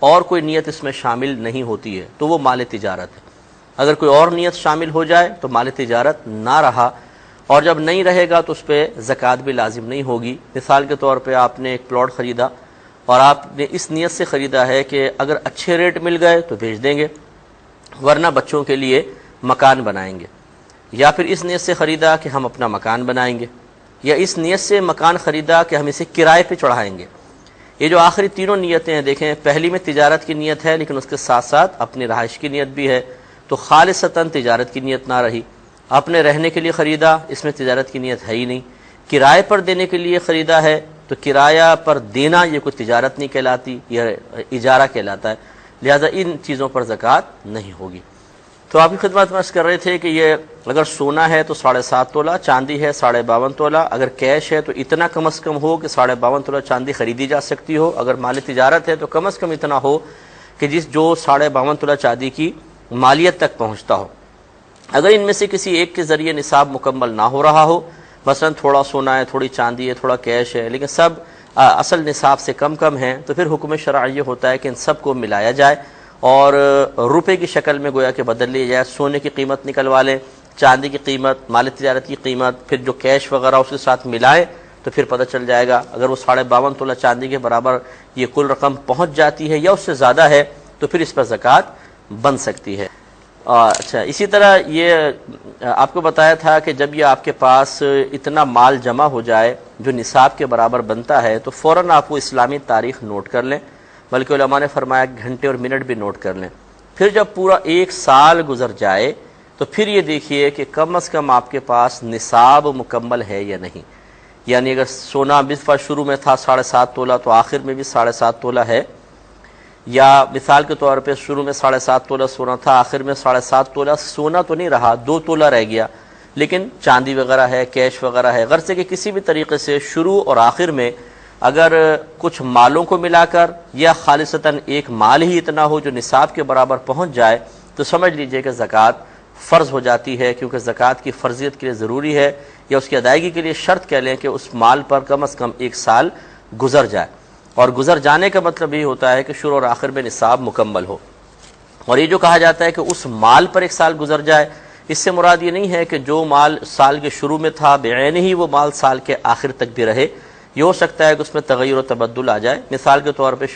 اور کوئی نیت اس میں شامل نہیں ہوتی ہے تو وہ مال تجارت ہے. اگر کوئی اور نیت شامل ہو جائے تو مال تجارت نہ رہا، اور جب نہیں رہے گا تو اس پہ زکوٰۃ بھی لازم نہیں ہوگی. مثال کے طور پہ آپ نے ایک پلاٹ خریدا اور آپ نے اس نیت سے خریدا ہے کہ اگر اچھے ریٹ مل گئے تو بیچ دیں گے ورنہ بچوں کے لیے مکان بنائیں گے، یا پھر اس نیت سے خریدا کہ ہم اپنا مکان بنائیں گے، یا اس نیت سے مکان خریدا کہ ہم اسے کرائے پہ چڑھائیں گے. یہ جو آخری تینوں نیتیں ہیں دیکھیں، پہلی میں تجارت کی نیت ہے لیکن اس کے ساتھ ساتھ اپنی رہائش کی نیت بھی ہے تو خالصتاً تجارت کی نیت نہ رہی. آپ نے رہنے کے لیے خریدا، اس میں تجارت کی نیت ہے ہی نہیں. کرائے پر دینے کے لیے خریدا ہے تو کرایہ پر دینا یہ کوئی تجارت نہیں کہلاتی، یہ اجارہ کہلاتا ہے، لہذا ان چیزوں پر زکوٰۃ نہیں ہوگی. تو آپ کی خدمت میں عرض کر رہے تھے کہ یہ اگر سونا ہے تو 7.5 تولہ، چاندی ہے 52.5 تولہ، اگر کیش ہے تو اتنا کم از کم ہو کہ 52.5 تولہ چاندی خریدی جا سکتی ہو. اگر مال تجارت ہے تو کم از کم اتنا ہو کہ جو 52.5 تولہ چاندی کی مالیت تک پہنچتا ہو. اگر ان میں سے کسی ایک کے ذریعے نصاب مکمل نہ ہو رہا ہو، مثلا تھوڑا سونا ہے، تھوڑی چاندی ہے، تھوڑا کیش ہے، لیکن سب اصل نصاب سے کم ہیں، تو پھر حکم شرعی یہ ہوتا ہے کہ ان سب کو ملایا جائے اور روپے کی شکل میں گویا کہ بدل لی جائے. سونے کی قیمت نکلوا لیں، چاندی کی قیمت، مال تجارت کی قیمت، پھر جو کیش وغیرہ اس کے ساتھ ملائیں تو پھر پتہ چل جائے گا. اگر وہ 52.5 تولہ چاندی کے برابر یہ کل رقم پہنچ جاتی ہے یا اس سے زیادہ ہے تو پھر اس پر زکوٰۃ بن سکتی ہے. اچھا، اسی طرح یہ آپ کو بتایا تھا کہ جب یہ آپ کے پاس اتنا مال جمع ہو جائے جو نصاب کے برابر بنتا ہے تو فوراً آپ وہ اسلامی تاریخ نوٹ کر لیں، بلکہ علماء نے فرمایا گھنٹے اور منٹ بھی نوٹ کر لیں. پھر جب پورا 1 سال گزر جائے تو پھر یہ دیکھیے کہ کم از کم آپ کے پاس نصاب مکمل ہے یا نہیں. یعنی اگر سونا دفعہ شروع میں تھا 7.5 تولہ تو آخر میں بھی 7.5 تولہ ہے، یا مثال کے طور پہ شروع میں 7.5 تولہ سونا تھا، آخر میں 7.5 تولہ سونا تو نہیں رہا، 2 تولہ رہ گیا، لیکن چاندی وغیرہ ہے، کیش وغیرہ ہے. غرض ہے کہ کسی بھی طریقے سے شروع اور آخر میں اگر کچھ مالوں کو ملا کر یا خالصتاً ایک مال ہی اتنا ہو جو نصاب کے برابر پہنچ جائے تو سمجھ لیجئے کہ زکوٰۃ فرض ہو جاتی ہے، کیونکہ زکوٰۃ کی فرضیت کے لیے ضروری ہے یا اس کی ادائیگی کے لیے شرط کہہ لیں کہ اس مال پر کم از کم 1 سال گزر جائے. اور گزر جانے کا مطلب یہ ہوتا ہے کہ شروع اور آخر میں نصاب مکمل ہو. اور یہ جو کہا جاتا ہے کہ اس مال پر 1 سال گزر جائے، اس سے مراد یہ نہیں ہے کہ جو مال سال کے شروع میں تھا بعین ہی وہ مال سال کے آخر تک بھی رہے. یہ ہو سکتا ہے کہ اس میں تغیر و تبدل آ جائے. مثال کے طور پہ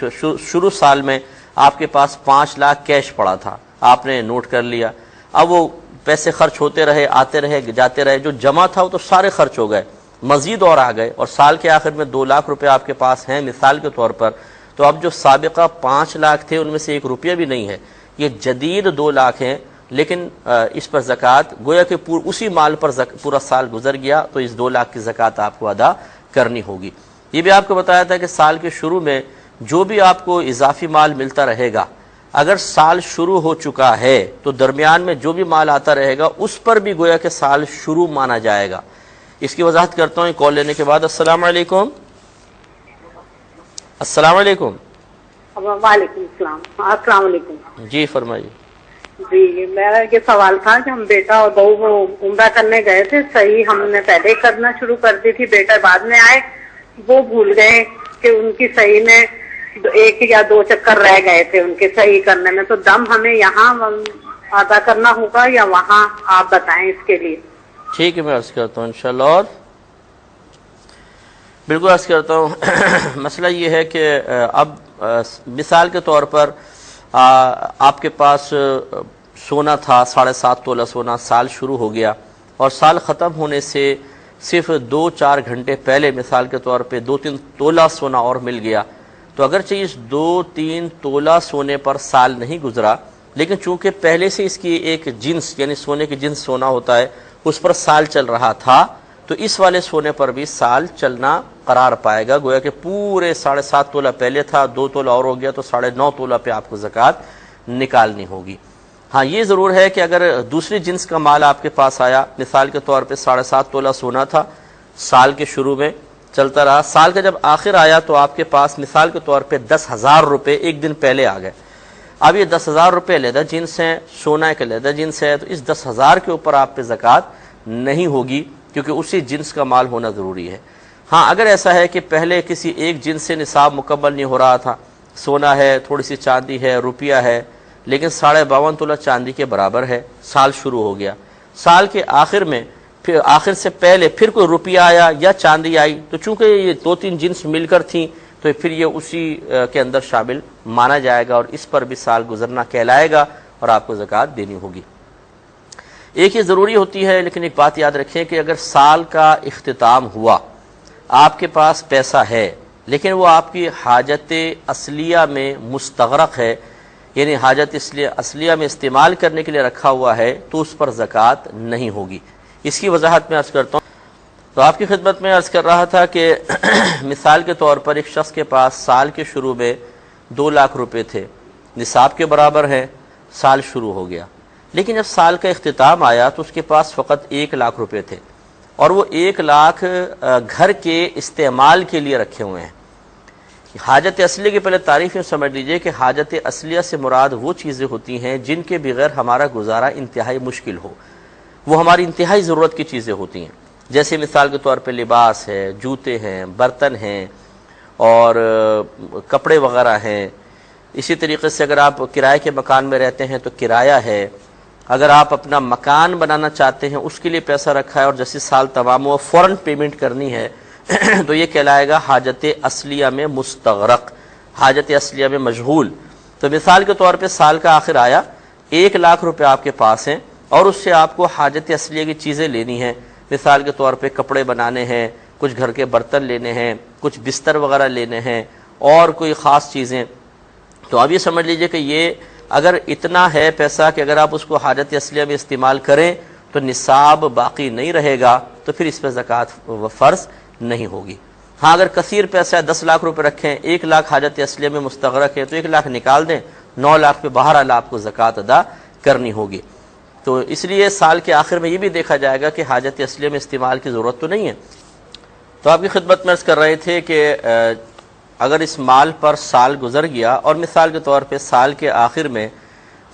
شروع سال میں آپ کے پاس 5 لاکھ کیش پڑا تھا، آپ نے نوٹ کر لیا، اب وہ پیسے خرچ ہوتے رہے، آتے رہے، جاتے رہے، جو جمع تھا وہ تو سارے خرچ ہو گئے، مزید اور آ گئے، اور سال کے آخر میں 2 لاکھ روپے آپ کے پاس ہیں مثال کے طور پر، تو اب جو سابقہ 5 لاکھ تھے ان میں سے 1 روپیہ بھی نہیں ہے، یہ جدید 2 لاکھ ہیں، لیکن اس پر زکوٰۃ گویا کہ اسی مال پر پورا سال گزر گیا تو اس 2 لاکھ کی زکوٰۃ آپ کو ادا کرنی ہوگی. یہ بھی آپ کو بتایا تھا کہ سال کے شروع میں جو بھی آپ کو اضافی مال ملتا رہے گا، اگر سال شروع ہو چکا ہے تو درمیان میں جو بھی مال آتا رہے گا اس پر بھی گویا کہ سال شروع مانا جائے گا. اس کی وضاحت کرتا ہوں کال لینے کے بعد. السلام علیکم. السلام علیکم. وعلیکم السلام. السلام علیکم. جی فرمائیے. جی میرا یہ سوال تھا کہ ہم بیٹا اور بہو وہ عمرہ کرنے گئے تھے، صحیح ہم نے پہلے کرنا شروع کر دی تھی، بیٹا بعد میں آئے، وہ بھول گئے کہ ان کی صحیح میں 1 یا 2 چکر رہ گئے تھے ان کے صحیح کرنے میں، تو دم ہمیں یہاں ادا کرنا ہوگا یا وہاں؟ آپ بتائیں اس کے لیے۔ ٹھیک ہے، میں عرض کرتا ہوں انشاءاللہ۔ اور بالکل عرض کرتا ہوں مسئلہ یہ ہے کہ اب مثال کے طور پر آپ کے پاس سونا تھا 7.5 تولہ سونا، سال شروع ہو گیا اور سال ختم ہونے سے صرف 2-4 گھنٹے پہلے مثال کے طور پہ 2-3 تولہ سونا اور مل گیا، تو اگرچہ اس 2-3 تولہ سونے پر سال نہیں گزرا، لیکن چونکہ پہلے سے اس کی ایک جنس یعنی سونے کی جنس سونا ہوتا ہے اس پر سال چل رہا تھا، تو اس والے سونے پر بھی سال چلنا قرار پائے گا، گویا کہ پورے 7.5 تولہ پہلے تھا، 2 تولہ اور ہو گیا تو 9.5 تولہ پہ آپ کو زکوٰۃ نکالنی ہوگی۔ ہاں یہ ضرور ہے کہ اگر دوسری جنس کا مال آپ کے پاس آیا، مثال کے طور پہ 7.5 تولہ سونا تھا، سال کے شروع میں چلتا رہا، سال کا جب آخر آیا تو آپ کے پاس مثال کے طور پہ 10,000 روپے ایک دن پہلے آ گئے۔ اب یہ 10,000 روپے علیحدہ جنس ہیں، سونا ایک علیحدہ جنس ہے، تو اس 10,000 کے اوپر آپ پہ زکوٰۃ نہیں ہوگی کیونکہ اسی جنس کا مال ہونا ضروری ہے۔ ہاں اگر ایسا ہے کہ پہلے کسی ایک جنس سے نصاب مکمل نہیں ہو رہا تھا، سونا ہے، تھوڑی سی چاندی ہے، روپیہ ہے، لیکن 52.5 تولہ چاندی کے برابر ہے، سال شروع ہو گیا، سال کے آخر میں پھر آخر سے پہلے پھر کوئی روپیہ آیا یا چاندی آئی، تو چونکہ یہ 2-3 جنس مل کر تھیں تو پھر یہ اسی کے اندر شامل مانا جائے گا اور اس پر بھی سال گزرنا کہلائے گا اور آپ کو زکوٰۃ دینی ہوگی۔ ایک یہ ضروری ہوتی ہے، لیکن ایک بات یاد رکھیں کہ اگر سال کا اختتام ہوا، آپ کے پاس پیسہ ہے لیکن وہ آپ کی حاجت اصلیہ میں مستغرق ہے، یعنی حاجت اصلیہ میں استعمال کرنے کے لیے رکھا ہوا ہے، تو اس پر زکوٰۃ نہیں ہوگی۔ اس کی وضاحت میں عرض کرتا ہوں۔ تو آپ کی خدمت میں عرض کر رہا تھا کہ مثال کے طور پر ایک شخص کے پاس سال کے شروع میں 2 لاکھ روپے تھے، نصاب کے برابر ہیں، سال شروع ہو گیا، لیکن جب سال کا اختتام آیا تو اس کے پاس فقط 1 لاکھ روپے تھے اور وہ 1 لاکھ گھر کے استعمال کے لیے رکھے ہوئے ہیں۔ حاجت اصلیہ کی پہلے تعریف میں سمجھ لیجئے کہ حاجت اصلیہ سے مراد وہ چیزیں ہوتی ہیں جن کے بغیر ہمارا گزارا انتہائی مشکل ہو، وہ ہماری انتہائی ضرورت کی چیزیں ہوتی ہیں، جیسے مثال کے طور پہ لباس ہے، جوتے ہیں، برتن ہیں اور کپڑے وغیرہ ہیں۔ اسی طریقے سے اگر آپ کرائے کے مکان میں رہتے ہیں تو کرایہ ہے، اگر آپ اپنا مکان بنانا چاہتے ہیں اس کے لیے پیسہ رکھا ہے اور جیسے سال تمام ہوا فوراً پیمنٹ کرنی ہے تو یہ کہلائے گا حاجت اصلیہ میں مستغرق، حاجت اصلیہ میں مشغول۔ تو مثال کے طور پہ سال کا آخر آیا، 1 لاکھ روپے آپ کے پاس ہیں اور اس سے آپ کو حاجت اصلیہ کی چیزیں لینی ہیں، مثال کے طور پہ کپڑے بنانے ہیں، کچھ گھر کے برتن لینے ہیں، کچھ بستر وغیرہ لینے ہیں اور کوئی خاص چیزیں، تو اب یہ سمجھ لیجئے کہ یہ اگر اتنا ہے پیسہ کہ اگر آپ اس کو حاجت اصلیہ میں استعمال کریں تو نصاب باقی نہیں رہے گا، تو پھر اس پہ زکوٰۃ فرض نہیں ہوگی۔ ہاں اگر کثیر پیسہ ہے، 10 لاکھ روپے رکھیں، 1 لاکھ حاجت اصلیہ میں مستغرق ہے تو 1 لاکھ نکال دیں، 9 لاکھ پہ بہرحال آپ کو زکوٰۃ ادا کرنی ہوگی۔ تو اس لیے سال کے آخر میں یہ بھی دیکھا جائے گا کہ حاجت اصلیہ میں استعمال کی ضرورت تو نہیں ہے۔ تو آپ کی خدمت میں عرض کر رہے تھے کہ اگر اس مال پر سال گزر گیا اور مثال کے طور پہ سال کے آخر میں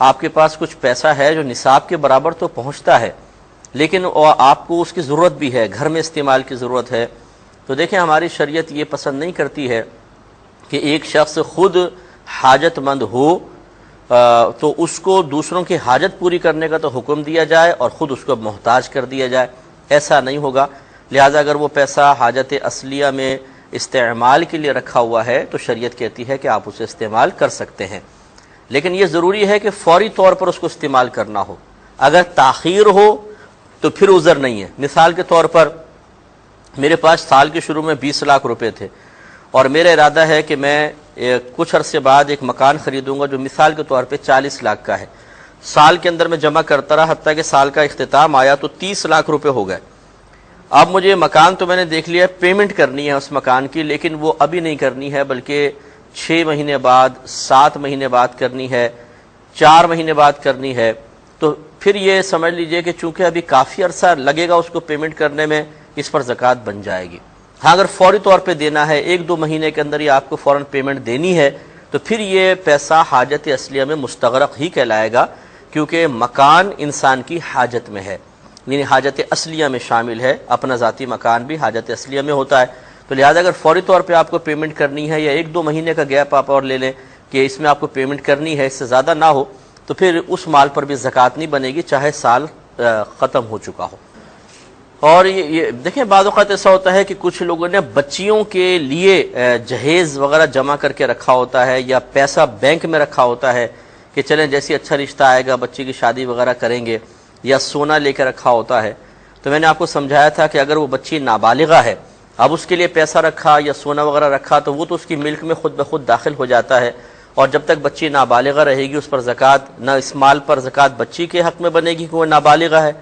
آپ کے پاس کچھ پیسہ ہے جو نصاب کے برابر تو پہنچتا ہے لیکن آپ کو اس کی ضرورت بھی ہے، گھر میں استعمال کی ضرورت ہے، تو دیکھیں ہماری شریعت یہ پسند نہیں کرتی ہے کہ ایک شخص خود حاجت مند ہو تو اس کو دوسروں کی حاجت پوری کرنے کا تو حکم دیا جائے اور خود اس کو محتاج کر دیا جائے، ایسا نہیں ہوگا۔ لہٰذا اگر وہ پیسہ حاجت اصلیہ میں استعمال کے لیے رکھا ہوا ہے تو شریعت کہتی ہے کہ آپ اسے استعمال کر سکتے ہیں، لیکن یہ ضروری ہے کہ فوری طور پر اس کو استعمال کرنا ہو۔ اگر تاخیر ہو تو پھر عذر نہیں ہے۔ مثال کے طور پر میرے پاس سال کے شروع میں 20 لاکھ روپے تھے اور میرا ارادہ ہے کہ میں کچھ عرصے بعد ایک مکان خریدوں گا جو مثال کے طور پہ 40 لاکھ کا ہے، سال کے اندر میں جمع کرتا رہا حتیٰ کہ سال کا اختتام آیا تو 30 لاکھ روپے ہو گئے۔ اب مجھے مکان تو میں نے دیکھ لیا، پیمنٹ کرنی ہے اس مکان کی، لیکن وہ ابھی نہیں کرنی ہے بلکہ 6 مہینے بعد، 7 مہینے بعد کرنی ہے، 4 مہینے بعد کرنی ہے، تو پھر یہ سمجھ لیجئے کہ چونکہ ابھی کافی عرصہ لگے گا اس کو پیمنٹ کرنے میں، اس پر زکوٰۃ بن جائے گی۔ ہاں اگر فوری طور پہ دینا ہے، 1-2 مہینے کے اندر ہی آپ کو فوراً پیمنٹ دینی ہے، تو پھر یہ پیسہ حاجت اصلیہ میں مستغرق ہی کہلائے گا، کیونکہ مکان انسان کی حاجت میں ہے، یعنی حاجت اصلیہ میں شامل ہے، اپنا ذاتی مکان بھی حاجت اصلیہ میں ہوتا ہے. تو لہٰذا اگر فوری طور پہ آپ کو پیمنٹ کرنی ہے یا 1-2 مہینے کا گیپ آپ اور لے لیں کہ اس میں آپ کو پیمنٹ کرنی ہے، اس سے زیادہ نہ ہو، تو پھر اس مال پر بھی زکوٰۃ نہیں بنے گی چاہے سال ختم ہو چکا ہو. اور یہ دیکھیں بعض اوقات ایسا ہوتا ہے کہ کچھ لوگوں نے بچیوں کے لیے جہیز وغیرہ جمع کر کے رکھا ہوتا ہے یا پیسہ بینک میں رکھا ہوتا ہے کہ چلیں جیسی اچھا رشتہ آئے گا بچی کی شادی وغیرہ کریں گے، یا سونا لے کے رکھا ہوتا ہے. تو میں نے آپ کو سمجھایا تھا کہ اگر وہ بچی نابالغہ ہے، اب اس کے لیے پیسہ رکھا یا سونا وغیرہ رکھا تو وہ تو اس کی ملک میں خود بخود داخل ہو جاتا ہے، اور جب تک بچی نابالغہ رہے گی اس پر زکوٰۃ نہ اس مال پر زکوٰۃ بچی کے حق میں بنے گی کہ وہ نابالغہ ہے،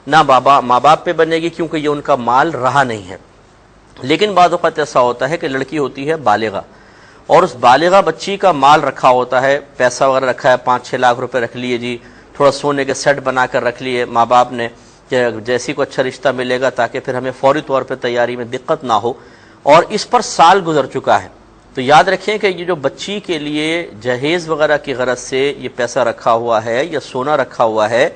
نہ ماں باپ پہ بنے گی کیونکہ یہ ان کا مال رہا نہیں ہے. لیکن بعض اوقات ایسا ہوتا ہے کہ لڑکی ہوتی ہے بالغہ اور اس بالغہ بچی کا مال رکھا ہوتا ہے، پیسہ وغیرہ رکھا ہے، 5-6 لاکھ روپے رکھ لیے جی، تھوڑا سونے کے سیٹ بنا کر رکھ لیے ماں باپ نے کہ جیسی کو اچھا رشتہ ملے گا تاکہ پھر ہمیں فوری طور پہ تیاری میں دقت نہ ہو، اور اس پر سال گزر چکا ہے. تو یاد رکھیں کہ یہ جو بچی کے لیے جہیز وغیرہ کی غرض سے یہ پیسہ رکھا ہوا ہے یا سونا رکھا ہوا ہے،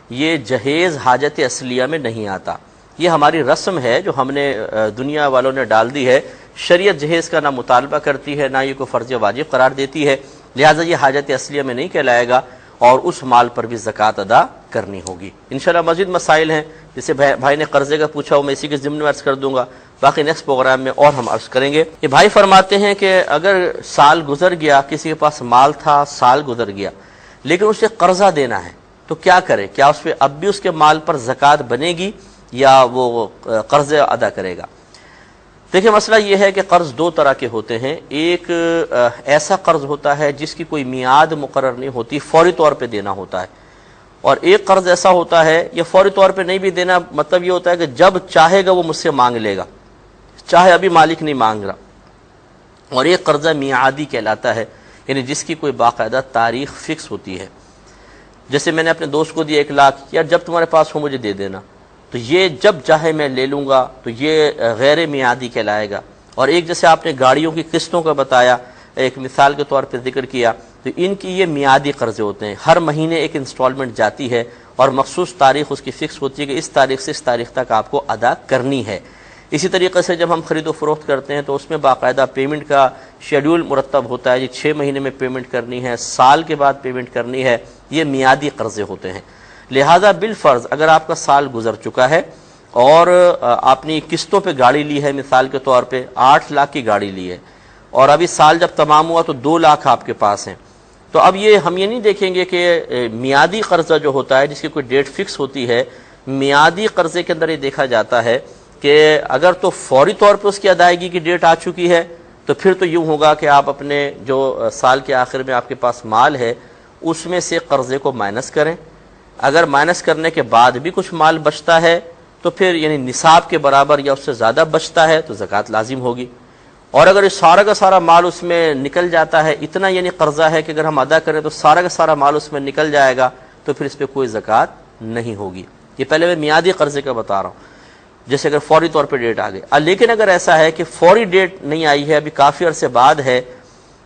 یہ جہیز حاجت اصلیہ میں نہیں آتا. یہ ہماری رسم ہے جو ہم نے دنیا والوں نے ڈال دی ہے. شریعت جہیز کا نہ مطالبہ کرتی ہے نہ یہ کوئی فرض واجب قرار دیتی ہے، لہٰذا یہ حاجت اصلیہ میں نہیں کہلائے گا اور اس مال پر بھی زکوٰۃ ادا کرنی ہوگی. انشاءاللہ مزید مسائل ہیں، جسے بھائی نے قرضے کا پوچھا وہ میں اسی کے ضمن میں عرض کر دوں گا، باقی نیکسٹ پروگرام میں اور ہم عرض کریں گے. یہ بھائی فرماتے ہیں کہ اگر سال گزر گیا، کسی کے پاس مال تھا، سال گزر گیا لیکن اسے قرضہ دینا ہے تو کیا کرے؟ کیا اس پہ اب بھی اس کے مال پر زکوٰۃ بنے گی یا وہ قرضے ادا کرے گا؟ دیکھیں مسئلہ یہ ہے کہ قرض 2 طرح کے ہوتے ہیں. ایک ایسا قرض ہوتا ہے جس کی کوئی میعاد مقرر نہیں ہوتی، فوری طور پہ دینا ہوتا ہے، اور ایک قرض ایسا ہوتا ہے یہ فوری طور پہ نہیں بھی دینا، مطلب یہ ہوتا ہے کہ جب چاہے گا وہ مجھ سے مانگ لے گا، چاہے ابھی مالک نہیں مانگ رہا. اور ایک قرضہ میعادی کہلاتا ہے، یعنی جس کی کوئی باقاعدہ تاریخ فکس ہوتی ہے. جیسے میں نے اپنے دوست کو دیا 1 لاکھ، یار جب تمہارے پاس ہو مجھے دے دینا، تو یہ جب چاہے میں لے لوں گا، تو یہ غیر میعادی کہلائے گا. اور ایک جیسے آپ نے گاڑیوں کی قسطوں کا بتایا، ایک مثال کے طور پہ ذکر کیا، تو ان کی یہ میعادی قرضے ہوتے ہیں. ہر مہینے ایک انسٹالمنٹ جاتی ہے اور مخصوص تاریخ اس کی فکس ہوتی ہے کہ اس تاریخ سے اس تاریخ تک آپ کو ادا کرنی ہے. اسی طریقے سے جب ہم خرید و فروخت کرتے ہیں تو اس میں باقاعدہ پیمنٹ کا شیڈول مرتب ہوتا ہے، یہ 6 مہینے میں پیمنٹ کرنی ہے، سال کے بعد پیمنٹ کرنی ہے. یہ میعادی قرضے ہوتے ہیں. لہذا بالفرض اگر آپ کا سال گزر چکا ہے اور آپ نے قسطوں پہ گاڑی لی ہے، مثال کے طور پہ 8 لاکھ کی گاڑی لی ہے، اور ابھی سال جب تمام ہوا تو 2 لاکھ آپ کے پاس ہیں، تو اب یہ ہم یہ نہیں دیکھیں گے کہ میعادی قرضہ جو ہوتا ہے جس کی کوئی ڈیٹ فکس ہوتی ہے، میعادی قرضے کے اندر یہ دیکھا جاتا ہے کہ اگر تو فوری طور پہ اس کی ادائیگی کی ڈیٹ آ چکی ہے تو پھر تو یوں ہوگا کہ آپ اپنے جو سال کے آخر میں آپ کے پاس مال ہے اس میں سے قرضے کو مائنس کریں. اگر مائنس کرنے کے بعد بھی کچھ مال بچتا ہے تو پھر یعنی نصاب کے برابر یا اس سے زیادہ بچتا ہے تو زکوٰۃ لازم ہوگی. اور اگر سارا کا سارا مال اس میں نکل جاتا ہے، اتنا یعنی قرضہ ہے کہ اگر ہم ادا کریں تو سارا کا سارا مال اس میں نکل جائے گا، تو پھر اس پہ کوئی زکوٰۃ نہیں ہوگی. یہ پہلے میں میعادی قرضے کا بتا رہا ہوں، جیسے اگر فوری طور پہ ڈیٹ آ گئی. لیکن اگر ایسا ہے کہ فوری ڈیٹ نہیں آئی ہے، ابھی کافی عرصے بعد ہے،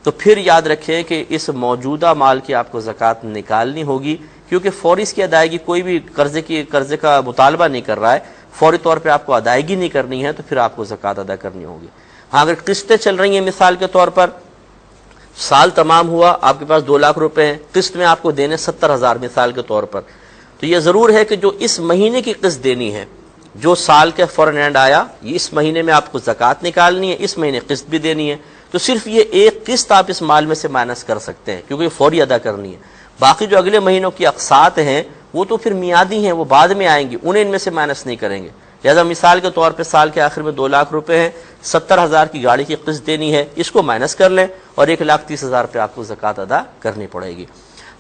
تو پھر یاد رکھیں کہ اس موجودہ مال کی آپ کو زکوٰۃ نکالنی ہوگی، کیونکہ فوری اس کی ادائیگی کوئی بھی قرضے کا مطالبہ نہیں کر رہا ہے، فوری طور پہ آپ کو ادائیگی نہیں کرنی ہے تو پھر آپ کو زکوٰۃ ادا کرنی ہوگی. ہاں اگر قسطیں چل رہی ہیں، مثال کے طور پر سال تمام ہوا، آپ کے پاس 2 لاکھ روپے ہیں، قسط میں آپ کو دینے 70,000 مثال کے طور پر، تو یہ ضرور ہے کہ جو اس مہینے کی قسط دینی ہے، جو سال کے فوراً اینڈ آیا، یہ اس مہینے میں آپ کو زکوٰۃ نکالنی ہے، اس مہینے قسط بھی دینی ہے، تو صرف یہ ایک قسط آپ اس مال میں سے مائنس کر سکتے ہیں کیونکہ یہ فوری ادا کرنی ہے. باقی جو اگلے مہینوں کی اقساط ہیں وہ تو پھر میعادی ہیں، وہ بعد میں آئیں گی، انہیں ان میں سے مائنس نہیں کریں گے. لہذا مثال کے طور پہ سال کے آخر میں 2 لاکھ روپے ہیں، 70,000 کی گاڑی کی قسط دینی ہے، اس کو مائنس کر لیں اور 1,30,000 پہ آپ کو زکوٰۃ ادا کرنی پڑے گی.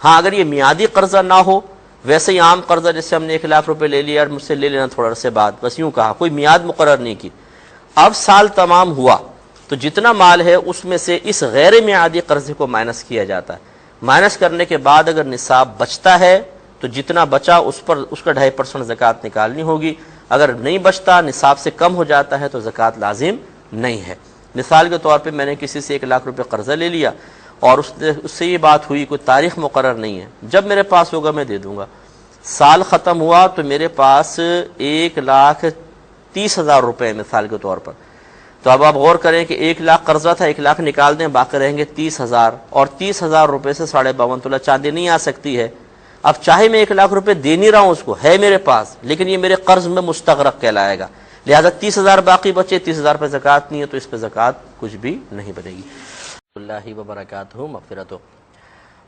ہاں اگر یہ میعادی قرضہ نہ ہو، ویسے ہی عام قرضہ جیسے ہم نے 1 لاکھ روپے لے لیا اور مجھ سے لے لینا تھوڑا عرصے بعد، بس یوں کہا، کوئی میعاد مقرر نہیں کی، اب سال تمام ہوا تو جتنا مال ہے اس میں سے اس غیر میعادی قرضے کو مائنس کیا جاتا ہے. مائنس کرنے کے بعد اگر نصاب بچتا ہے تو جتنا بچا اس پر اس کا 2.5% زکوٰۃ نکالنی ہوگی. اگر نہیں بچتا، نصاب سے کم ہو جاتا ہے تو زکوٰۃ لازم نہیں ہے. مثال کے طور پہ میں نے کسی سے 1 لاکھ روپے قرضہ لے لیا اور اس سے یہ بات ہوئی، کوئی تاریخ مقرر نہیں ہے، جب میرے پاس ہوگا میں دے دوں گا۔ سال ختم ہوا تو میرے پاس 1,30,000 روپے مثال کے طور پر، تو اب آپ غور کریں کہ 1 لاکھ قرضہ تھا، 1 لاکھ نکال دیں، باقی رہیں گے 30,000، اور 30,000 روپے سے 52.5 تولہ چاندی نہیں آ سکتی ہے۔ اب چاہے میں 1 لاکھ روپے دے نہیں رہا ہوں، اس کو ہے میرے پاس، لیکن یہ میرے قرض میں مستغرق کہلائے گا، لہذا 30,000 باقی بچے، 30,000 پہ زکوٰۃ نہیں ہے، تو اس پہ زکوٰۃ کچھ بھی نہیں بنے گی۔ اللہ وبرکاتہ مغفرتہ۔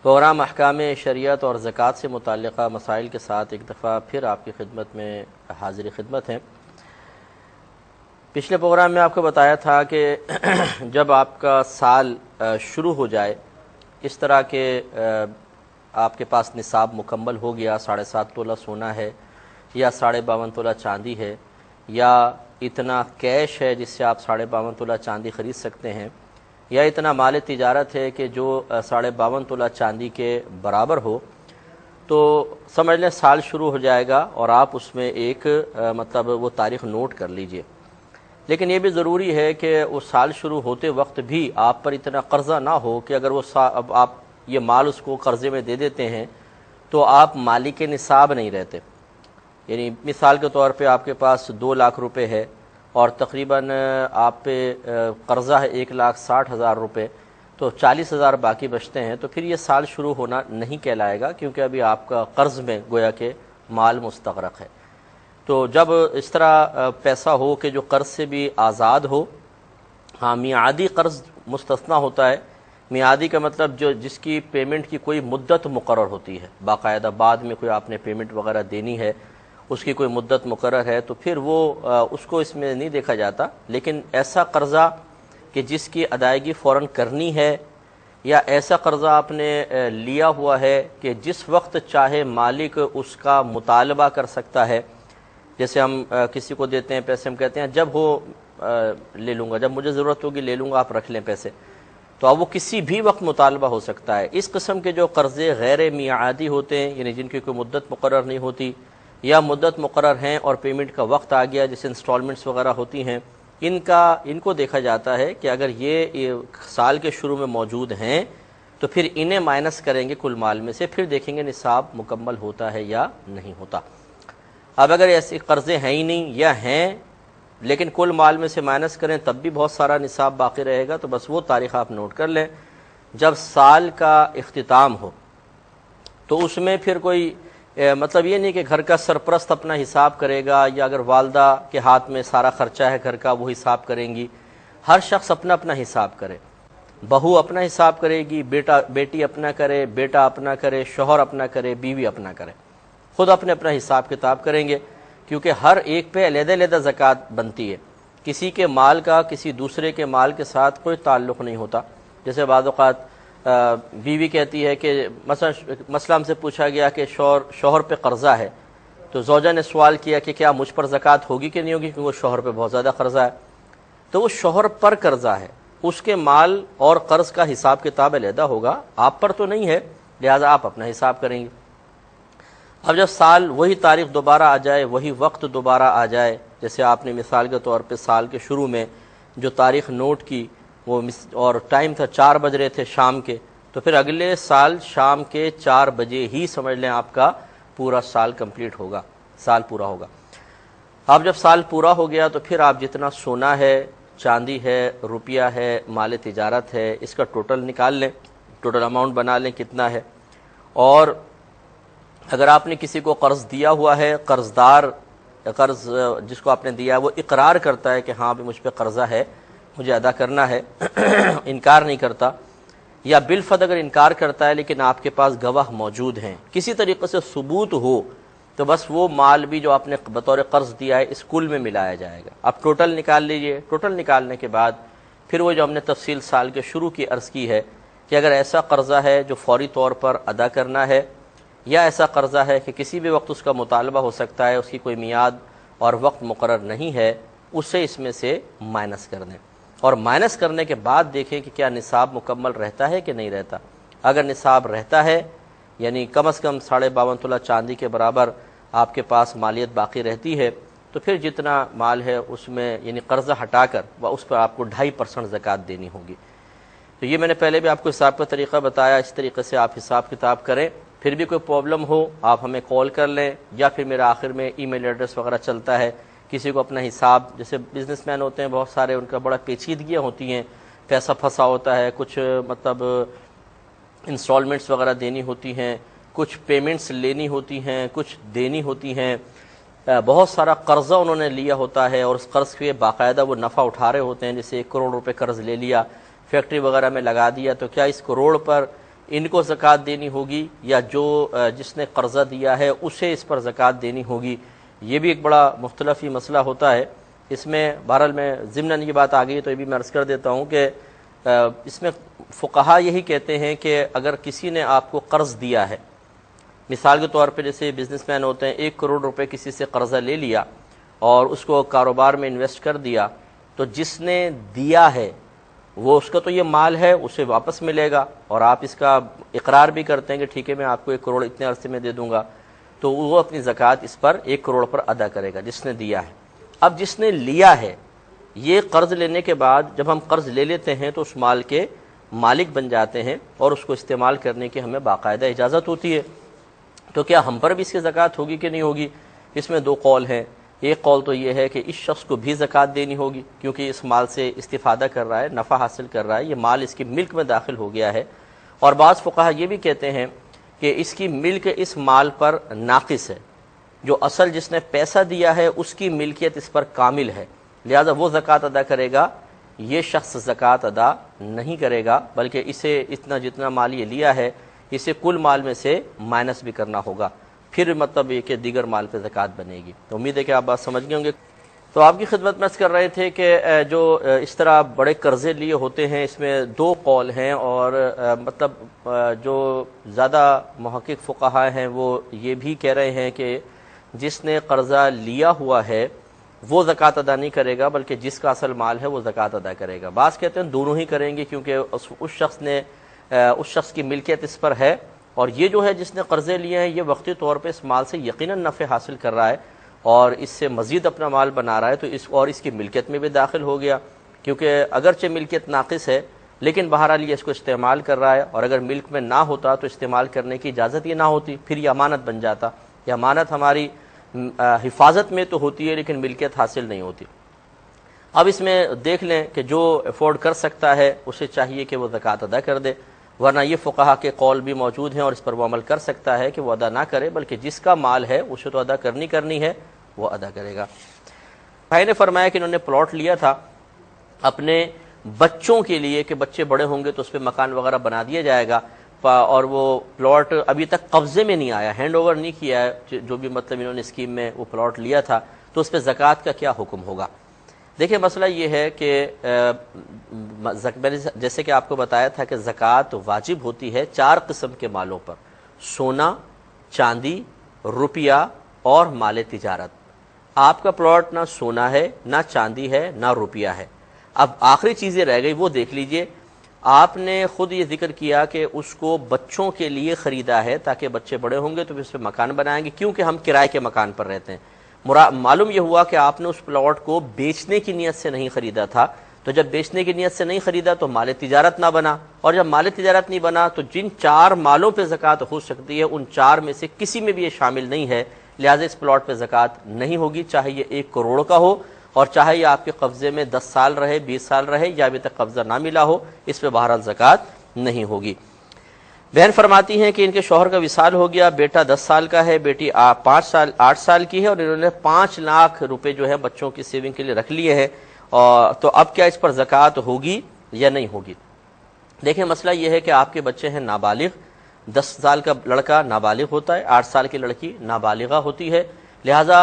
پروگرام احکام شریعت اور زکوٰۃ سے متعلقہ مسائل کے ساتھ ایک دفعہ پھر آپ کی خدمت میں حاضر خدمت ہیں۔ پچھلے پروگرام میں آپ کو بتایا تھا کہ جب آپ کا سال شروع ہو جائے، اس طرح کے آپ کے پاس نصاب مکمل ہو گیا، 7.5 تولہ سونا ہے یا 52.5 تولہ چاندی ہے، یا اتنا کیش ہے جس سے آپ 52.5 تولہ چاندی خرید سکتے ہیں، یا اتنا مال تجارت ہے کہ جو 52.5 تولہ چاندی کے برابر ہو، تو سمجھ لیں سال شروع ہو جائے گا، اور آپ اس میں ایک مطلب وہ تاریخ نوٹ کر لیجئے۔ لیکن یہ بھی ضروری ہے کہ وہ سال شروع ہوتے وقت بھی آپ پر اتنا قرضہ نہ ہو کہ اگر وہ اب آپ یہ مال اس کو قرضے میں دے دیتے ہیں تو آپ مالک نصاب نہیں رہتے۔ یعنی مثال کے طور پہ آپ کے پاس 2 لاکھ روپے ہے اور تقریباً آپ پہ قرضہ ہے 1,60,000 روپے، تو 40,000 باقی بچتے ہیں، تو پھر یہ سال شروع ہونا نہیں کہلائے گا، کیونکہ ابھی آپ کا قرض میں گویا کہ مال مستغرق ہے۔ تو جب اس طرح پیسہ ہو کہ جو قرض سے بھی آزاد ہو، ہاں میعادی قرض مستثنا ہوتا ہے۔ میعادی کا مطلب جو جس کی پیمنٹ کی کوئی مدت مقرر ہوتی ہے، باقاعدہ بعد میں کوئی آپ نے پیمنٹ وغیرہ دینی ہے، اس کی کوئی مدت مقرر ہے، تو پھر وہ اس کو اس میں نہیں دیکھا جاتا۔ لیکن ایسا قرضہ کہ جس کی ادائیگی فوراً کرنی ہے، یا ایسا قرضہ آپ نے لیا ہوا ہے کہ جس وقت چاہے مالک اس کا مطالبہ کر سکتا ہے، جیسے ہم کسی کو دیتے ہیں پیسے، ہم کہتے ہیں جب ہو لے لوں گا، جب مجھے ضرورت ہوگی لے لوں گا، آپ رکھ لیں پیسے، تو اب وہ کسی بھی وقت مطالبہ ہو سکتا ہے۔ اس قسم کے جو قرضے غیر میعادی ہوتے ہیں، یعنی جن کی کوئی مدت مقرر نہیں ہوتی، یا مدت مقرر ہیں اور پیمنٹ کا وقت آ گیا، جیسے انسٹالمنٹس وغیرہ ہوتی ہیں، ان کو دیکھا جاتا ہے کہ اگر یہ سال کے شروع میں موجود ہیں تو پھر انہیں مائنس کریں گے کل مال میں سے، پھر دیکھیں گے نصاب مکمل ہوتا ہے یا نہیں ہوتا۔ اب اگر ایسے قرضے ہیں ہی نہیں یا ہیں لیکن کل مال میں سے مائنس کریں تب بھی بہت سارا نصاب باقی رہے گا، تو بس وہ تاریخ آپ نوٹ کر لیں۔ جب سال کا اختتام ہو تو اس میں پھر کوئی مطلب یہ نہیں کہ گھر کا سرپرست اپنا حساب کرے گا، یا اگر والدہ کے ہاتھ میں سارا خرچہ ہے گھر کا وہ حساب کریں گی، ہر شخص اپنا اپنا حساب کرے، بہو اپنا حساب کرے گی، بیٹی اپنا کرے، بیٹا اپنا کرے، شوہر اپنا کرے، بیوی اپنا کرے، خود اپنے اپنا حساب کتاب کریں گے، کیونکہ ہر ایک پہ علیحدہ علیحدہ زکوٰۃ بنتی ہے، کسی کے مال کا کسی دوسرے کے مال کے ساتھ کوئی تعلق نہیں ہوتا۔ جیسے بعض اوقات بیوی کہتی ہے کہ مثلا ہم سے پوچھا گیا کہ شوہر پہ قرضہ ہے، تو زوجہ نے سوال کیا کہ کیا مجھ پر زکوٰۃ ہوگی کہ نہیں ہوگی، کیونکہ وہ شوہر پہ بہت زیادہ قرضہ ہے، تو وہ شوہر پر قرضہ ہے، اس کے مال اور قرض کا حساب کتاب علیحدہ ہوگا، آپ پر تو نہیں ہے، لہذا آپ اپنا حساب کریں گے۔ اب جب سال وہی تاریخ دوبارہ آ جائے، وہی وقت دوبارہ آ جائے، جیسے آپ نے مثال کے طور پہ سال کے شروع میں جو تاریخ نوٹ کی وہ اور ٹائم تھا 4 بج رہے تھے شام کے، تو پھر اگلے سال شام کے 4 بجے ہی سمجھ لیں آپ کا پورا سال کمپلیٹ ہوگا، سال پورا ہوگا۔ اب جب سال پورا ہو گیا تو پھر آپ جتنا سونا ہے، چاندی ہے، روپیہ ہے، مال تجارت ہے، اس کا ٹوٹل نکال لیں، ٹوٹل اماؤنٹ بنا لیں کتنا ہے، اور اگر آپ نے کسی کو قرض دیا ہوا ہے، قرضدار قرض جس کو آپ نے دیا ہے وہ اقرار کرتا ہے کہ ہاں بھی مجھ پہ قرضہ ہے، مجھے ادا کرنا ہے، انکار نہیں کرتا، یا بالفرض اگر انکار کرتا ہے لیکن آپ کے پاس گواہ موجود ہیں، کسی طریقے سے ثبوت ہو، تو بس وہ مال بھی جو آپ نے بطور قرض دیا ہے اس کل میں ملایا جائے گا۔ اب ٹوٹل نکال لیجئے، ٹوٹل نکالنے کے بعد پھر وہ جو ہم نے تفصیل سال کے شروع کی عرض کی ہے کہ اگر ایسا قرضہ ہے جو فوری طور پر ادا کرنا ہے، یا ایسا قرضہ ہے کہ کسی بھی وقت اس کا مطالبہ ہو سکتا ہے، اس کی کوئی میعاد اور وقت مقرر نہیں ہے، اسے اس میں سے مائنس کر دیں، اور مائنس کرنے کے بعد دیکھیں کہ کیا نصاب مکمل رہتا ہے کہ نہیں رہتا۔ اگر نصاب رہتا ہے، یعنی کم از کم 52.5 تولہ چاندی کے برابر آپ کے پاس مالیت باقی رہتی ہے، تو پھر جتنا مال ہے اس میں یعنی قرضہ ہٹا کر اس پر آپ کو 2.5% زکوٰۃ دینی ہوگی۔ تو یہ میں نے پہلے بھی آپ کو حساب کا طریقہ بتایا، اس طریقے سے آپ حساب کتاب کریں. پھر بھی کوئی پرابلم ہو آپ ہمیں کال کر لیں، یا پھر میرا آخر میں ای میل ایڈریس وغیرہ چلتا ہے. کسی کو اپنا حساب، جیسے بزنس مین ہوتے ہیں بہت سارے، ان کا بڑا پیچیدگیاں ہوتی ہیں، پیسہ پھنسا ہوتا ہے، کچھ مطلب انسٹالمنٹس وغیرہ دینی ہوتی ہیں، کچھ پیمنٹس لینی ہوتی ہیں، کچھ دینی ہوتی ہیں، بہت سارا قرضہ انہوں نے لیا ہوتا ہے اور اس قرض کے باقاعدہ وہ نفع اٹھا رہے ہوتے ہیں. جیسے 1 کروڑ روپے قرض لے لیا، فیکٹری وغیرہ میں لگا دیا، تو کیا اس کروڑ پر ان کو زکوٰۃ دینی ہوگی یا جو جس نے قرضہ دیا ہے اسے اس پر زکوٰۃ دینی ہوگی؟ یہ بھی ایک بڑا مختلف ہی مسئلہ ہوتا ہے. اس میں بہرحال میں ضمناً یہ بات آ گئی تو یہ بھی میں عرض کر دیتا ہوں کہ اس میں فقہا یہی کہتے ہیں کہ اگر کسی نے آپ کو قرض دیا ہے، مثال کے طور پہ جیسے بزنس مین ہوتے ہیں، 1 کروڑ روپے کسی سے قرضہ لے لیا اور اس کو کاروبار میں انویسٹ کر دیا، تو جس نے دیا ہے وہ اس کا تو یہ مال ہے، اسے واپس ملے گا، اور آپ اس کا اقرار بھی کرتے ہیں کہ ٹھیک ہے میں آپ کو 1 کروڑ اتنے عرصے میں دے دوں گا، تو وہ اپنی زکوٰۃ اس پر 1 کروڑ پر ادا کرے گا جس نے دیا ہے. اب جس نے لیا ہے، یہ قرض لینے کے بعد جب ہم قرض لے لیتے ہیں تو اس مال کے مالک بن جاتے ہیں اور اس کو استعمال کرنے کی ہمیں باقاعدہ اجازت ہوتی ہے. تو کیا ہم پر بھی اس کی زکوٰۃ ہوگی کہ نہیں ہوگی؟ اس میں 2 قول ہیں. ایک قول تو یہ ہے کہ اس شخص کو بھی زکوٰۃ دینی ہوگی کیونکہ اس مال سے استفادہ کر رہا ہے، نفع حاصل کر رہا ہے، یہ مال اس کی ملک میں داخل ہو گیا ہے. اور بعض فقہا یہ بھی کہتے ہیں کہ اس کی ملک اس مال پر ناقص ہے، جو اصل جس نے پیسہ دیا ہے اس کی ملکیت اس پر کامل ہے، لہذا وہ زکوٰۃ ادا کرے گا، یہ شخص زکوٰۃ ادا نہیں کرے گا، بلکہ اسے اتنا جتنا مال یہ لیا ہے اسے کل مال میں سے مائنس بھی کرنا ہوگا، پھر مطلب یہ کہ دیگر مال پہ زکوٰۃ بنے گی. تو امید ہے کہ آپ بات سمجھ گئے ہوں گے. تو آپ کی خدمت میں عرض کر رہے تھے کہ جو اس طرح بڑے قرضے لیے ہوتے ہیں اس میں 2 قول ہیں، اور مطلب جو زیادہ محقق فقہا ہیں وہ یہ بھی کہہ رہے ہیں کہ جس نے قرضہ لیا ہوا ہے وہ زکوٰۃ ادا نہیں کرے گا، بلکہ جس کا اصل مال ہے وہ زکوٰۃ ادا کرے گا. بعض کہتے ہیں دونوں ہی کریں گے کیونکہ اس شخص کی ملکیت اس پر ہے، اور یہ جو ہے جس نے قرضے لیے ہیں یہ وقتی طور پہ اس مال سے یقیناً نفع حاصل کر رہا ہے اور اس سے مزید اپنا مال بنا رہا ہے، تو اس کی ملکیت میں بھی داخل ہو گیا، کیونکہ اگرچہ ملکیت ناقص ہے لیکن بہرحال یہ اس کو استعمال کر رہا ہے، اور اگر ملک میں نہ ہوتا تو استعمال کرنے کی اجازت یہ نہ ہوتی، پھر یہ امانت بن جاتا. یہ امانت ہماری حفاظت میں تو ہوتی ہے لیکن ملکیت حاصل نہیں ہوتی. اب اس میں دیکھ لیں کہ جو افورڈ کر سکتا ہے اسے چاہیے کہ وہ زکوٰۃ ادا کر دے، ورنہ یہ فقہا کے قول بھی موجود ہیں اور اس پر وہ عمل کر سکتا ہے کہ وہ ادا نہ کرے، بلکہ جس کا مال ہے اسے تو ادا کرنی ہے، وہ ادا کرے گا. بھائی نے فرمایا کہ انہوں نے پلاٹ لیا تھا اپنے بچوں کے لیے کہ بچے بڑے ہوں گے تو اس پہ مکان وغیرہ بنا دیا جائے گا، اور وہ پلاٹ ابھی تک قبضے میں نہیں آیا، ہینڈ اوور نہیں کیا ہے، جو بھی مطلب انہوں نے اسکیم میں وہ پلاٹ لیا تھا، تو اس پہ زکوٰۃ کا کیا حکم ہوگا؟ دیکھیں مسئلہ یہ ہے کہ جیسے کہ آپ کو بتایا تھا کہ زکوٰۃ واجب ہوتی ہے 4 قسم کے مالوں پر: سونا، چاندی، روپیہ اور مال تجارت. آپ کا پلاٹ نہ سونا ہے، نہ چاندی ہے، نہ روپیہ ہے. اب آخری چیزیں رہ گئی وہ دیکھ لیجئے. آپ نے خود یہ ذکر کیا کہ اس کو بچوں کے لیے خریدا ہے تاکہ بچے بڑے ہوں گے تو پھر اس پہ مکان بنائیں گے، کیونکہ ہم کرائے کے مکان پر رہتے ہیں. معلوم یہ ہوا کہ آپ نے اس پلاٹ کو بیچنے کی نیت سے نہیں خریدا تھا، تو جب بیچنے کی نیت سے نہیں خریدا تو مال تجارت نہ بنا، اور جب مال تجارت نہیں بنا تو جن 4 مالوں پہ زکوٰۃ ہو سکتی ہے ان 4 میں سے کسی میں بھی یہ شامل نہیں ہے، لہٰذا اس پلاٹ پہ زکوٰۃ نہیں ہوگی، چاہے یہ 1 کروڑ کا ہو اور چاہے یہ آپ کے قبضے میں 10 سال رہے، 20 سال رہے، یا ابھی تک قبضہ نہ ملا ہو، اس پہ بہرحال زکوٰۃ نہیں ہوگی. بہن فرماتی ہیں کہ ان کے شوہر کا وصال ہو گیا، بیٹا 10 سال کا ہے، بیٹی 8 سال کی ہے، اور انہوں نے 5 لاکھ روپے جو ہے بچوں کی سیونگ کے لیے رکھ لیے ہیں، تو اب کیا اس پر زکوٰۃ ہوگی یا نہیں ہوگی؟ دیکھیں مسئلہ یہ ہے کہ آپ کے بچے ہیں نابالغ، 10 سال کا لڑکا نابالغ ہوتا ہے، 8 سال کی لڑکی نابالغہ ہوتی ہے، لہٰذا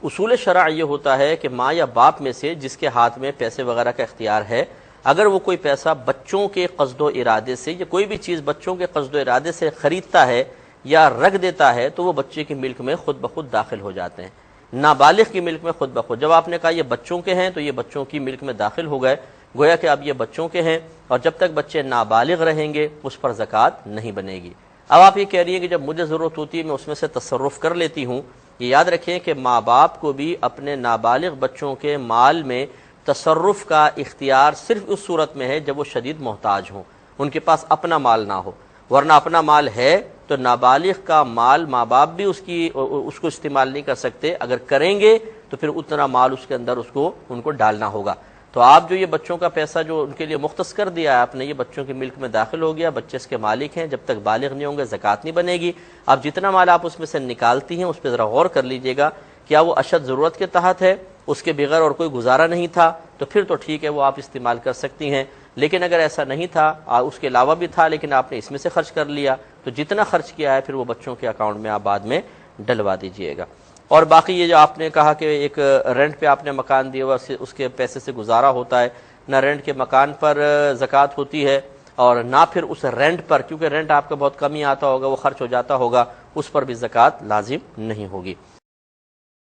اصول شرع یہ ہوتا ہے کہ ماں یا باپ میں سے جس کے ہاتھ میں پیسے وغیرہ کا اختیار ہے، اگر وہ کوئی پیسہ بچوں کے قصد و ارادے سے یا کوئی بھی چیز بچوں کے قصد و ارادے سے خریدتا ہے یا رکھ دیتا ہے تو وہ بچے کی ملک میں خود بخود داخل ہو جاتے ہیں، نابالغ کی ملک میں خود بخود. جب آپ نے کہا یہ بچوں کے ہیں تو یہ بچوں کی ملک میں داخل ہو گئے، گویا کہ اب یہ بچوں کے ہیں، اور جب تک بچے نابالغ رہیں گے اس پر زکوٰۃ نہیں بنے گی. اب آپ یہ کہہ رہی ہیں کہ جب مجھے ضرورت ہوتی ہے میں اس میں سے تصرف کر لیتی ہوں. یہ یاد رکھیں کہ ماں باپ کو بھی اپنے نابالغ بچوں کے مال میں تصرف کا اختیار صرف اس صورت میں ہے جب وہ شدید محتاج ہوں. ان کے پاس اپنا مال نہ ہو، ورنہ اپنا مال ہے تو نابالغ کا مال ماں باپ بھی اس کو استعمال نہیں کر سکتے، اگر کریں گے تو پھر اتنا مال اس کے اندر ان کو ڈالنا ہوگا۔ تو آپ جو یہ بچوں کا پیسہ جو ان کے لیے مختص کر دیا ہے آپ نے، یہ بچوں کے ملک میں داخل ہو گیا، بچے اس کے مالک ہیں، جب تک بالغ نہیں ہوں گے زکوٰۃ نہیں بنے گی۔ اب جتنا مال آپ اس میں سے نکالتی ہیں اس پہ ذرا غور کر لیجئے گا، کیا وہ اشد ضرورت کے تحت ہے، اس کے بغیر اور کوئی گزارا نہیں تھا، تو پھر تو ٹھیک ہے وہ آپ استعمال کر سکتی ہیں۔ لیکن اگر ایسا نہیں تھا، اس کے علاوہ بھی تھا لیکن آپ نے اس میں سے خرچ کر لیا، تو جتنا خرچ کیا ہے پھر وہ بچوں کے اکاؤنٹ میں آپ بعد میں ڈلوا دیجئے گا۔ اور باقی یہ جو آپ نے کہا کہ ایک رینٹ پہ آپ نے مکان دیا ہوا، اس کے پیسے سے گزارا ہوتا ہے، نہ رینٹ کے مکان پر زکوٰۃ ہوتی ہے اور نہ پھر اس رینٹ پر، کیونکہ رینٹ آپ کا بہت کم ہی آتا ہوگا، وہ خرچ ہو جاتا ہوگا، اس پر بھی زکوٰۃ لازم نہیں ہوگی۔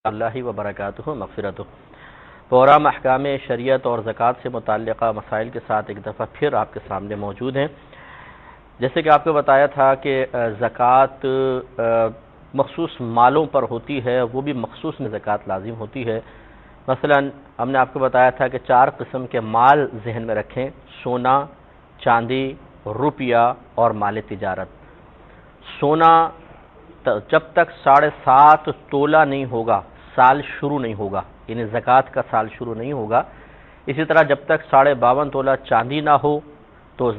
اللہ وبرکاتہ مغفرتہ۔ پروگرام احکام شریعت اور زکوٰۃ سے متعلقہ مسائل کے ساتھ ایک دفعہ پھر آپ کے سامنے موجود ہیں۔ جیسے کہ آپ کو بتایا تھا کہ زکوٰۃ مخصوص مالوں پر ہوتی ہے، وہ بھی مخصوص میں زکوٰۃ لازم ہوتی ہے۔ مثلا ہم نے آپ کو بتایا تھا کہ 4 قسم کے مال ذہن میں رکھیں: سونا، چاندی، روپیہ اور مال تجارت۔ سونا جب تک 7.5 تولہ نہیں ہوگا سال شروع نہیں ہوگا، یعنی زکوٰۃ کا سال شروع نہیں ہوگا۔ اسی طرح جب تک 52.5 تولہ چاندی نہ ہو تو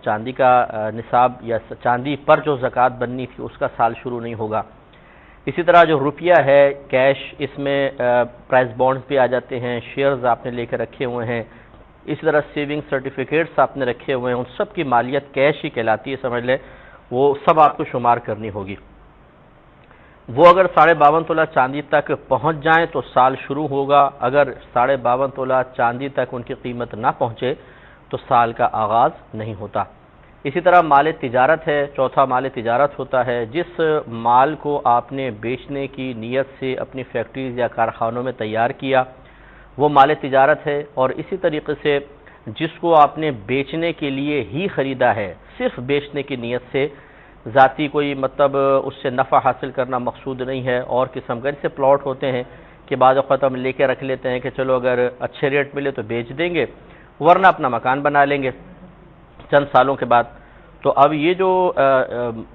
چاندی کا نصاب یا چاندی پر جو زکوٰۃ بننی تھی اس کا سال شروع نہیں ہوگا۔ اسی طرح جو روپیہ ہے کیش، اس میں پرائز بانڈز بھی آ جاتے ہیں، شیئرز آپ نے لے کے رکھے ہوئے ہیں، اسی طرح سیونگ سرٹیفکیٹس آپ نے رکھے ہوئے ہیں، ان سب کی مالیت کیش ہی کہلاتی ہے، سمجھ لیں، وہ سب آپ کو شمار کرنی ہوگی۔ وہ اگر 52.5 تولہ چاندی تک پہنچ جائیں تو سال شروع ہوگا، اگر 52.5 تولہ چاندی تک ان کی قیمت نہ پہنچے تو سال کا آغاز نہیں ہوتا۔ اسی طرح مال تجارت ہے، چوتھا مال تجارت ہوتا ہے، جس مال کو آپ نے بیچنے کی نیت سے اپنی فیکٹریز یا کارخانوں میں تیار کیا وہ مال تجارت ہے، اور اسی طریقے سے جس کو آپ نے بیچنے کے لیے ہی خریدا ہے، صرف بیچنے کی نیت سے، ذاتی کوئی مطلب اس سے نفع حاصل کرنا مقصود نہیں ہے، اور قسم کے سے پلاٹ ہوتے ہیں کہ بعض اوقات ہم لے کے رکھ لیتے ہیں کہ چلو اگر اچھے ریٹ ملے تو بیچ دیں گے، ورنہ اپنا مکان بنا لیں گے چند سالوں کے بعد۔ تو اب یہ جو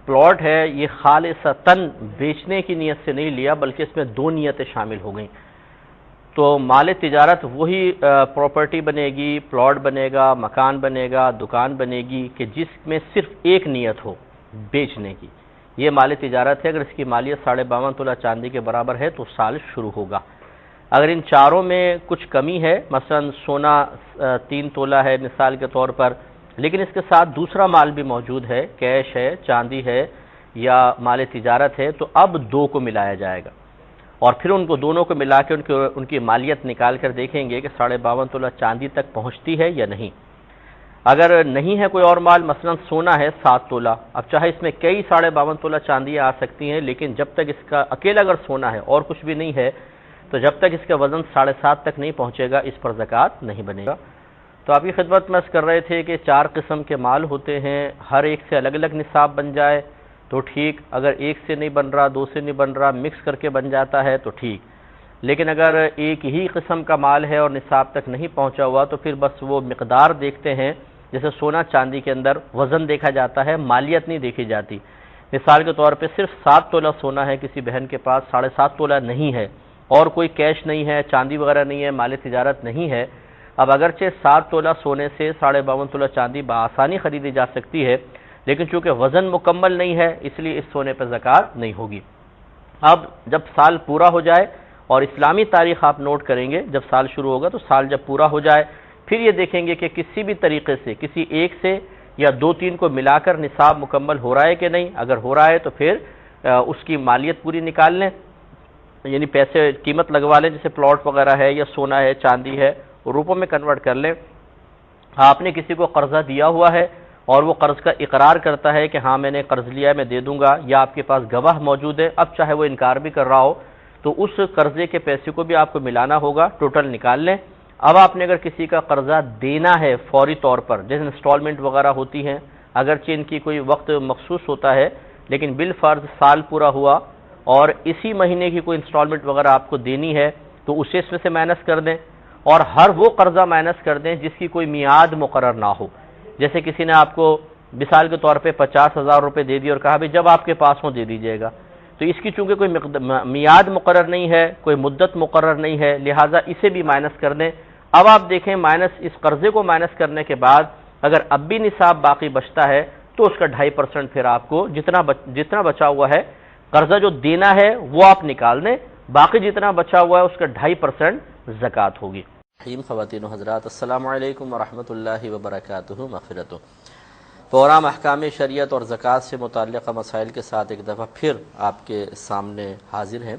پلاٹ ہے یہ خالصتاً بیچنے کی نیت سے نہیں لیا، بلکہ اس میں 2 نیتیں شامل ہو گئیں۔ تو مال تجارت وہی پراپرٹی بنے گی، پلاٹ بنے گا، مکان بنے گا، دکان بنے گی کہ جس میں صرف ایک نیت ہو بیچنے کی، یہ مال تجارت ہے۔ اگر اس کی مالیت 52.5 تولہ چاندی کے برابر ہے تو سال شروع ہوگا۔ اگر ان چاروں میں کچھ کمی ہے، مثلا سونا 3 تولہ ہے مثال کے طور پر، لیکن اس کے ساتھ دوسرا مال بھی موجود ہے، کیش ہے، چاندی ہے یا مال تجارت ہے، تو اب 2 کو ملایا جائے گا، اور پھر ان کو دونوں کو ملا کے ان کی مالیت نکال کر دیکھیں گے کہ 52.5 تولہ چاندی تک پہنچتی ہے یا نہیں۔ اگر نہیں ہے کوئی اور مال، مثلا سونا ہے 7 تولہ، اب چاہے اس میں کئی 52.5 تولہ چاندیاں آ سکتی ہیں، لیکن جب تک اس کا اکیلا اگر سونا ہے اور کچھ بھی نہیں ہے تو جب تک اس کا وزن 7.5 تک نہیں پہنچے گا اس پر زکوٰۃ نہیں بنے گا۔ تو آپ کی خدمت میں عرض کر رہے تھے کہ 4 قسم کے مال ہوتے ہیں، ہر ایک سے الگ الگ نصاب بن جائے تو ٹھیک، اگر ایک سے نہیں بن رہا، 2 سے نہیں بن رہا، مکس کر کے بن جاتا ہے تو ٹھیک، لیکن اگر ایک ہی قسم کا مال ہے اور نصاب تک نہیں پہنچا ہوا تو پھر بس وہ مقدار دیکھتے ہیں، جیسے سونا چاندی کے اندر وزن دیکھا جاتا ہے، مالیت نہیں دیکھی جاتی۔ مثال کے طور پہ صرف 7 تولہ سونا ہے کسی بہن کے پاس، 7.5 تولہ نہیں ہے، اور کوئی کیش نہیں ہے، چاندی وغیرہ نہیں ہے، مال تجارت نہیں ہے، اب اگرچہ 7 تولہ سونے سے 52.5 تولہ چاندی بآسانی خریدی جا سکتی ہے، لیکن چونکہ وزن مکمل نہیں ہے اس لیے اس سونے پر زکوٰۃ نہیں ہوگی۔ اب جب سال پورا ہو جائے، اور اسلامی تاریخ آپ نوٹ کریں گے، جب سال شروع ہوگا تو سال جب پورا ہو جائے پھر یہ دیکھیں گے کہ کسی بھی طریقے سے کسی ایک سے یا 2-3 کو ملا کر نصاب مکمل ہو رہا ہے کہ نہیں، اگر ہو رہا ہے تو پھر اس کی مالیت پوری نکال لیں، یعنی پیسے قیمت لگوا لیں، جیسے پلاٹ وغیرہ ہے یا سونا ہے، چاندی ہے، روپوں میں کنورٹ کر لیں۔ آپ نے کسی کو قرضہ دیا ہوا ہے اور وہ قرض کا اقرار کرتا ہے کہ ہاں میں نے قرض لیا ہے، میں دے دوں گا، یا آپ کے پاس گواہ موجود ہے، اب چاہے وہ انکار بھی کر رہا ہو تو اس قرضے کے پیسے کو بھی آپ کو ملانا ہوگا، ٹوٹل نکال لیں۔ اب آپ نے اگر کسی کا قرضہ دینا ہے فوری طور پر، جیسے انسٹالمنٹ وغیرہ ہوتی ہیں، اگرچہ ان کی کوئی وقت مخصوص ہوتا ہے لیکن بالفرض سال پورا ہوا اور اسی مہینے کی کوئی انسٹالمنٹ وغیرہ آپ کو دینی ہے تو اسے اس میں سے مائنس کر دیں، اور ہر وہ قرضہ مائنس کر دیں جس کی کوئی میعاد مقرر نہ ہو، جیسے کسی نے آپ کو مثال کے طور پہ 50,000 روپے دے دی اور کہا بھی جب آپ کے پاس ہوں دے دیجئے گا، تو اس کی چونکہ کوئی میعاد مقرر نہیں ہے، کوئی مدت مقرر نہیں ہے، لہٰذا اسے بھی مائنس کر دیں۔ اب آپ دیکھیں مائنس اس قرضے کو مائنس کرنے کے بعد اگر اب بھی نصاب باقی بچتا ہے تو اس کا 2.5% پھر آپ کو جتنا بچا ہوا ہے قرضہ جو دینا ہے وہ آپ نکال دیں، باقی جتنا بچا ہوا ہے اس کا 2.5% زکوٰۃ ہوگی۔ خواتین و حضرات، السلام علیکم ورحمۃ اللہ وبرکاتہ، مغفرت۔ پروگرام احکام شریعت اور زکوٰۃ سے متعلقہ مسائل کے ساتھ ایک دفعہ پھر آپ کے سامنے حاضر ہیں۔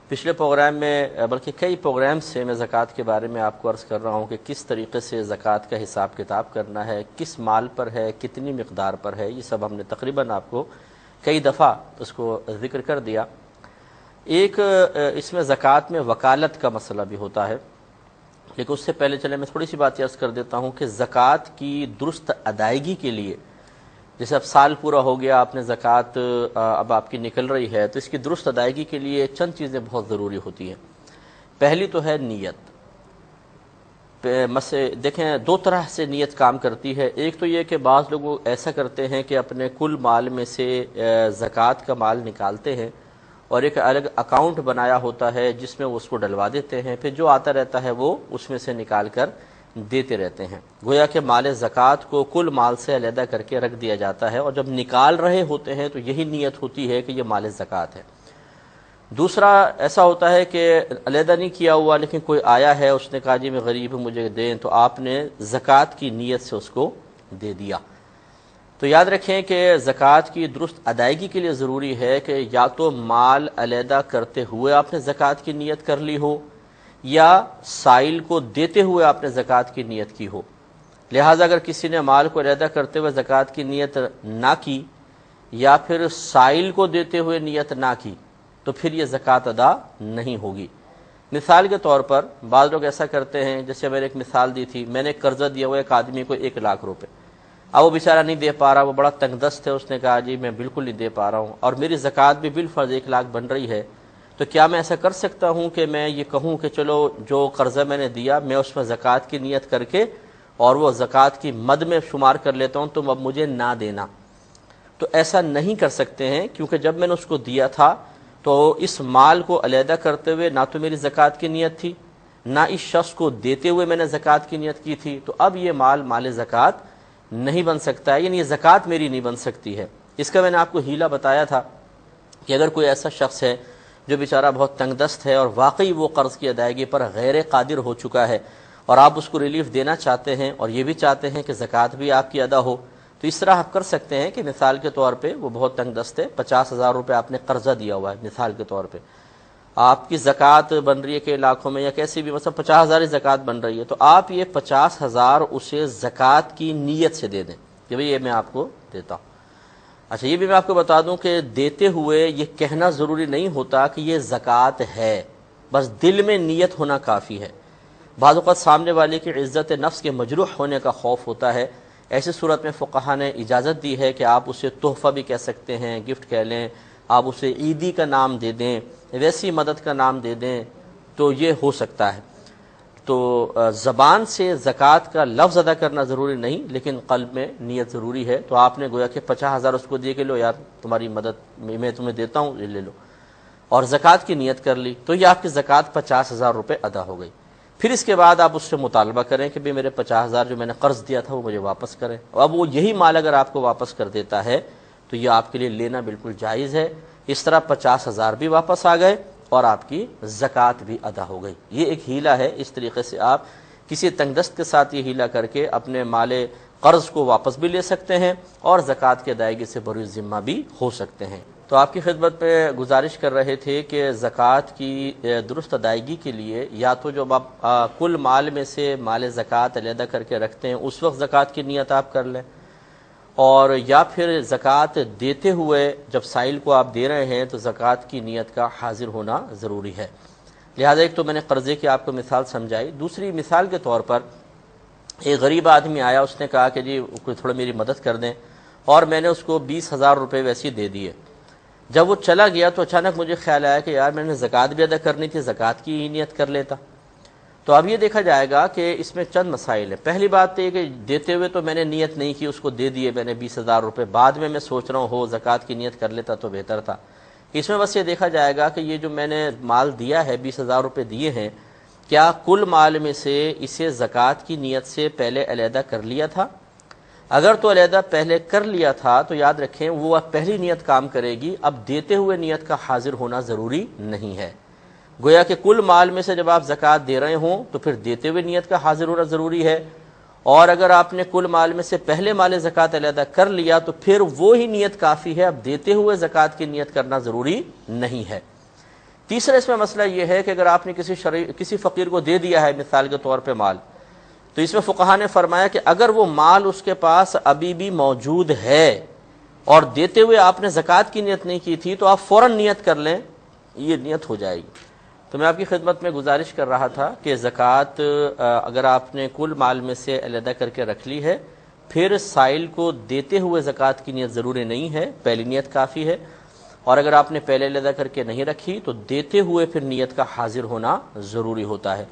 پچھلے پروگرام میں بلکہ کئی پروگرام سے میں زکوٰۃ کے بارے میں آپ کو عرض کر رہا ہوں کہ کس طریقے سے زکوٰۃ کا حساب کتاب کرنا ہے، کس مال پر ہے، کتنی مقدار پر ہے، یہ سب ہم نے تقریباً آپ کو کئی دفعہ اس کو ذکر کر دیا۔ ایک اس میں زکوٰۃ میں وکالت کا مسئلہ بھی ہوتا ہے، لیکن اس سے پہلے چلے میں تھوڑی سی بات عرض کر دیتا ہوں کہ زکوٰۃ کی درست ادائیگی کے لیے، جیسے اب سال پورا ہو گیا، آپ نے زکوٰۃ اب آپ کی نکل رہی ہے، تو اس کی درست ادائیگی کے لیے چند چیزیں بہت ضروری ہوتی ہیں۔ پہلی تو ہے نیت۔ دیکھیں دو طرح سے نیت کام کرتی ہے، ایک تو یہ کہ بعض لوگ ایسا کرتے ہیں کہ اپنے کل مال میں سے زکوٰۃ کا مال نکالتے ہیں اور ایک الگ اکاؤنٹ بنایا ہوتا ہے جس میں وہ اس کو ڈلوا دیتے ہیں، پھر جو آتا رہتا ہے وہ اس میں سے نکال کر دیتے رہتے ہیں، گویا کہ مال زکوٰۃ کو کل مال سے علیحدہ کر کے رکھ دیا جاتا ہے، اور جب نکال رہے ہوتے ہیں تو یہی نیت ہوتی ہے کہ یہ مال زکوٰۃ ہے۔ دوسرا ایسا ہوتا ہے کہ علیحدہ نہیں کیا ہوا، لیکن کوئی آیا ہے، اس نے کہا جی میں غریب ہوں مجھے دیں، تو آپ نے زکوٰۃ کی نیت سے اس کو دے دیا۔ تو یاد رکھیں کہ زکوٰۃ کی درست ادائیگی کے لیے ضروری ہے کہ یا تو مال علیحدہ کرتے ہوئے آپ نے زکوٰۃ کی نیت کر لی ہو، یا سائل کو دیتے ہوئے آپ نے زکوٰۃ کی نیت کی ہو۔ لہٰذا اگر کسی نے مال کو علیحدہ کرتے ہوئے زکوٰۃ کی نیت نہ کی، یا پھر سائل کو دیتے ہوئے نیت نہ کی، تو پھر یہ زکوٰۃ ادا نہیں ہوگی۔ مثال کے طور پر بعض لوگ ایسا کرتے ہیں، جیسے میں نے ایک مثال دی تھی، میں نے قرضہ دیا ہوا ایک آدمی کو 1,00,000 روپے، اب وہ بیچارہ نہیں دے پا رہا، وہ بڑا تنگ دست ہے، اس نے کہا جی میں بالکل نہیں دے پا رہا ہوں، اور میری زکوٰۃ بھی بالفرض 1,00,000 بن رہی ہے، تو کیا میں ایسا کر سکتا ہوں کہ میں یہ کہوں کہ چلو جو قرضہ میں نے دیا میں اس میں زکوٰۃ کی نیت کر کے اور وہ زکوٰۃ کی مد میں شمار کر لیتا ہوں، تم اب مجھے نہ دینا؟ تو ایسا نہیں کر سکتے ہیں، کیونکہ جب میں نے اس کو دیا تھا تو اس مال کو علیحدہ کرتے ہوئے نہ تو میری زکوٰۃ کی نیت تھی، نہ اس شخص کو دیتے ہوئے میں نے زکوٰۃ کی نیت کی تھی، تو اب یہ مال زکوٰۃ نہیں بن سکتا ہے، یعنی یہ زکوٰۃ میری نہیں بن سکتی ہے۔ اس کا میں نے آپ کو حیلہ بتایا تھا کہ اگر کوئی ایسا شخص ہے جو بیچارہ بہت تنگ دست ہے اور واقعی وہ قرض کی ادائیگی پر غیر قادر ہو چکا ہے، اور آپ اس کو ریلیف دینا چاہتے ہیں اور یہ بھی چاہتے ہیں کہ زکوٰۃ بھی آپ کی ادا ہو، تو اس طرح آپ کر سکتے ہیں کہ مثال کے طور پہ وہ بہت تنگ دست ہے، 50,000 روپے آپ نے قرضہ دیا ہوا ہے، مثال کے طور پہ آپ کی زکوٰۃ بن رہی ہے کہ لاکھوں میں یا کیسی بھی، مثلا 50,000 زکوٰۃ بن رہی ہے، تو آپ یہ 50,000 اسے زکوٰۃ کی نیت سے دے دیں کہ بھئی یہ میں آپ کو دیتا ہوں۔ اچھا یہ بھی میں آپ کو بتا دوں کہ دیتے ہوئے یہ کہنا ضروری نہیں ہوتا کہ یہ زکوٰۃ ہے، بس دل میں نیت ہونا کافی ہے۔ بعض اوقات سامنے والے کی عزت نفس کے مجروح ہونے کا خوف ہوتا ہے، ایسی صورت میں فقہا نے اجازت دی ہے کہ آپ اسے تحفہ بھی کہہ سکتے ہیں، گفٹ کہہ لیں، آپ اسے عیدی کا نام دے دیں، ویسی مدد کا نام دے دیں، تو یہ ہو سکتا ہے۔ تو زبان سے زکوٰۃ کا لفظ ادا کرنا ضروری نہیں، لیکن قلب میں نیت ضروری ہے۔ تو آپ نے گویا کہ 50,000 اس کو دیے کہ لو یار تمہاری مدد میں تمہیں دیتا ہوں، یہ لے لو، اور زکوٰۃ کی نیت کر لی، تو یہ آپ کی زکوٰۃ 50,000 روپے ادا ہو گئی۔ پھر اس کے بعد آپ اس سے مطالبہ کریں کہ بھی میرے 50,000 جو میں نے قرض دیا تھا وہ مجھے واپس کریں۔ اب وہ یہی مال اگر آپ کو واپس کر دیتا ہے تو یہ آپ کے لیے لینا بالکل جائز ہے۔ اس طرح 50,000 بھی واپس آ گئے اور آپ کی زکوٰۃ بھی ادا ہو گئی۔ یہ ایک ہیلہ ہے، اس طریقے سے آپ کسی تنگ دست کے ساتھ یہ ہیلہ کر کے اپنے مال قرض کو واپس بھی لے سکتے ہیں اور زکوٰۃ کی ادائیگی سے بروئے ذمہ بھی ہو سکتے ہیں۔ تو آپ کی خدمت پہ گزارش کر رہے تھے کہ زکوٰۃ کی درست ادائیگی کے لیے یا تو جب آپ کل مال میں سے مال زکوٰۃ علیحدہ کر کے رکھتے ہیں اس وقت زکوٰۃ کی نیت آپ کر لیں، اور یا پھر زکوٰۃ دیتے ہوئے جب سائل کو آپ دے رہے ہیں تو زکوٰۃ کی نیت کا حاضر ہونا ضروری ہے۔ لہذا ایک تو میں نے قرضے کی آپ کو مثال سمجھائی، دوسری مثال کے طور پر ایک غریب آدمی آیا، اس نے کہا کہ جی کوئی تھوڑا میری مدد کر دیں، اور میں نے اس کو 20,000 روپے ویسے دے دیے۔ جب وہ چلا گیا تو اچانک مجھے خیال آیا کہ یار میں نے زکوٰۃ بھی ادا کرنی تھی، زکوٰۃ کی ہی نیت کر لیتا۔ تو اب یہ دیکھا جائے گا کہ اس میں چند مسائل ہیں. پہلی بات یہ کہ دیتے ہوئے تو میں نے نیت نہیں کی, اس کو دے دیے میں نے 20,000 روپے, بعد میں سوچ رہا ہوں زکوٰۃ کی نیت کر لیتا تو بہتر تھا. اس میں بس یہ دیکھا جائے گا کہ یہ جو میں نے مال دیا ہے 20,000 روپے دیے ہیں, کیا کل مال میں سے اسے زکوٰۃ کی نیت سے پہلے علیحدہ کر لیا تھا؟ اگر تو علیحدہ پہلے کر لیا تھا تو یاد رکھیں وہ پہلی نیت کام کرے گی, اب دیتے ہوئے نیت کا حاضر ہونا ضروری نہیں ہے. گویا کہ کل مال میں سے جب آپ زکوٰۃ دے رہے ہوں تو پھر دیتے ہوئے نیت کا حاضر ہونا ضروری ہے, اور اگر آپ نے کل مال میں سے پہلے مال زکوٰۃ علیحدہ کر لیا تو پھر وہی نیت کافی ہے, اب دیتے ہوئے زکوٰۃ کی نیت کرنا ضروری نہیں ہے. تیسرا اس میں مسئلہ یہ ہے کہ اگر آپ نے کسی فقیر کو دے دیا ہے مثال کے طور پہ مال, تو اس میں فقہاء نے فرمایا کہ اگر وہ مال اس کے پاس ابھی بھی موجود ہے اور دیتے ہوئے آپ نے زکوٰۃ کی نیت نہیں کی تھی تو آپ فوراً نیت کر لیں, یہ نیت ہو جائے گی. تو میں آپ کی خدمت میں گزارش کر رہا تھا کہ زکوٰۃ اگر آپ نے کل مال میں سے علیحدہ کر کے رکھ لی ہے, پھر سائل کو دیتے ہوئے زکوٰۃ کی نیت ضروری نہیں ہے, پہلی نیت کافی ہے. اور اگر آپ نے پہلے علیحدہ کر کے نہیں رکھی تو دیتے ہوئے پھر نیت کا حاضر ہونا ضروری ہوتا ہے.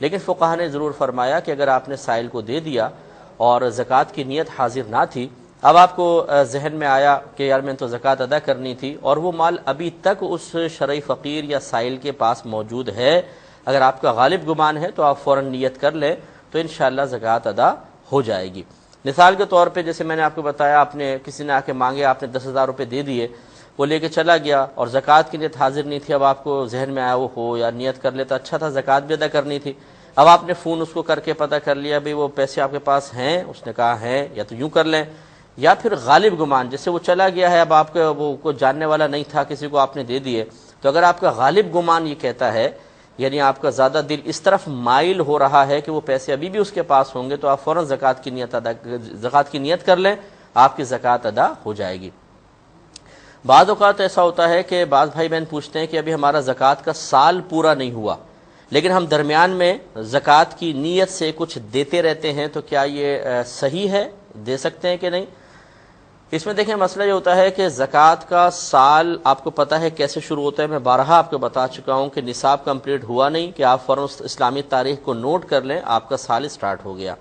لیکن فقہاء نے ضرور فرمایا کہ اگر آپ نے سائل کو دے دیا اور زکوٰۃ کی نیت حاضر نہ تھی, اب آپ کو ذہن میں آیا کہ یار میں تو زکوٰۃ ادا کرنی تھی, اور وہ مال ابھی تک اس شرعی فقیر یا سائل کے پاس موجود ہے, اگر آپ کا غالب گمان ہے تو آپ فوراً نیت کر لیں تو انشاءاللہ زکوٰۃ ادا ہو جائے گی. مثال کے طور پہ جیسے میں نے آپ کو بتایا, آپ نے کسی نے آ کے مانگے, آپ نے 10,000 روپے دے دیے, وہ لے کے چلا گیا اور زکوٰۃ کی نیت حاضر نہیں تھی. اب آپ کو ذہن میں آیا وہ ہو یا نیت کر لیتا اچھا تھا, زکوٰۃ بھی ادا کرنی تھی. اب آپ نے فون اس کو کر کے پتہ کر لیا بھئی وہ پیسے آپ کے پاس ہیں, اس نے کہا ہیں, یا تو یوں کر لیں, یا پھر غالب گمان جیسے وہ چلا گیا ہے, اب آپ کا وہ کو جاننے والا نہیں تھا, کسی کو آپ نے دے دیے, تو اگر آپ کا غالب گمان یہ کہتا ہے, یعنی آپ کا زیادہ دل اس طرف مائل ہو رہا ہے کہ وہ پیسے ابھی بھی اس کے پاس ہوں گے, تو آپ فوراً زکوٰۃ کی نیت کر لیں, آپ کی زکوٰۃ ادا ہو جائے گی. بعض اوقات ایسا ہوتا ہے کہ بعض بھائی بہن پوچھتے ہیں کہ ابھی ہمارا زکوٰۃ کا سال پورا نہیں ہوا, لیکن ہم درمیان میں زکوٰۃ کی نیت سے کچھ دیتے رہتے ہیں, تو کیا یہ صحیح ہے, دے سکتے ہیں کہ نہیں؟ اس میں دیکھیں مسئلہ یہ ہوتا ہے کہ زکوٰۃ کا سال آپ کو پتہ ہے کیسے شروع ہوتا ہے. میں بارہا آپ کو بتا چکا ہوں کہ نصاب کمپلیٹ ہوا نہیں کہ آپ فوراً اسلامی تاریخ کو نوٹ کر لیں, آپ کا سال سٹارٹ ہو گیا.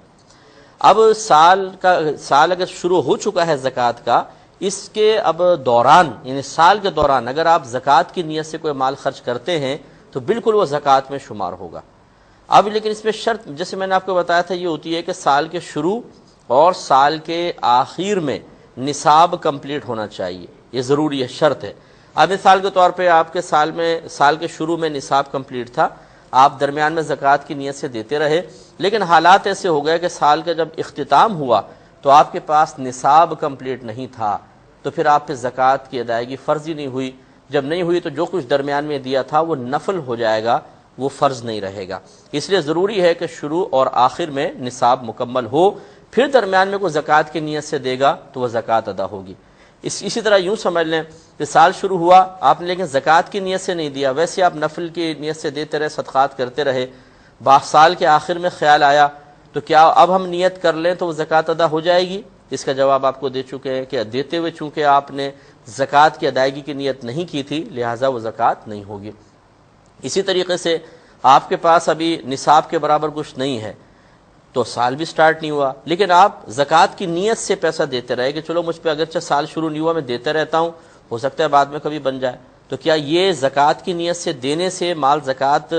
اب سال اگر شروع ہو چکا ہے زکوٰۃ کا, اس کے اب دوران یعنی سال کے دوران اگر آپ زکوٰۃ کی نیت سے کوئی مال خرچ کرتے ہیں تو بالکل وہ زکوٰۃ میں شمار ہوگا. اب لیکن اس میں شرط جیسے میں نے آپ کو بتایا تھا یہ ہوتی ہے کہ سال کے شروع اور سال کے آخر میں نصاب کمپلیٹ ہونا چاہیے, یہ ضروری ہے, شرط ہے. اب مثال کے طور پہ آپ کے سال کے شروع میں نصاب کمپلیٹ تھا, آپ درمیان میں زکوٰۃ کی نیت سے دیتے رہے, لیکن حالات ایسے ہو گئے کہ سال کا جب اختتام ہوا تو آپ کے پاس نصاب کمپلیٹ نہیں تھا, تو پھر آپ پہ زکوٰۃ کی ادائیگی فرض ہی نہیں ہوئی. جب نہیں ہوئی تو جو کچھ درمیان میں دیا تھا وہ نفل ہو جائے گا, وہ فرض نہیں رہے گا. اس لیے ضروری ہے کہ شروع اور آخر میں نصاب مکمل ہو, پھر درمیان میں کوئی زکوٰۃ کی نیت سے دے گا تو وہ زکوٰۃ ادا ہوگی. اسی طرح یوں سمجھ لیں کہ سال شروع ہوا آپ نے لیکن زکوٰۃ کی نیت سے نہیں دیا, ویسے آپ نفل کی نیت سے دیتے رہے, صدقات کرتے رہے, سال کے آخر میں خیال آیا تو کیا اب ہم نیت کر لیں تو وہ زکوٰۃ ادا ہو جائے گی؟ اس کا جواب آپ کو دے چکے ہیں کہ دیتے ہوئے چونکہ آپ نے زکوٰۃ کی ادائیگی کی نیت نہیں کی تھی لہٰذا وہ زکوٰۃ نہیں ہوگی. اسی طریقے سے آپ کے پاس ابھی نصاب کے برابر کچھ نہیں ہے تو سال بھی سٹارٹ نہیں ہوا, لیکن آپ زکوٰۃ کی نیت سے پیسہ دیتے رہے کہ چلو مجھ پہ اگرچہ سال شروع نہیں ہوا میں دیتے رہتا ہوں, ہو سکتا ہے بعد میں کبھی بن جائے, تو کیا یہ زکوٰۃ کی نیت سے دینے سے مال زکوٰۃ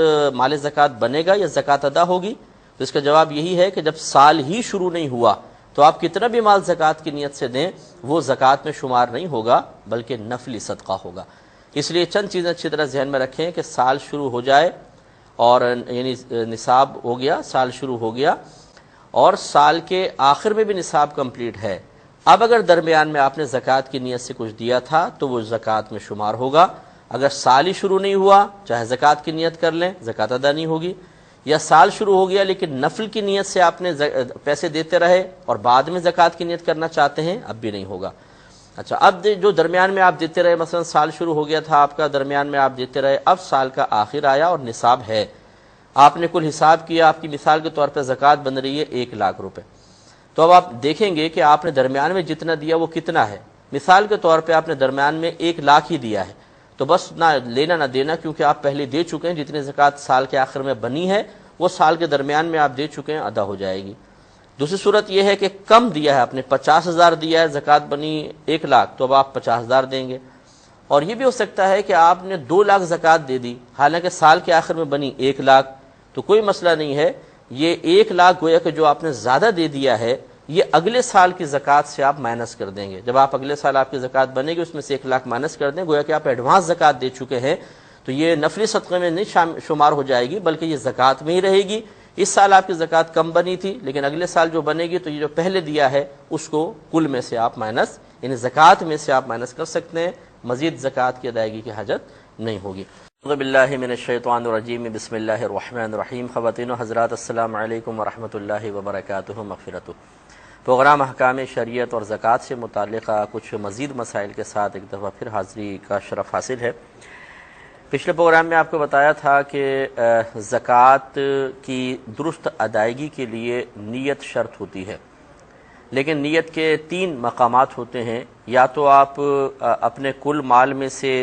بنے گا یا زکوٰۃ ادا ہوگی؟ تو اس کا جواب یہی ہے کہ جب سال ہی شروع نہیں ہوا تو آپ کتنا بھی مال زکوٰۃ کی نیت سے دیں وہ زکوٰۃ میں شمار نہیں ہوگا بلکہ نفلی صدقہ ہوگا. اس لیے چند چیزیں اچھی طرح ذہن میں رکھیں کہ سال شروع ہو جائے اور یعنی نصاب ہو گیا, سال شروع ہو گیا اور سال کے آخر میں بھی نصاب کمپلیٹ ہے. اب اگر درمیان میں آپ نے زکوٰۃ کی نیت سے کچھ دیا تھا تو وہ زکوٰۃ میں شمار ہوگا. اگر سال ہی شروع نہیں ہوا چاہے زکوٰۃ کی نیت کر لیں زکوٰۃ ادا نہیں ہوگی, یا سال شروع ہو گیا لیکن نفل کی نیت سے آپ نے پیسے دیتے رہے اور بعد میں زکوٰۃ کی نیت کرنا چاہتے ہیں اب بھی نہیں ہوگا. اچھا, اب جو درمیان میں آپ دیتے رہے, مثلا سال شروع ہو گیا تھا آپ کا, درمیان میں آپ دیتے رہے, اب سال کا آخر آیا اور نصاب ہے, آپ نے کل حساب کیا, آپ کی مثال کے طور پہ زکوٰۃ بن رہی ہے 1,00,000 روپے, تو اب آپ دیکھیں گے کہ آپ نے درمیان میں جتنا دیا وہ کتنا ہے. مثال کے طور پہ آپ نے درمیان میں 1,00,000 ہی دیا ہے, تو بس نہ لینا نہ دینا, کیونکہ آپ پہلے دے چکے ہیں, جتنی زکوٰۃ سال کے آخر میں بنی ہے وہ سال کے درمیان میں آپ دے چکے ہیں، ادا ہو جائے گی۔ دوسری صورت یہ ہے کہ کم دیا ہے، آپ نے 50,000 دیا ہے، زکوٰۃ بنی 1 لاکھ، تو اب آپ 50,000 دیں گے۔ اور یہ بھی ہو سکتا ہے کہ آپ نے 2 لاکھ زکوٰۃ دے دی، حالانکہ سال کے آخر میں بنی 1 لاکھ، تو کوئی مسئلہ نہیں ہے، یہ 1 لاکھ گویا کہ جو آپ نے زیادہ دے دیا ہے یہ اگلے سال کی زکوٰۃ سے آپ مائنس کر دیں گے۔ جب آپ اگلے سال آپ کی زکوٰۃ بنے گی اس میں سے 1 لاکھ مائنس کر دیں، گویا کہ آپ ایڈوانس زکوٰۃ دے چکے ہیں، تو یہ نفلی صدقے میں نہیں شمار ہو جائے گی بلکہ یہ زکوٰۃ میں ہی رہے گی۔ اس سال آپ کی زکوٰۃ کم بنی تھی لیکن اگلے سال جو بنے گی تو یہ جو پہلے دیا ہے اس کو کل میں سے آپ مائنس، یعنی زکوٰۃ میں سے آپ مائنس کر سکتے ہیں، مزید زکوٰۃ کی ادائیگی کی حاجت نہیں ہوگی۔ اعوذ باللہ من الشیطان الرجیم، بسم اللہ الرحمن الرحیم۔ خواتین و حضرات السلام علیکم ورحمۃ اللہ وبرکاتہ، مغفرت۔ پروگرام احکام شریعت اور زکوٰۃ سے متعلقہ کچھ مزید مسائل کے ساتھ ایک دفعہ پھر حاضری کا شرف حاصل ہے۔ پچھلے پروگرام میں آپ کو بتایا تھا کہ زکوٰۃ کی درست ادائیگی کے لیے نیت شرط ہوتی ہے، لیکن نیت کے 3 مقامات ہوتے ہیں۔ یا تو آپ اپنے کل مال میں سے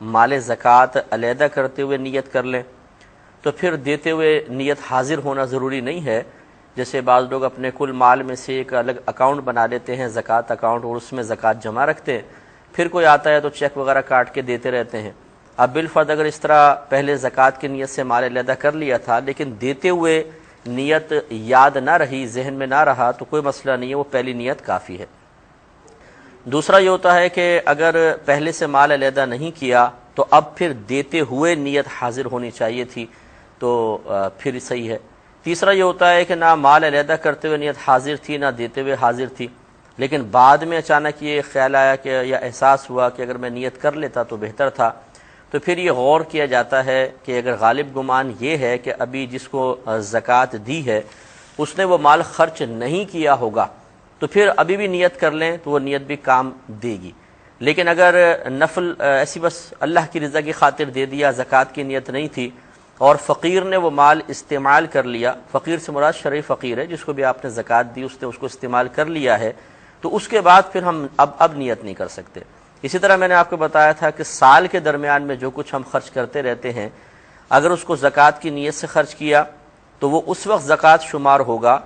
مال زکوٰۃ علیحدہ کرتے ہوئے نیت کر لیں، تو پھر دیتے ہوئے نیت حاضر ہونا ضروری نہیں ہے۔ جیسے بعض لوگ اپنے کل مال میں سے ایک الگ اکاؤنٹ بنا لیتے ہیں، زکوٰۃ اکاؤنٹ، اور اس میں زکوٰۃ جمع رکھتے ہیں، پھر کوئی آتا ہے تو چیک وغیرہ کاٹ کے دیتے رہتے ہیں۔ اب بالفرض اگر اس طرح پہلے زکوٰۃ کی نیت سے مال علیحدہ کر لیا تھا لیکن دیتے ہوئے نیت یاد نہ رہی، ذہن میں نہ رہا، تو کوئی مسئلہ نہیں ہے، وہ پہلی نیت کافی ہے۔ دوسرا یہ ہوتا ہے کہ اگر پہلے سے مال علیحدہ نہیں کیا تو اب پھر دیتے ہوئے نیت حاضر ہونی چاہیے تھی، تو پھر صحیح ہے۔ تیسرا یہ ہوتا ہے کہ نہ مال علیحدہ کرتے ہوئے نیت حاضر تھی نہ دیتے ہوئے حاضر تھی، لیکن بعد میں اچانک یہ خیال آیا کہ یا احساس ہوا کہ اگر میں نیت کر لیتا تو بہتر تھا، تو پھر یہ غور کیا جاتا ہے کہ اگر غالب گمان یہ ہے کہ ابھی جس کو زکوٰۃ دی ہے اس نے وہ مال خرچ نہیں کیا ہوگا، تو پھر ابھی بھی نیت کر لیں تو وہ نیت بھی کام دے گی۔ لیکن اگر نفل ایسی بس اللہ کی رضا کی خاطر دے دیا، زکوٰۃ کی نیت نہیں تھی، اور فقیر نے وہ مال استعمال کر لیا، فقیر سے مراد شرعی فقیر ہے، جس کو بھی آپ نے زکوٰۃ دی اس نے اس کو استعمال کر لیا ہے، تو اس کے بعد پھر ہم اب نیت نہیں کر سکتے۔ اسی طرح میں نے آپ کو بتایا تھا کہ سال کے درمیان میں جو کچھ ہم خرچ کرتے رہتے ہیں، اگر اس کو زکوٰۃ کی نیت سے خرچ کیا تو وہ اس وقت زکوٰۃ شمار ہوگا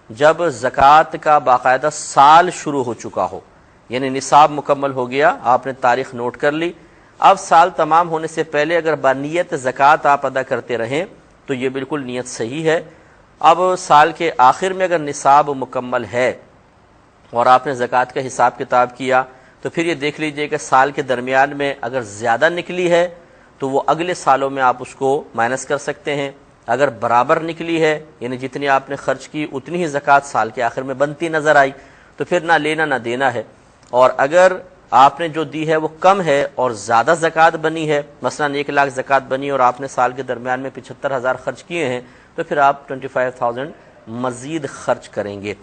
جب زکوٰۃ کا باقاعدہ سال شروع ہو چکا ہو، یعنی نصاب مکمل ہو گیا، آپ نے تاریخ نوٹ کر لی، اب سال تمام ہونے سے پہلے اگر بنیت زکوٰۃ آپ ادا کرتے رہیں تو یہ بالکل نیت صحیح ہے۔ اب سال کے آخر میں اگر نصاب مکمل ہے اور آپ نے زکوٰۃ کا حساب کتاب کیا تو پھر یہ دیکھ لیجئے کہ سال کے درمیان میں اگر زیادہ نکلی ہے تو وہ اگلے سالوں میں آپ اس کو مائنس کر سکتے ہیں، اگر برابر نکلی ہے یعنی جتنی آپ نے خرچ کی اتنی ہی زکوٰۃ سال کے آخر میں بنتی نظر آئی تو پھر نہ لینا نہ دینا ہے، اور اگر آپ نے جو دی ہے وہ کم ہے اور زیادہ زکوٰۃ بنی ہے، مثلا 1 لاکھ زکوٰۃ بنی اور آپ نے سال کے درمیان میں 75,000 خرچ کیے ہیں، تو پھر آپ 25,000 مزید خرچ کریں گے۔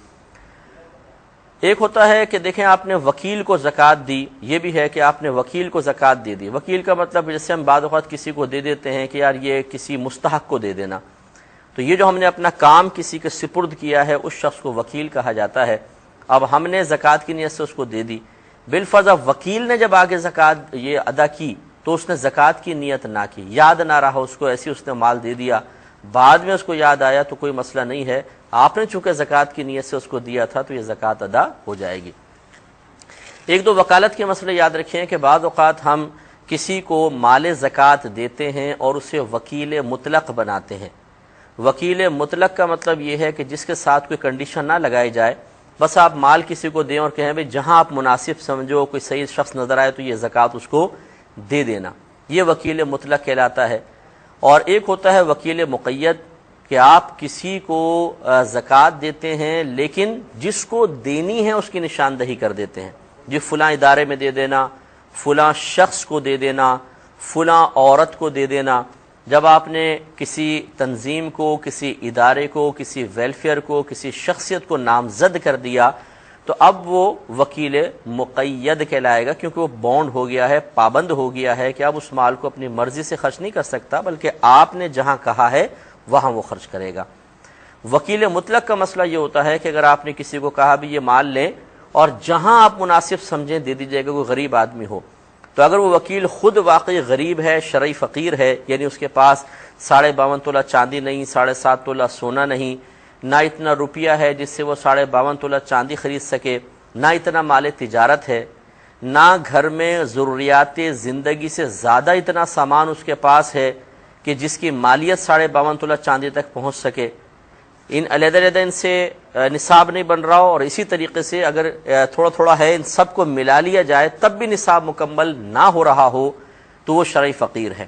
ایک ہوتا ہے کہ دیکھیں آپ نے وکیل کو زکوٰۃ دی، یہ بھی ہے کہ آپ نے وکیل کو زکوٰۃ دے دی۔ وکیل کا مطلب جیسے ہم بعض اوقات کسی کو دے دیتے ہیں کہ یار یہ کسی مستحق کو دے دینا، تو یہ جو ہم نے اپنا کام کسی کے سپرد کیا ہے اس شخص کو وکیل کہا جاتا ہے۔ اب ہم نے زکوٰۃ کی نیت سے اس کو دے دی، بالفرض وکیل نے جب آگے زکوٰۃ یہ ادا کی تو اس نے زکوٰۃ کی نیت نہ کی، یاد نہ رہا اس کو، ایسی اس نے مال دے دیا، بعد میں اس کو یاد آیا تو کوئی مسئلہ نہیں ہے، آپ نے چونکہ زکوٰۃ کی نیت سے اس کو دیا تھا تو یہ زکوٰۃ ادا ہو جائے گی۔ 1-2 وکالت کے مسئلے یاد رکھیں کہ بعض اوقات ہم کسی کو مال زکوٰۃ دیتے ہیں اور اسے وکیل مطلق بناتے ہیں۔ وکیل مطلق کا مطلب یہ ہے کہ جس کے ساتھ کوئی کنڈیشن نہ لگائی جائے، بس آپ مال کسی کو دیں اور کہیں بھئی جہاں آپ مناسب سمجھو، کوئی صحیح شخص نظر آئے تو یہ زکوٰۃ اس کو دے دینا، یہ وکیل مطلق کہلاتا ہے۔ اور ایک ہوتا ہے وکیل مقید کہ آپ کسی کو زکوٰۃ دیتے ہیں لیکن جس کو دینی ہے اس کی نشاندہی کر دیتے ہیں، جی فلاں ادارے میں دے دینا، فلاں شخص کو دے دینا، فلاں عورت کو دے دینا۔ جب آپ نے کسی تنظیم کو، کسی ادارے کو، کسی ویلفیئر کو، کسی شخصیت کو نامزد کر دیا تو اب وہ وکیل مقید کہلائے گا، کیونکہ وہ بانڈ ہو گیا ہے، پابند ہو گیا ہے کہ اب اس مال کو اپنی مرضی سے خرچ نہیں کر سکتا بلکہ آپ نے جہاں کہا ہے وہاں وہ خرچ کرے گا۔ وکیل مطلق کا مسئلہ یہ ہوتا ہے کہ اگر آپ نے کسی کو کہا بھی یہ مال لیں اور جہاں آپ مناسب سمجھیں دے دیجیے گا، کوئی غریب آدمی ہو، تو اگر وہ وکیل خود واقعی غریب ہے، شرعی فقیر ہے، یعنی اس کے پاس 52.5 تولہ چاندی نہیں، 7.5 تولہ سونا نہیں، نہ اتنا روپیہ ہے جس سے وہ 52.5 تولہ چاندی خرید سکے، نہ اتنا مال تجارت ہے، نہ گھر میں ضروریات زندگی سے زیادہ اتنا سامان اس کے پاس ہے کہ جس کی مالیت 52.5 تولہ چاندی تک پہنچ سکے، ان علیحدہ علیحدہ ان سے نصاب نہیں بن رہا ہو، اور اسی طریقے سے اگر تھوڑا تھوڑا ہے ان سب کو ملا لیا جائے تب بھی نصاب مکمل نہ ہو رہا ہو تو وہ شرعی فقیر ہے۔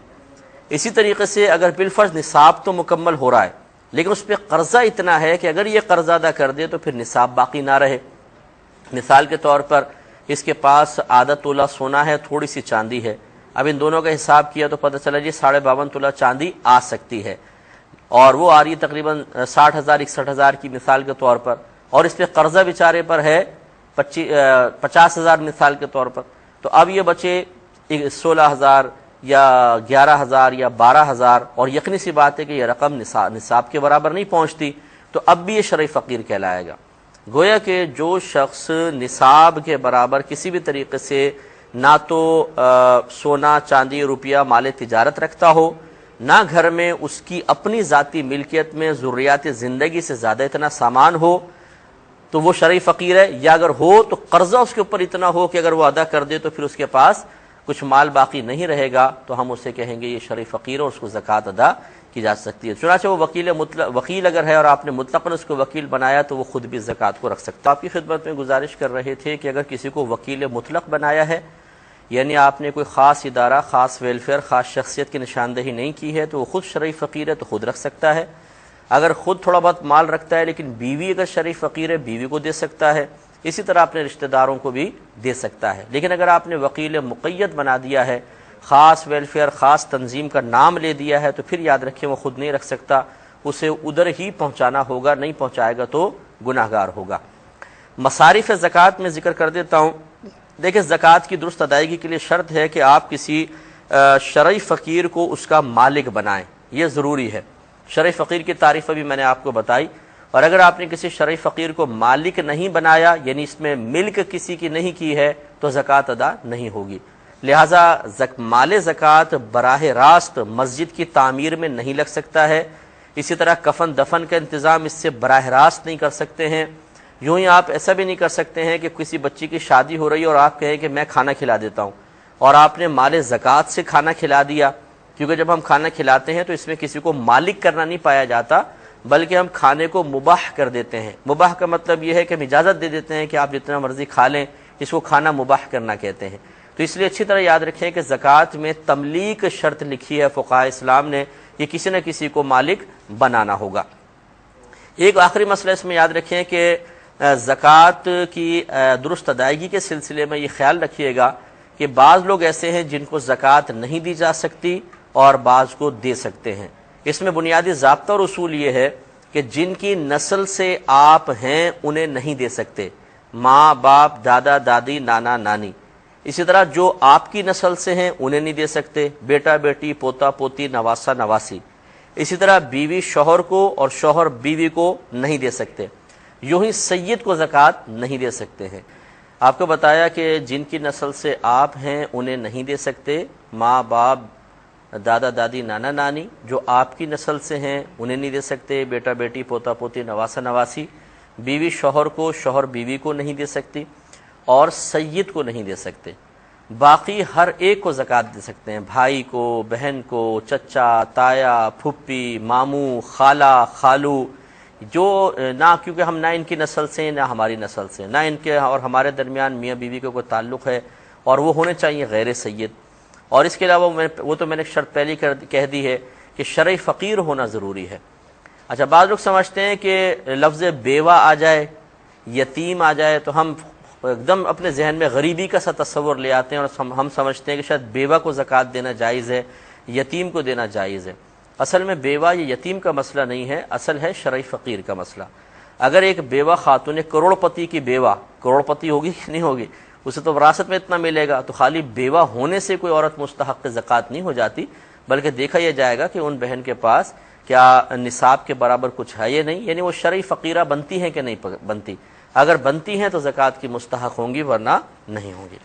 اسی طریقے سے اگر بالفرض نصاب تو مکمل ہو رہا ہے لیکن اس پہ قرضہ اتنا ہے کہ اگر یہ قرضہ ادا کر دے تو پھر نصاب باقی نہ رہے۔ مثال کے طور پر اس کے پاس آدھا تولہ سونا ہے، تھوڑی سی چاندی ہے، اب ان دونوں کا حساب کیا تو پتہ چلا جی 52.5 تولہ چاندی آ سکتی ہے، اور وہ آ رہی ہے تقریباً 60,000 61,000 کی مثال کے طور پر، اور اس پہ قرضہ بیچارے پر ہے 50,000 مثال کے طور پر، تو اب یہ بچے 16,000 یا 11,000 یا 12,000، اور یقینی سی بات ہے کہ یہ رقم نصاب کے برابر نہیں پہنچتی، تو اب بھی یہ شرعی فقیر کہلائے گا۔ گویا کہ جو شخص نصاب کے برابر کسی بھی طریقے سے نہ تو سونا چاندی روپیہ مال تجارت رکھتا ہو، نہ گھر میں اس کی اپنی ذاتی ملکیت میں ضروریات زندگی سے زیادہ اتنا سامان ہو، تو وہ شرعی فقیر ہے، یا اگر ہو تو قرضہ اس کے اوپر اتنا ہو کہ اگر وہ ادا کر دے تو پھر اس کے پاس کچھ مال باقی نہیں رہے گا، تو ہم اسے کہیں گے یہ شرعی فقیر ہے اور اس کو زکوٰۃ ادا کی جا سکتی ہے۔ چنانچہ وہ وکیل اگر ہے اور آپ نے مطلقاً اس کو وکیل بنایا تو وہ خود بھی زکوٰۃ کو رکھ سکتا ہے۔ آپ کی خدمت میں گزارش کر رہے تھے کہ اگر کسی کو وکیل مطلق بنایا ہے، یعنی آپ نے کوئی خاص ادارہ، خاص ویلفیئر، خاص شخصیت کی نشاندہی نہیں کی ہے تو وہ خود شرعی فقیر ہے تو خود رکھ سکتا ہے۔ اگر خود تھوڑا بہت مال رکھتا ہے لیکن بیوی اگر شرعی فقیر ہے بیوی کو دے سکتا ہے، اسی طرح اپنے رشتہ داروں کو بھی دے سکتا ہے۔ لیکن اگر آپ نے وکیل مقید بنا دیا ہے، خاص ویلفیئر، خاص تنظیم کا نام لے دیا ہے، تو پھر یاد رکھیں وہ خود نہیں رکھ سکتا، اسے ادھر ہی پہنچانا ہوگا، نہیں پہنچائے گا تو گناہ گار ہوگا۔ مصارف زکوٰۃ میں ذکر کر دیتا ہوں۔ دیکھیں زکوٰۃ کی درست ادائیگی کے لیے شرط ہے کہ آپ کسی شرعی فقیر کو اس کا مالک بنائیں، یہ ضروری ہے۔ شرعی فقیر کی تعریف ابھی میں نے آپ کو بتائی، اور اگر آپ نے کسی شرعی فقیر کو مالک نہیں بنایا، یعنی اس میں ملک کسی کی نہیں کی ہے، تو زکوٰۃ ادا نہیں ہوگی۔ لہٰذا مال زکوٰۃ براہ راست مسجد کی تعمیر میں نہیں لگ سکتا ہے، اسی طرح کفن دفن کا انتظام اس سے براہ راست نہیں کر سکتے ہیں۔ یوں ہی آپ ایسا بھی نہیں کر سکتے ہیں کہ کسی بچی کی شادی ہو رہی ہے اور آپ کہیں کہ میں کھانا کھلا دیتا ہوں، اور آپ نے مال زکوٰۃ سے کھانا کھلا دیا، کیونکہ جب ہم کھانا کھلاتے ہیں تو اس میں کسی کو مالک کرنا نہیں پایا جاتا، بلکہ ہم کھانے کو مباح کر دیتے ہیں۔ مباح کا مطلب یہ ہے کہ ہم اجازت دے دیتے ہیں کہ آپ جتنا مرضی کھا لیں، اس کو کھانا مباح کرنا کہتے ہیں۔ تو اس لیے اچھی طرح یاد رکھیں کہ زکوٰۃ میں تملیک شرط لکھی ہے فقہاء اسلام نے، یہ کسی نہ کسی کو مالک بنانا ہوگا۔ ایک آخری مسئلہ اس میں یاد رکھیں کہ زکوٰۃ کی درست ادائیگی کے سلسلے میں یہ خیال رکھیے گا کہ بعض لوگ ایسے ہیں جن کو زکوٰۃ نہیں دی جا سکتی اور بعض کو دے سکتے ہیں۔ اس میں بنیادی ضابطہ اور اصول یہ ہے کہ جن کی نسل سے آپ ہیں انہیں نہیں دے سکتے، ماں باپ، دادا دادی، نانا نانی۔ اسی طرح جو آپ کی نسل سے ہیں انہیں نہیں دے سکتے، بیٹا بیٹی، پوتا پوتی، نواسا نواسی۔ اسی طرح بیوی شوہر کو اور شوہر بیوی کو نہیں دے سکتے۔ یوں ہی سید کو زکوٰۃ نہیں دے سکتے ہیں۔ آپ کو بتایا کہ جن کی نسل سے آپ ہیں انہیں نہیں دے سکتے، ماں باپ، دادا دادی، نانا نانی۔ جو آپ کی نسل سے ہیں انہیں نہیں دے سکتے، بیٹا بیٹی، پوتا پوتی، نواسا نواسی۔ بیوی شوہر کو، شوہر بیوی کو نہیں دے سکتی، اور سید کو نہیں دے سکتے۔ باقی ہر ایک کو زکوٰۃ دے سکتے ہیں، بھائی کو، بہن کو، چچا، تایا، پھپھی، ماموں، خالہ، خالو، جو نہ کیونکہ ہم نہ ان کی نسل سے نہ ہماری نسل سے، نہ ان کے اور ہمارے درمیان میاں بیوی کا کوئی تعلق ہے، اور وہ ہونے چاہیے غیر سید۔ اور اس کے علاوہ وہ تو میں نے شرط پہلی کہہ دی ہے کہ شرعی فقیر ہونا ضروری ہے۔ اچھا، بعض لوگ سمجھتے ہیں کہ لفظ بیوہ آ جائے، یتیم آ جائے تو ہم ایک دم اپنے ذہن میں غریبی کا سا تصور لے آتے ہیں، اور ہم سمجھتے ہیں کہ شاید بیوہ کو زکوٰۃ دینا جائز ہے، یتیم کو دینا جائز ہے۔ اصل میں بیوہ یا یتیم کا مسئلہ نہیں ہے، اصل ہے شرعی فقیر کا مسئلہ۔ اگر ایک بیوہ خاتون کروڑ پتی کی بیوہ، کروڑ پتی ہوگی کہ نہیں ہوگی، اسے تو وراثت میں اتنا ملے گا، تو خالی بیوہ ہونے سے کوئی عورت مستحق زکوٰۃ نہیں ہو جاتی، بلکہ دیکھا یہ جائے گا کہ ان بہن کے پاس کیا نصاب کے برابر کچھ ہے یا نہیں، یعنی وہ شرعی فقیرہ بنتی ہیں کہ نہیں بنتی۔ اگر بنتی ہیں تو زکوٰۃ کی مستحق ہوں گی، ورنہ نہیں ہوں گی۔